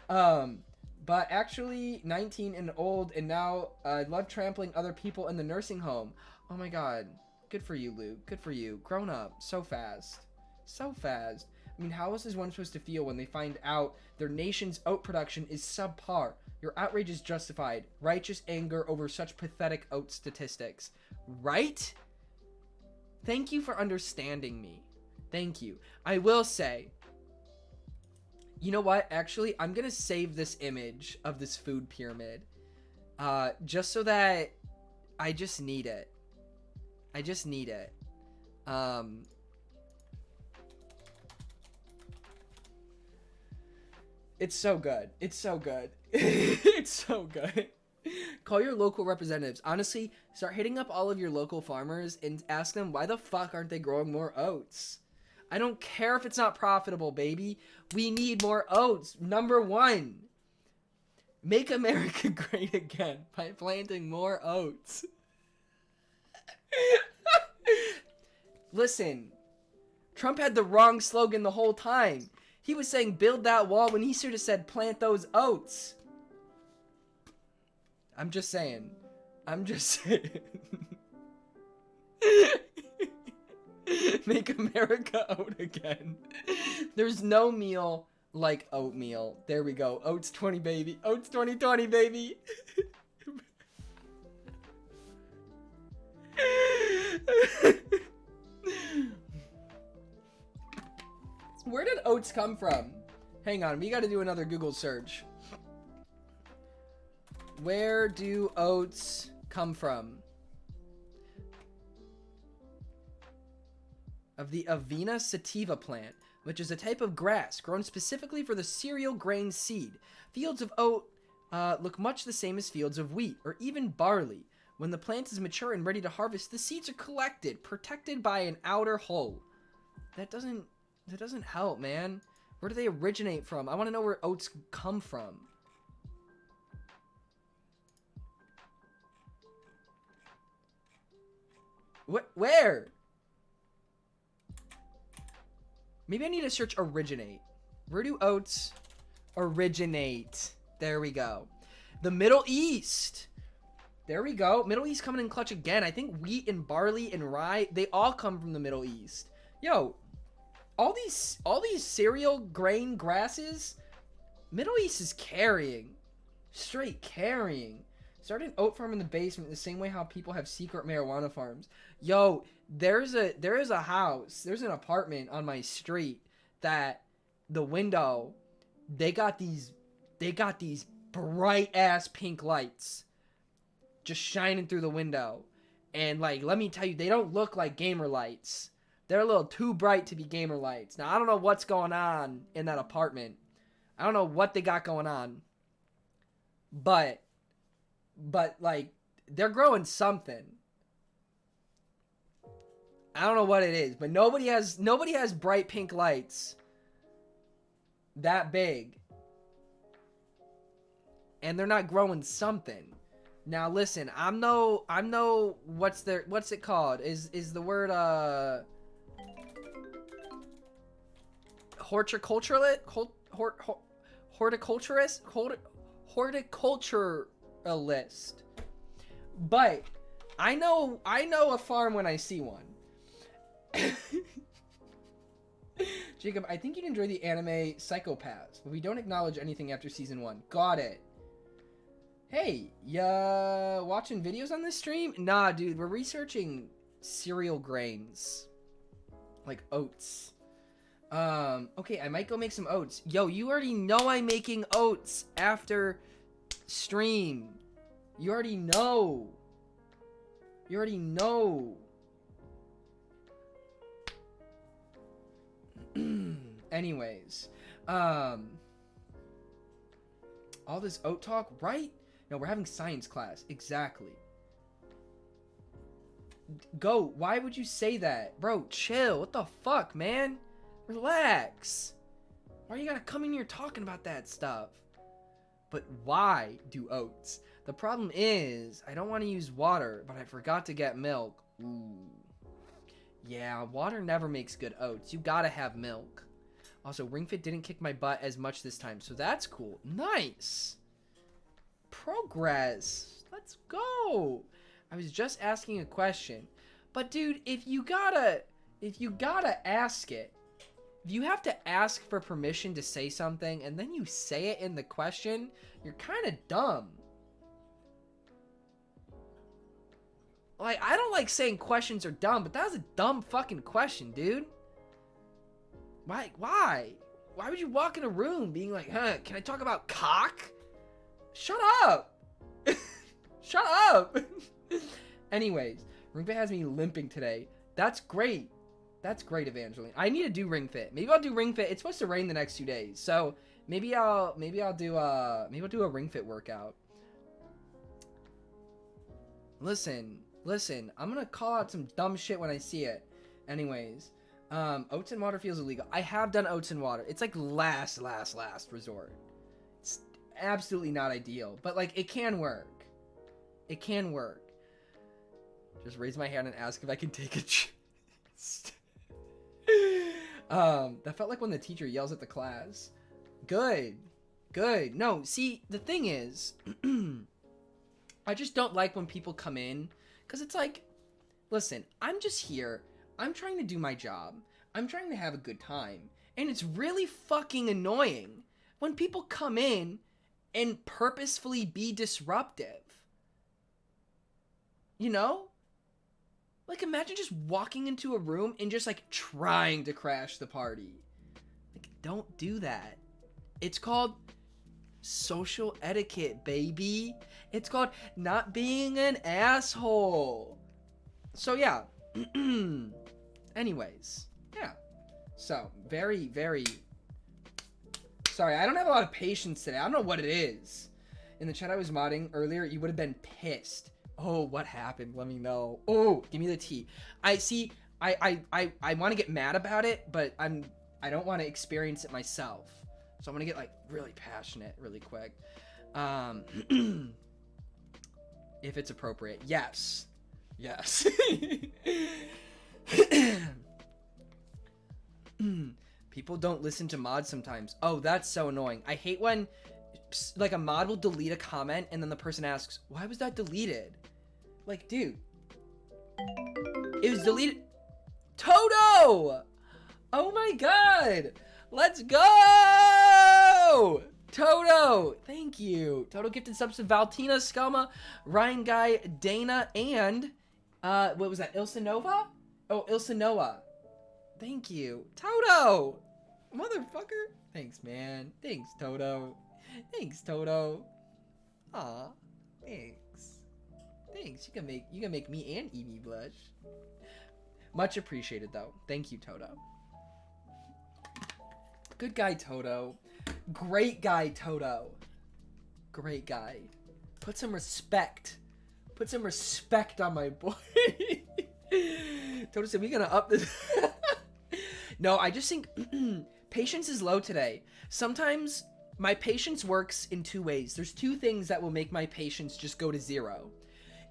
But actually 19 and old, and now love trampling other people in the nursing home. Oh my god. Good for you, Luke. Good for you. Grown up so fast. So fast. I mean, how else is one supposed to feel when they find out their nation's oat production is subpar? Your outrage is justified. Righteous anger over such pathetic oat statistics. Right? Thank you for understanding me. Thank you. I will say, you know what? Actually, I'm going to save this image of this food pyramid. Just so that I just need it. I just need it. It's so good. It's so good. It's so good. Call your local representatives. Honestly, start hitting up all of your local farmers and ask them why the fuck aren't they growing more oats? I don't care if it's not profitable, baby. We need more oats. Number one, make America great again by planting more oats. Listen, Trump had the wrong slogan the whole time. He was saying build that wall when he should have said plant those oats. I'm just saying. I'm just saying. Make America oat again. There's no meal like oatmeal. There we go. Oats 20, baby. Oats 2020, baby. Where did oats come from? Hang on, we gotta do another Google search. Where do oats come from? Of the Avena sativa plant, which is a type of grass grown specifically for the cereal grain seed. Fields of oat look much the same as fields of wheat or even barley. When the plant is mature and ready to harvest, the seeds are collected, protected by an outer hull. That doesn't help, man. Where do they originate from? I want to know where oats come from. What? Where? Maybe I need to search originate. Where do oats originate? There we go. The Middle East. There we go. Middle East coming in clutch again. I think wheat and barley and rye, they all come from the Middle East. Yo, all these cereal grain grasses, Middle East is carrying. Straight carrying. Start an oat farm in the basement the same way how people have secret marijuana farms. Yo, there is a house, there's an apartment on my street that the window, they got these bright ass pink lights just shining through the window. And like, let me tell you, they don't look like gamer lights. They're a little too bright to be gamer lights. Now, I don't know what's going on in that apartment. I don't know what they got going on. But like, they're growing something. I don't know what it is, but nobody has bright pink lights that big. And they're not growing something. Now listen, I'm no what's it called? Is the word horticulturalist? Horticulturalist. But I know a farm when I see one. Jacob, I think you'd enjoy the anime Psychopaths, but we don't acknowledge anything after season 1. Got it. Hey, ya watching videos on this stream? Nah, dude, we're researching cereal grains. Like oats. Okay, I might go make some oats. Yo, you already know I'm making oats after stream. You already know. You already know. Anyways, all this oat talk, right? No, we're having science class. Exactly. Go. Why would you say that? Bro, chill. What the fuck, man? Relax. Why you gotta come in here talking about that stuff? But why do oats? The problem is, I don't want to use water, but I forgot to get milk. Ooh. Yeah, water never makes good oats. You gotta have milk. Also, Ring Fit didn't kick my butt as much this time, so that's cool. Nice. Progress. Let's go. I was just asking a question. But dude, if you gotta ask it, if you have to ask for permission to say something and then you say it in the question, you're kind of dumb. Like, I don't like saying questions are dumb, but that was a dumb fucking question, dude. Why? Why would you walk in a room being like, huh, can I talk about cock? Shut up. Shut up. Anyways, Ring Fit has me limping today. That's great. That's great, Evangeline. I need to do Ring Fit. Maybe I'll do Ring Fit. It's supposed to rain the next 2 days, so maybe I'll do a Ring Fit workout. Listen. I'm gonna call out some dumb shit when I see it. Anyways, oats and water feels illegal. I have done oats and water. It's like last resort. It's absolutely not ideal, but like it can work. It can work. Just raise my hand and ask if I can take a that felt like when the teacher yells at the class. Good. No, see, the thing is, I just don't like when people come in, because it's like, listen, I'm just here. I'm trying to do my job. I'm trying to have a good time. And it's really fucking annoying when people come in and purposefully be disruptive. You know? Like, imagine just walking into a room and just, like, trying to crash the party. Like, don't do that. It's called social etiquette, baby. It's called not being an asshole. So, yeah. Anyways. Yeah. So, very, very... Sorry, I don't have a lot of patience today. I don't know what it is. In the chat I was modding earlier, you would have been pissed. Oh, what happened? Let me know. Oh, give me the tea. I want to get mad about it, but I don't want to experience it myself. So I'm going to get like really passionate really quick. If it's appropriate. Yes. People don't listen to mods sometimes. Oh, that's so annoying. I hate when like a mod will delete a comment and then the person asks, why was that deleted? Like, dude, it was deleted. Toto! Oh my god! Let's go! Toto! Thank you. Toto gifted subs to Valtina, Scalma, Ryan Guy, Dana, and what was that? Ilsa Nova? Oh, Ilsa Noah. Thank you. Toto! Motherfucker. Thanks, man. Thanks, Toto. Aw, thanks. You can make me and Evie blush. Much appreciated, though. Thank you, Toto. Good guy, Toto. Great guy, Toto. Great guy. Put some respect on my boy. Toto said, we gonna up this. No, I just think patience is low today. Sometimes my patience works in 2 ways. There's 2 things that will make my patience just go to 0.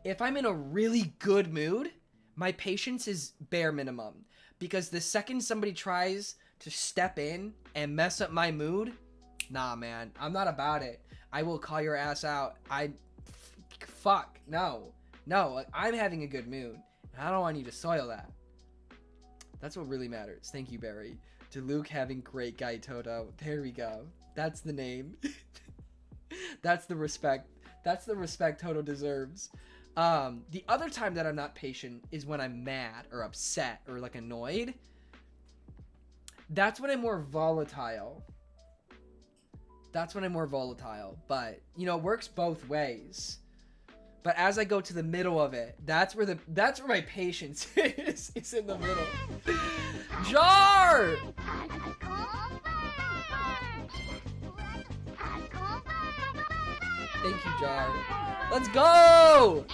If I'm in a really good mood, my patience is bare minimum. Because the second somebody tries to step in and mess up my mood, nah, man, I'm not about it. I will call your ass out. Fuck, no. I'm having a good mood. I don't want you to soil that. That's what really matters. Thank you, Barry. DeLuke having great guy Toto. There we go. That's the name. That's the respect. That's the respect Toto deserves. The other time that I'm not patient is when I'm mad or upset or like annoyed. That's when I'm more volatile. But you know, it works both ways. But as I go to the middle of it, that's where my patience is. It's in the middle. Jar! Thank you, Jar. Let's go!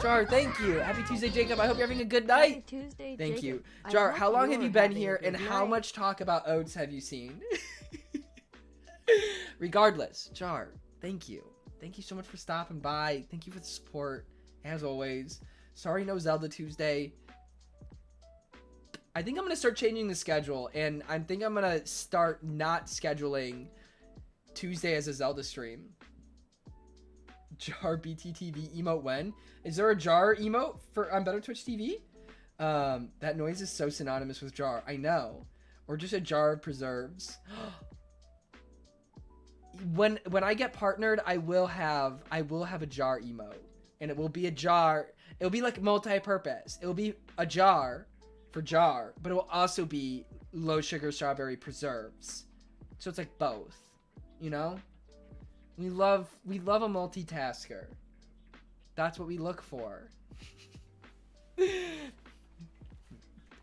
Jar, thank you. Happy Tuesday, Jacob. I hope you're having a good night. Happy Tuesday, Thank you. Jacob. Jar, I how hope long have you're you been having a here good and how night. much talk about oats have you seen? Regardless, Jar, thank you. Thank you so much for stopping by. Thank you for the support, as always. Sorry no Zelda Tuesday. I think I'm going to start changing the schedule, and I think I'm going to start not scheduling Tuesday as a Zelda stream. Jar BTTV emote when? Is there a Jar emote on Better Twitch TV? That noise is so synonymous with Jar. I know. Or just a jar of preserves. When I get partnered, I will have a jar emote. And it will be a jar. It'll be like multi-purpose. It'll be a jar for jar, but it will also be low sugar strawberry preserves. So it's like both, you know? We love a multitasker. That's what we look for.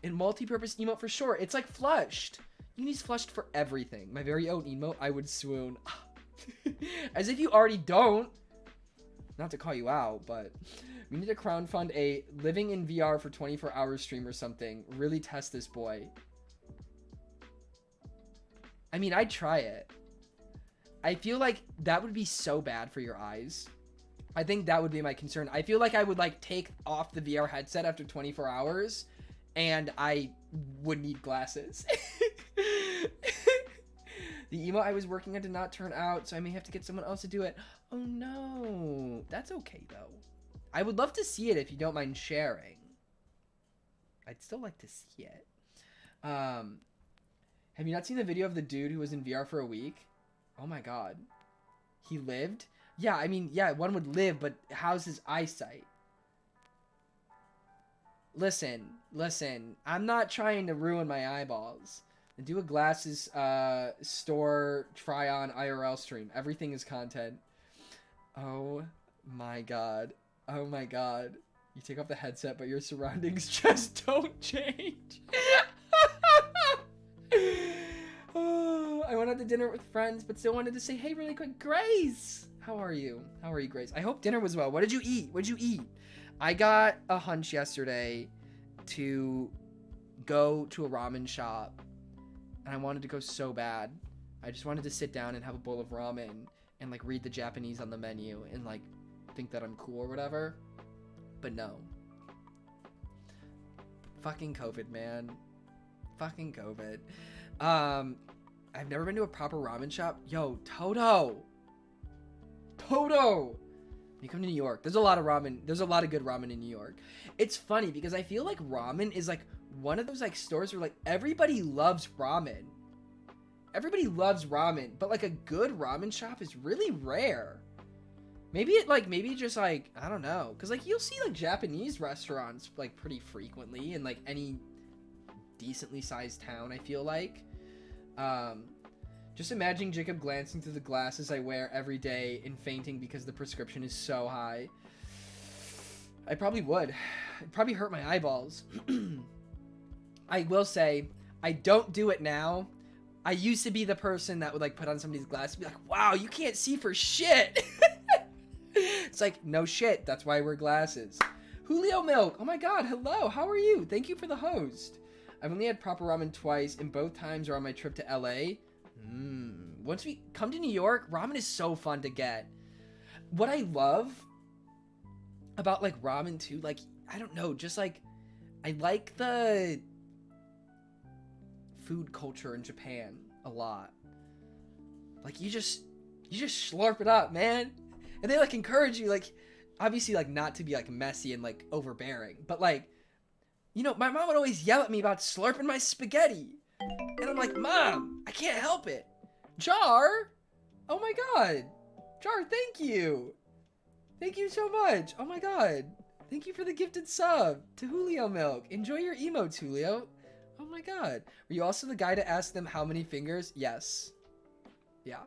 And multi-purpose emote for sure. It's like flushed. You need flushed for everything. My very own emote, I would swoon. As if you already don't. Not to call you out, but we need to crowdfund a living in VR for 24 hours stream or something. Really test this boy. I mean, I'd try it. I feel like that would be so bad for your eyes. I think that would be my concern. I feel like I would like take off the VR headset after 24 hours and I would need glasses. The emote I was working on did not turn out, so I may have to get someone else to do it. Oh no. That's okay though. I would love to see it if you don't mind sharing. I'd still like to see it. Have you not seen the video of the dude who was in VR for a week? Oh my god. He lived? Yeah, I mean, yeah, one would live, but how's his eyesight? Listen. I'm not trying to ruin my eyeballs. Do a glasses store try on IRL stream. Everything is content. Oh my god. You take off the headset, but your surroundings just don't change. Oh, I went out to dinner with friends, but still wanted to say, hey, really quick, Grace. How are you, Grace? I hope dinner was well. What did you eat? I got a hunch yesterday to go to a ramen shop, and I wanted to go so bad. I just wanted to sit down and have a bowl of ramen and like read the Japanese on the menu and like think that I'm cool or whatever. But no. Fucking COVID, man. Fucking COVID. I've never been to a proper ramen shop. Yo, Toto! You come to New York. There's a lot of ramen. There's a lot of good ramen in New York. It's funny because I feel like ramen is like one of those like stores where like everybody loves ramen. But like a good ramen shop is really rare. Maybe just like, I don't know. Cause like you'll see like Japanese restaurants like pretty frequently in like any decently sized town, I feel like. Just imagine Jacob glancing through the glasses I wear every day and fainting because the prescription is so high. I probably would. It'd probably hurt my eyeballs. I will say, I don't do it now. I used to be the person that would like put on somebody's glasses and be like, wow, you can't see for shit. It's like, no shit. That's why I wear glasses. Julio Milk. Oh my god, hello. How are you? Thank you for the host. I've only had proper ramen twice, and both times are on my trip to LA. Once we come to New York, ramen is so fun to get. What I love about like ramen too, like, I don't know, just like, I like the food culture in Japan a lot. Like, you just slurp it up, man. And they like encourage you, like, obviously like not to be like messy and like overbearing, but like, you know, my mom would always yell at me about slurping my spaghetti. And I'm like, Mom, I can't help it. Jar? Oh my God. Jar, thank you. Thank you so much. Oh my God. Thank you for the gifted sub to Julio Milk. Enjoy your emotes, Julio. Oh my God. Were you also the guy to ask them how many fingers? Yes. Yeah.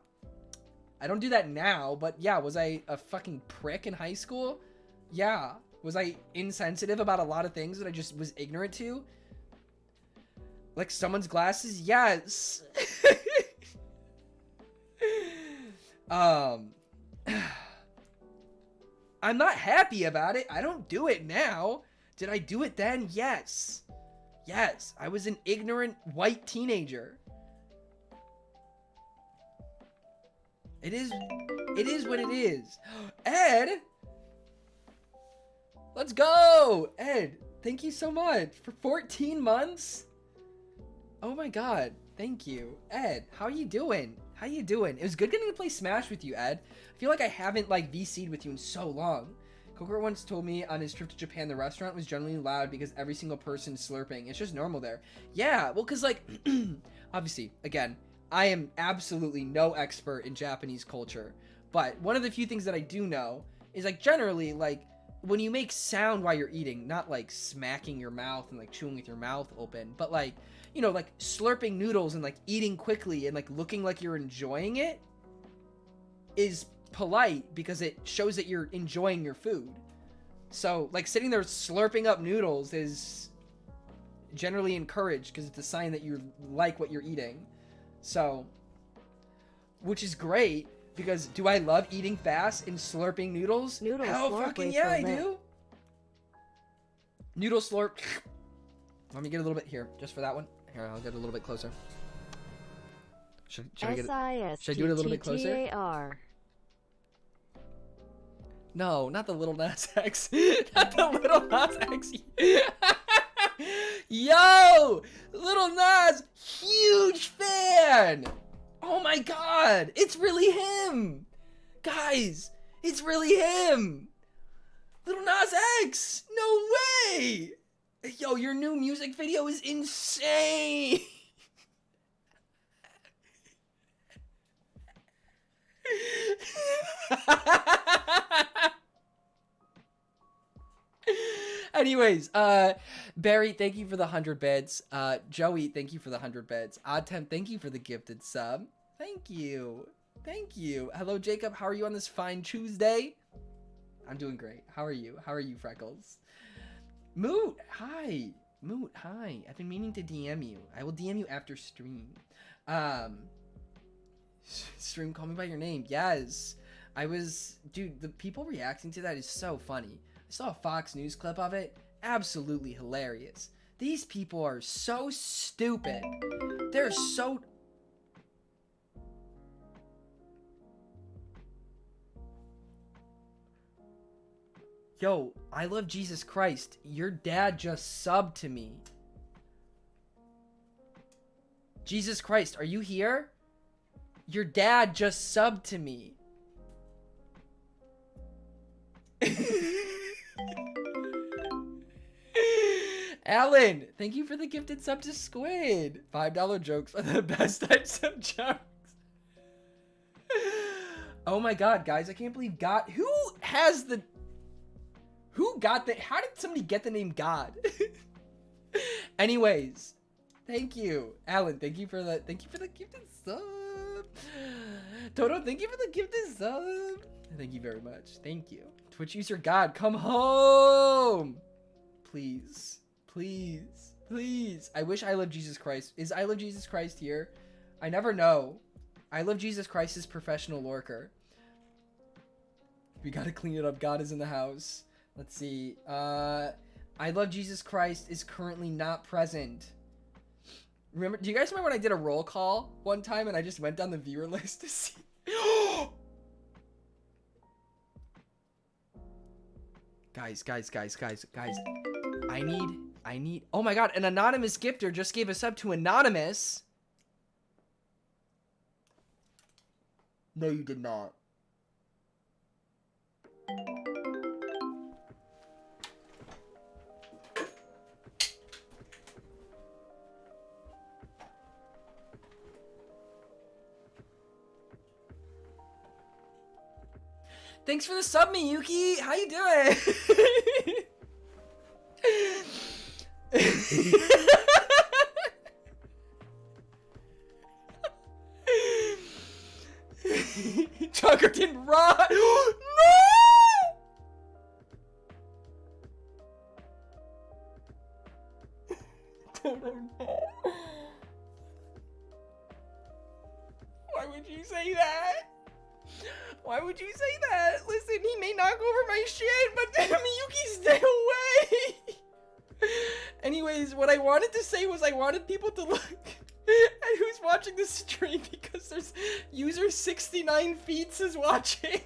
I don't do that now, but yeah, was I a fucking prick in high school? Yeah. Was I insensitive about a lot of things that I just was ignorant to? Like someone's glasses? Yes. I'm not happy about it. I don't do it now. Did I do it then? Yes. Yes, I was an ignorant white teenager. It is what it is. Ed! Let's go! Ed, thank you so much for 14 months. Oh my God, thank you. Ed, how are you doing? How you doing? It was good getting to play Smash with you, Ed. I feel like I haven't like VC'd with you in so long. Coker once told me on his trip to Japan, the restaurant was generally loud because every single person slurping. It's just normal there. Yeah, well, cause like, obviously, again, I am absolutely no expert in Japanese culture, but one of the few things that I do know is like generally like when you make sound while you're eating, not like smacking your mouth and like chewing with your mouth open, but like, you know, like slurping noodles and like eating quickly and like looking like you're enjoying it is polite because it shows that you're enjoying your food. So like sitting there slurping up noodles is generally encouraged because it's a sign that you like what you're eating. So, which is great because do I love eating fast and slurping noodles? Noodle Hell slurp fucking waits yeah, for I lit. do. Noodle slurp. Let me get a little bit here, just for that one. Here, I'll get a little bit closer. Should I get it? Should I do it a little bit closer? SISTTAR. No, not the Little Nas X. Not the Little Nas X. Yo! Little Nas, huge fan! Oh my God, it's really him! Guys, it's really him! Little Nas X! No way! Yo, your new music video is insane! Anyways, Barry, thank you for the 100 beds. Joey, thank you for the 100 beds. Oddtemp, thank you for the gifted sub. Thank you. Thank you. Hello, Jacob. How are you on this fine Tuesday? I'm doing great. How are you? How are you, Freckles? Moot, hi. Moot, hi. I've been meaning to DM you. I will DM you after stream. Stream, call me by your name. Yes. Dude, the people reacting to that is so funny. I saw a Fox News clip of it. Absolutely hilarious. These people are so stupid. They're so... Yo, I love Jesus Christ. Your dad just subbed to me. Jesus Christ, are you here? Your dad just subbed to me. Alan, thank you for the gifted sub to Squid. $5 jokes are the best types of jokes. Oh my God, guys, I can't believe God. Who got the... How did somebody get the name God? Anyways, thank you. Alan, thank you for the gifted sub. Toto, thank you for the gifted sub. Thank you very much. Thank you. Twitch user God, come home. Please. Please. Please. I wish I Love Jesus Christ. Is I Love Jesus Christ here? I never know. I Love Jesus Christ is professional lurker. We gotta clean it up. God is in the house. Let's see. I Love Jesus Christ is currently not present. Remember? Do you guys remember when I did a roll call one time and I just went down the viewer list to see? Guys. I need. Oh my God! An anonymous gifter just gave a sub to Anonymous. No, you did not. Thanks for the sub, Miyuki. How you doing? Chugger didn't run. No! Why would you say that? Why would you say that? Listen, he may knock over my shit, but Miyuki, stay away. Anyways, what I wanted to say was I wanted people to look at who's watching this stream because there's user 69 feet is watching.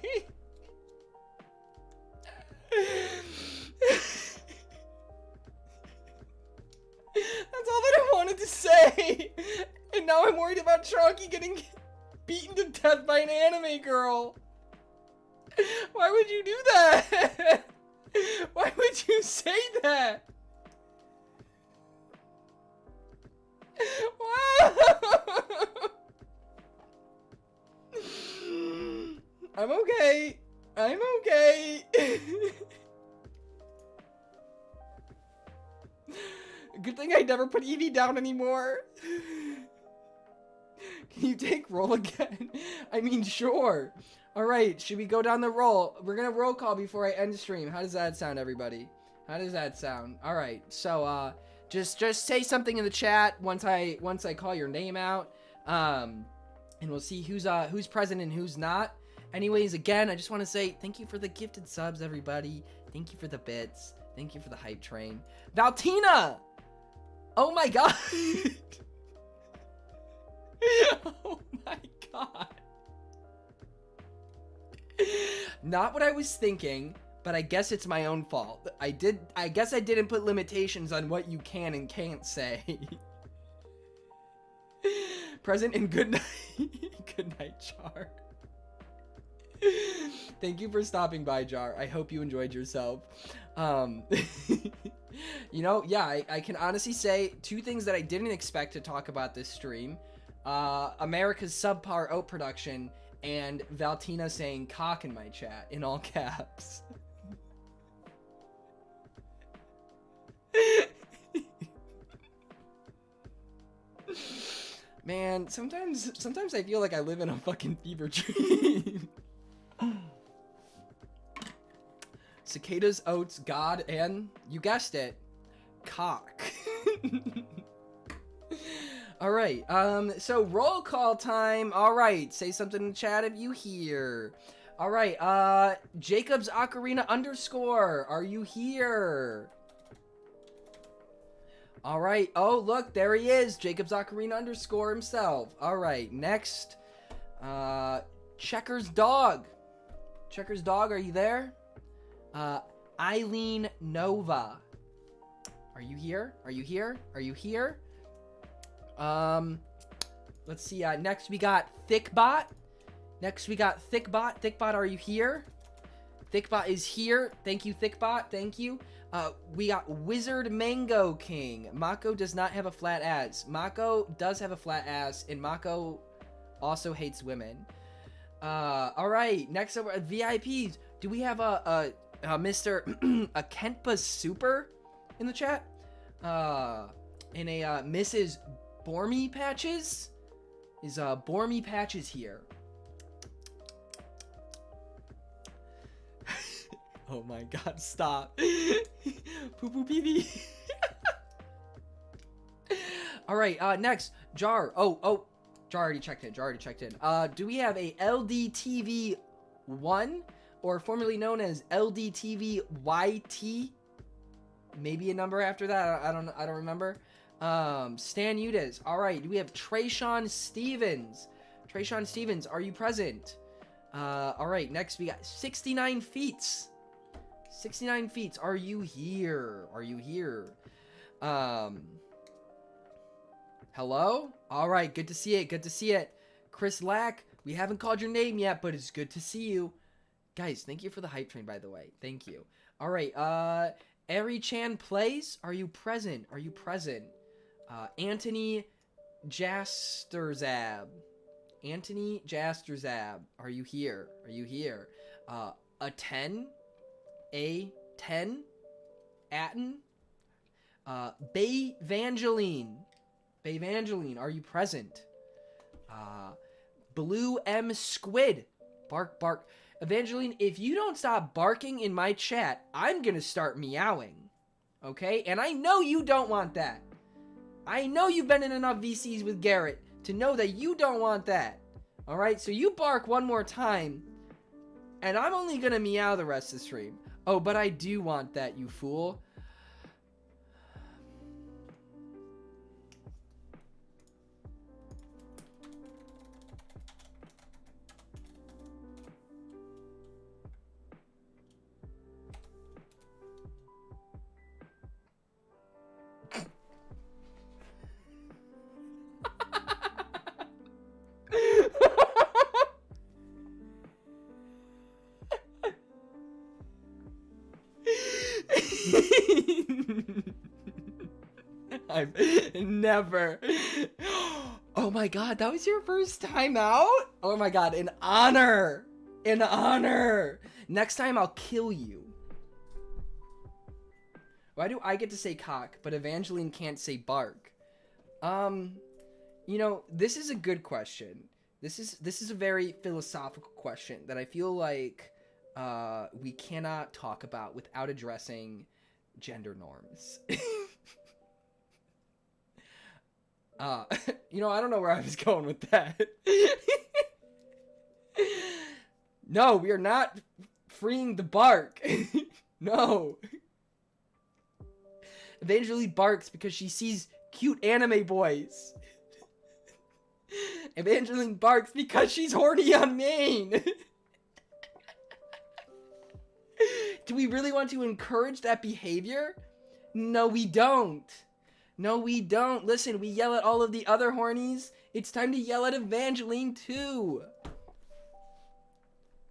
That's all that I wanted to say. And now I'm worried about Chalky getting beaten to death by an anime girl. Why would you do that? Why would you say that? Wow. I'm okay. I'm okay. Good thing I never put Evie down anymore. Can you take roll again? I mean, sure. All right, should we go down the roll? We're gonna roll call before I end the stream. How does that sound, everybody? How does that sound? All right, so just say something in the chat once I call your name out, and we'll see who's present and who's not. Anyways, again, I just want to say thank you for the gifted subs, everybody. Thank you for the bits. Thank you for the hype train. Valtina! Oh my god! Oh my god. Not what I was thinking, but I guess it's my own fault. I guess I didn't put limitations on what you can and can't say. Present and good night. Good night, Jar. Thank you for stopping by, Jar. I hope you enjoyed yourself. You know, yeah, I can honestly say two things that I didn't expect to talk about this stream. America's subpar oat production and Valtina saying cock in my chat in all caps. Man, sometimes I feel like I live in a fucking fever dream. Cicadas, oats, God, and you guessed it, cock. All right, so roll call time. All right, say something in the chat if you hear. All right, JacobsOcarina _ are you here? All right, oh look, there he is, JacobsOcarina _ himself. All right, next, Checkers Dog. Checkers Dog, are you there? Eileen Nova. Are you here? Are you here? Are you here? Let's see, next we got Thickbot. Thickbot, are you here? Thickbot is here. Thank you, Thickbot. Thank you. We got Wizard Mango King. Mako does not have a flat ass. Mako does have a flat ass, and Mako also hates women. All right, next up, VIPs. Do we have a Mr. a Kentpa Super in the chat? And a Mrs. Bormy Patches? Is Bormy Patches here? Oh my god, stop. Poo poo pee pee. All right, next, Jar. Oh, Jar already checked in. Do we have a LDTV1, or formerly known as LDTVYT? Maybe a number after that. I don't remember. Stan Udis. All right. Do we have Trayshawn Stevens? Trayshawn Stevens, are you present? All right. Next we got 69 feet. 69 feet. Are you here? Are you here? Hello? All right. Good to see it. Good to see it. Chris Lack. We haven't called your name yet, but it's good to see you. Guys, thank you for the hype train, by the way. Thank you. All right. Eri Chan Plays. Are you present? Are you present? Anthony Jasterzab. Anthony Jasterzab. Are you here? Are you here? a 10, a 10, Atten, Bayvangeline, are you present? Blue M Squid, bark, bark. Evangeline, if you don't stop barking in my chat, I'm gonna start meowing, okay? And I know you don't want that. I know you've been in enough VCs with Garrett to know that you don't want that, all right? So you bark one more time, and I'm only gonna meow the rest of the stream. Oh, but I do want that, you fool. I've never. Oh my god, that was your first time out? Oh my god, an honor. An honor. Next time I'll kill you. Why do I get to say cock, but Evangeline can't say bark? You know, this is a good question. This is a very philosophical question that I feel like we cannot talk about without addressing gender norms. You know, I don't know where I was going with that. No, we are not freeing the bark. No. Evangeline barks because she sees cute anime boys. Evangeline barks because she's horny on main. Do we really want to encourage that behavior? No, we don't. No, we don't. Listen, we yell at all of the other hornies. It's time to yell at Evangeline too.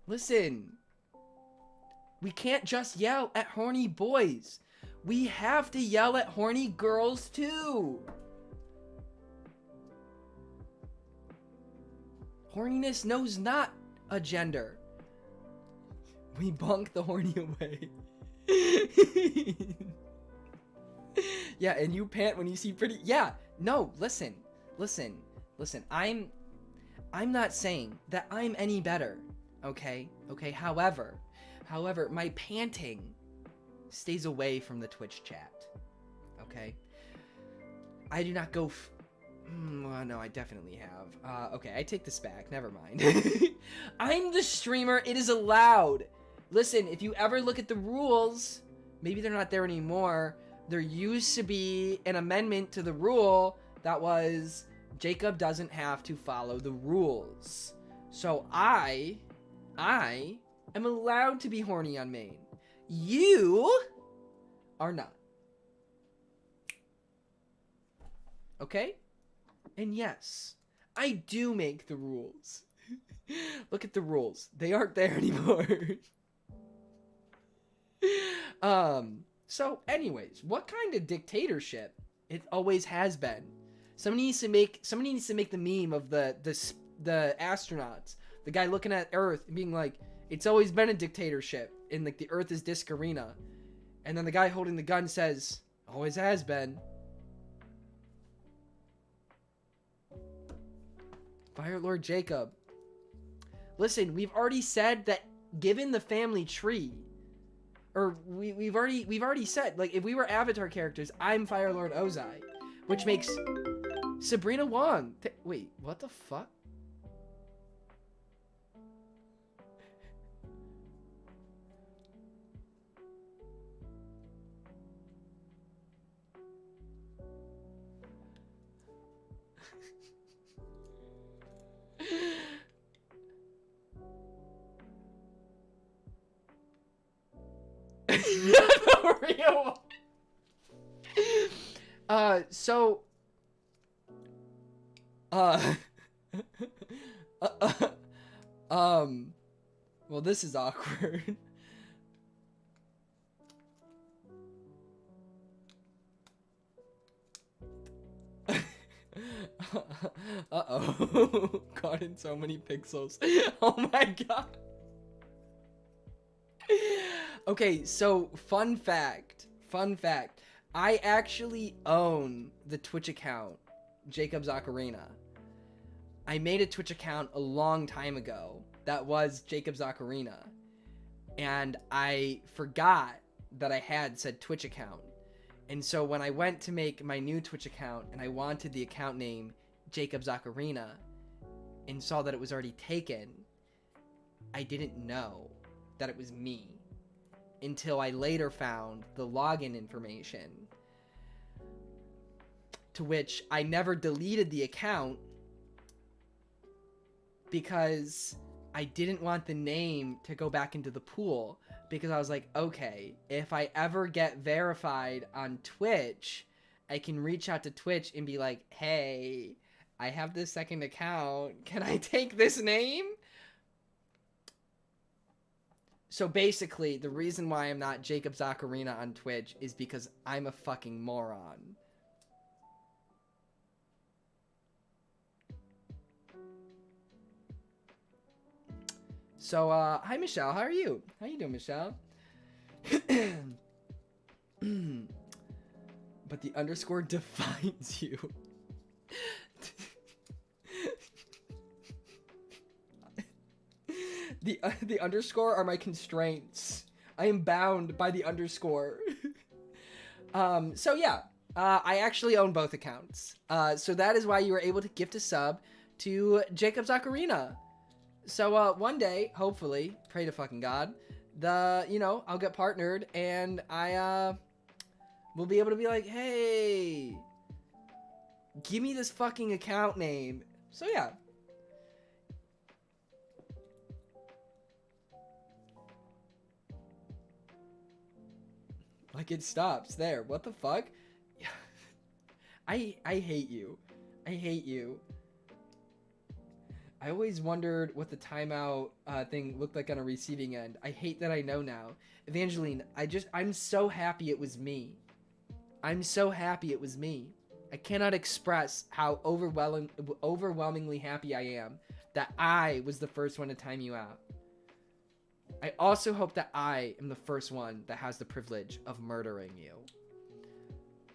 Listen. We can't just yell at horny boys. We have to yell at horny girls too. Horniness knows not a gender. We bonk the horny away. Yeah, and you pant when you see pretty. Yeah, no, listen. I'm not saying that I'm any better. Okay. However, my panting stays away from the Twitch chat. Okay. I do not go. Well, no, I definitely have. Okay, I take this back. Never mind. I'm the streamer. It is allowed. Listen, if you ever look at the rules, maybe they're not there anymore. There used to be an amendment to the rule that was Jacob doesn't have to follow the rules. So I am allowed to be horny on main. You are not. Okay? And yes, I do make the rules. Look at the rules. They aren't there anymore. So anyways, what kind of dictatorship? It always has been. Somebody needs to make the meme of the astronauts, the guy looking at Earth and being like, it's always been a dictatorship, and like the Earth is disc arena. And then the guy holding the gun says, always has been. Fire Lord Jacob. Listen, we've already said that given the family tree, or we've already said, like, if we were Avatar characters, I'm Fire Lord Ozai, which makes Sabrina Wong. Wait, what the fuck? The real one. Well, this is awkward. Uh-oh. Caught in so many pixels. Oh my god. Okay, so fun fact. I actually own the Twitch account, JacobsOcarina. I made a Twitch account a long time ago that was JacobsOcarina. And I forgot that I had said Twitch account. And so when I went to make my new Twitch account and I wanted the account name JacobsOcarina and saw that it was already taken, I didn't know that it was me until I later found the login information, to which I never deleted the account because I didn't want the name to go back into the pool, because I was like, okay, if I ever get verified on Twitch, I can reach out to Twitch and be like, hey, I have this second account. Can I take this name? So basically, the reason why I'm not JacobsOcarina on Twitch is because I'm a fucking moron. So, hi, Michelle. How are you? How you doing, Michelle? But the underscore defines you. The underscore are my constraints. I am bound by the underscore. So yeah, I actually own both accounts. So that is why you were able to gift a sub to JacobsOcarina. So one day, hopefully, pray to fucking God, I'll get partnered and I will be able to be like, hey, give me this fucking account name. So yeah. Like, it stops there. What the fuck? I hate you. I hate you. I always wondered what the timeout thing looked like on a receiving end. I hate that I know now. Evangeline, I'm so happy it was me. I'm so happy it was me. I cannot express how overwhelmingly happy I am that I was the first one to time you out. I also hope that I am the first one that has the privilege of murdering you.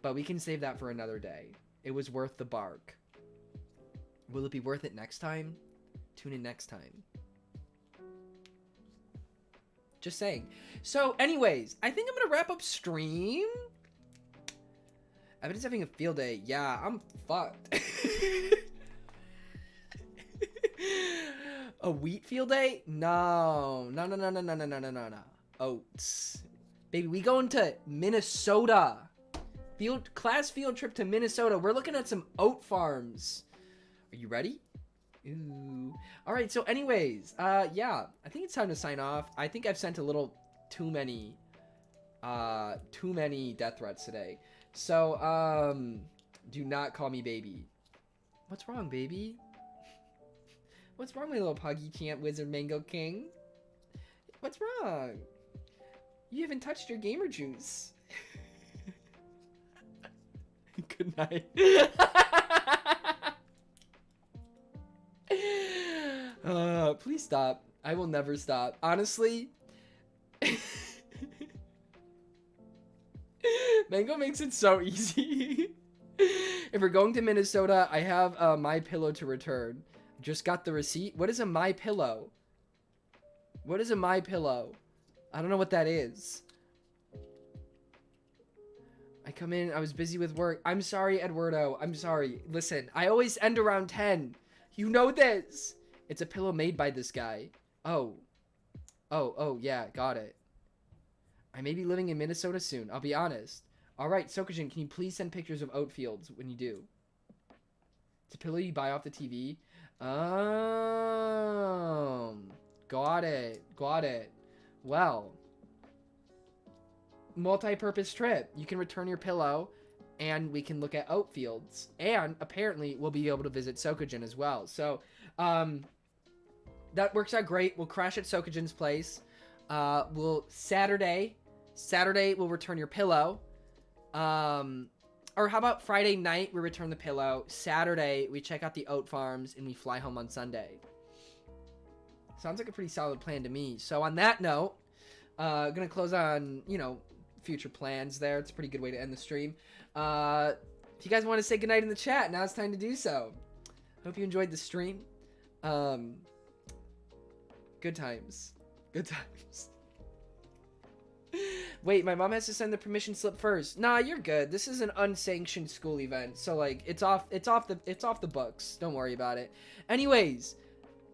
But we can save that for another day. It was worth the bark. Will it be worth it next time? Tune in next time. Just saying. So anyways, I think I'm going to wrap up stream. Evan's having a field day. Yeah, I'm fucked. A wheat field day? No. Oats. Baby, we going to Minnesota. Class field trip to Minnesota. We're looking at some oat farms. Are you ready? Ooh. All right, so anyways, yeah, I think it's time to sign off. I think I've sent a little too many death threats today. So, do not call me baby. What's wrong, baby? What's wrong, my little puggy champ wizard mango king? What's wrong? You haven't touched your gamer juice. Good night. Please stop. I will never stop. Honestly, Mango makes it so easy. If we're going to Minnesota, I have My Pillow to return. Just got the receipt. What is a My Pillow? What is a My Pillow? I don't know what that is. I come in, I was busy with work. I'm sorry, Eduardo. I'm sorry. Listen, I always end around 10. You know this. It's a pillow made by this guy. Oh, yeah, got it. I may be living in Minnesota soon, I'll be honest. Alright, Sokajin, can you please send pictures of oat fields when you do? It's a pillow you buy off the TV. Got it. Well, multi-purpose trip. You can return your pillow, and we can look at oat fields. And apparently, we'll be able to visit Sokajin as well. So, that works out great. We'll crash at Sokajin's place. Saturday, we'll return your pillow. Or how about Friday night, we return the pillow. Saturday, we check out the oat farms, and we fly home on Sunday. Sounds like a pretty solid plan to me. So on that note, Gonna close on, future plans there. It's a pretty good way to end the stream. If you guys want to say goodnight in the chat, now it's time to do so. Hope you enjoyed the stream. Good times. Good times. Wait, my mom has to send the permission slip first. Nah, you're good. This is an unsanctioned school event, so like it's off the books. Don't worry about it. Anyways,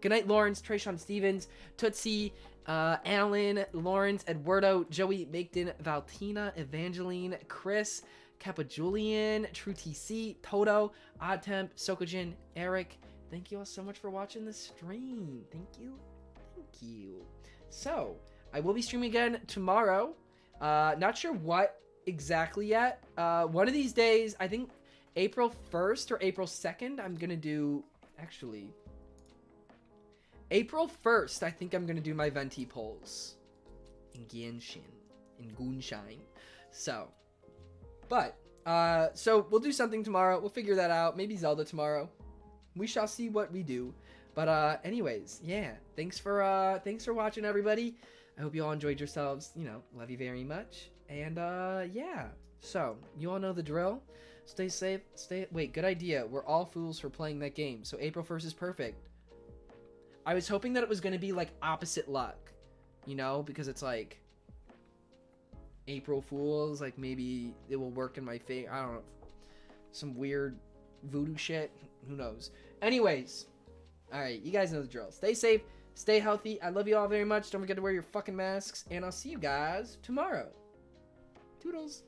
good night, Lawrence, Trayshawn Stevens, Tootsie, Alan, Lawrence, Eduardo, Joey, Magden, Valtina, Evangeline, Chris, Capajulian, True TC, Toto, Oddtemp, Sokojin, Eric. Thank you all so much for watching the stream. Thank you. Thank you. So, I will be streaming again tomorrow. Not sure what exactly yet. One of these days, I think April 1st or April 2nd, I'm going to do... Actually, April 1st, I think I'm going to do my Venti polls. In Genshin. In Gunshine. So, but, so we'll do something tomorrow. We'll figure that out. Maybe Zelda tomorrow. We shall see what we do. But, anyways, yeah. Thanks for watching, everybody. I hope you all enjoyed yourselves. Love you very much. And, yeah. So, you all know the drill. Stay safe. Wait, good idea. We're all fools for playing that game. So, April 1st is perfect. I was hoping that it was going to be, like, opposite luck. Because it's, like, April Fools. Like, maybe it will work in my favor. I don't know. Some weird voodoo shit. Who knows? Anyways. Alright, you guys know the drill. Stay safe. Stay healthy. I love you all very much. Don't forget to wear your fucking masks. And I'll see you guys tomorrow. Toodles.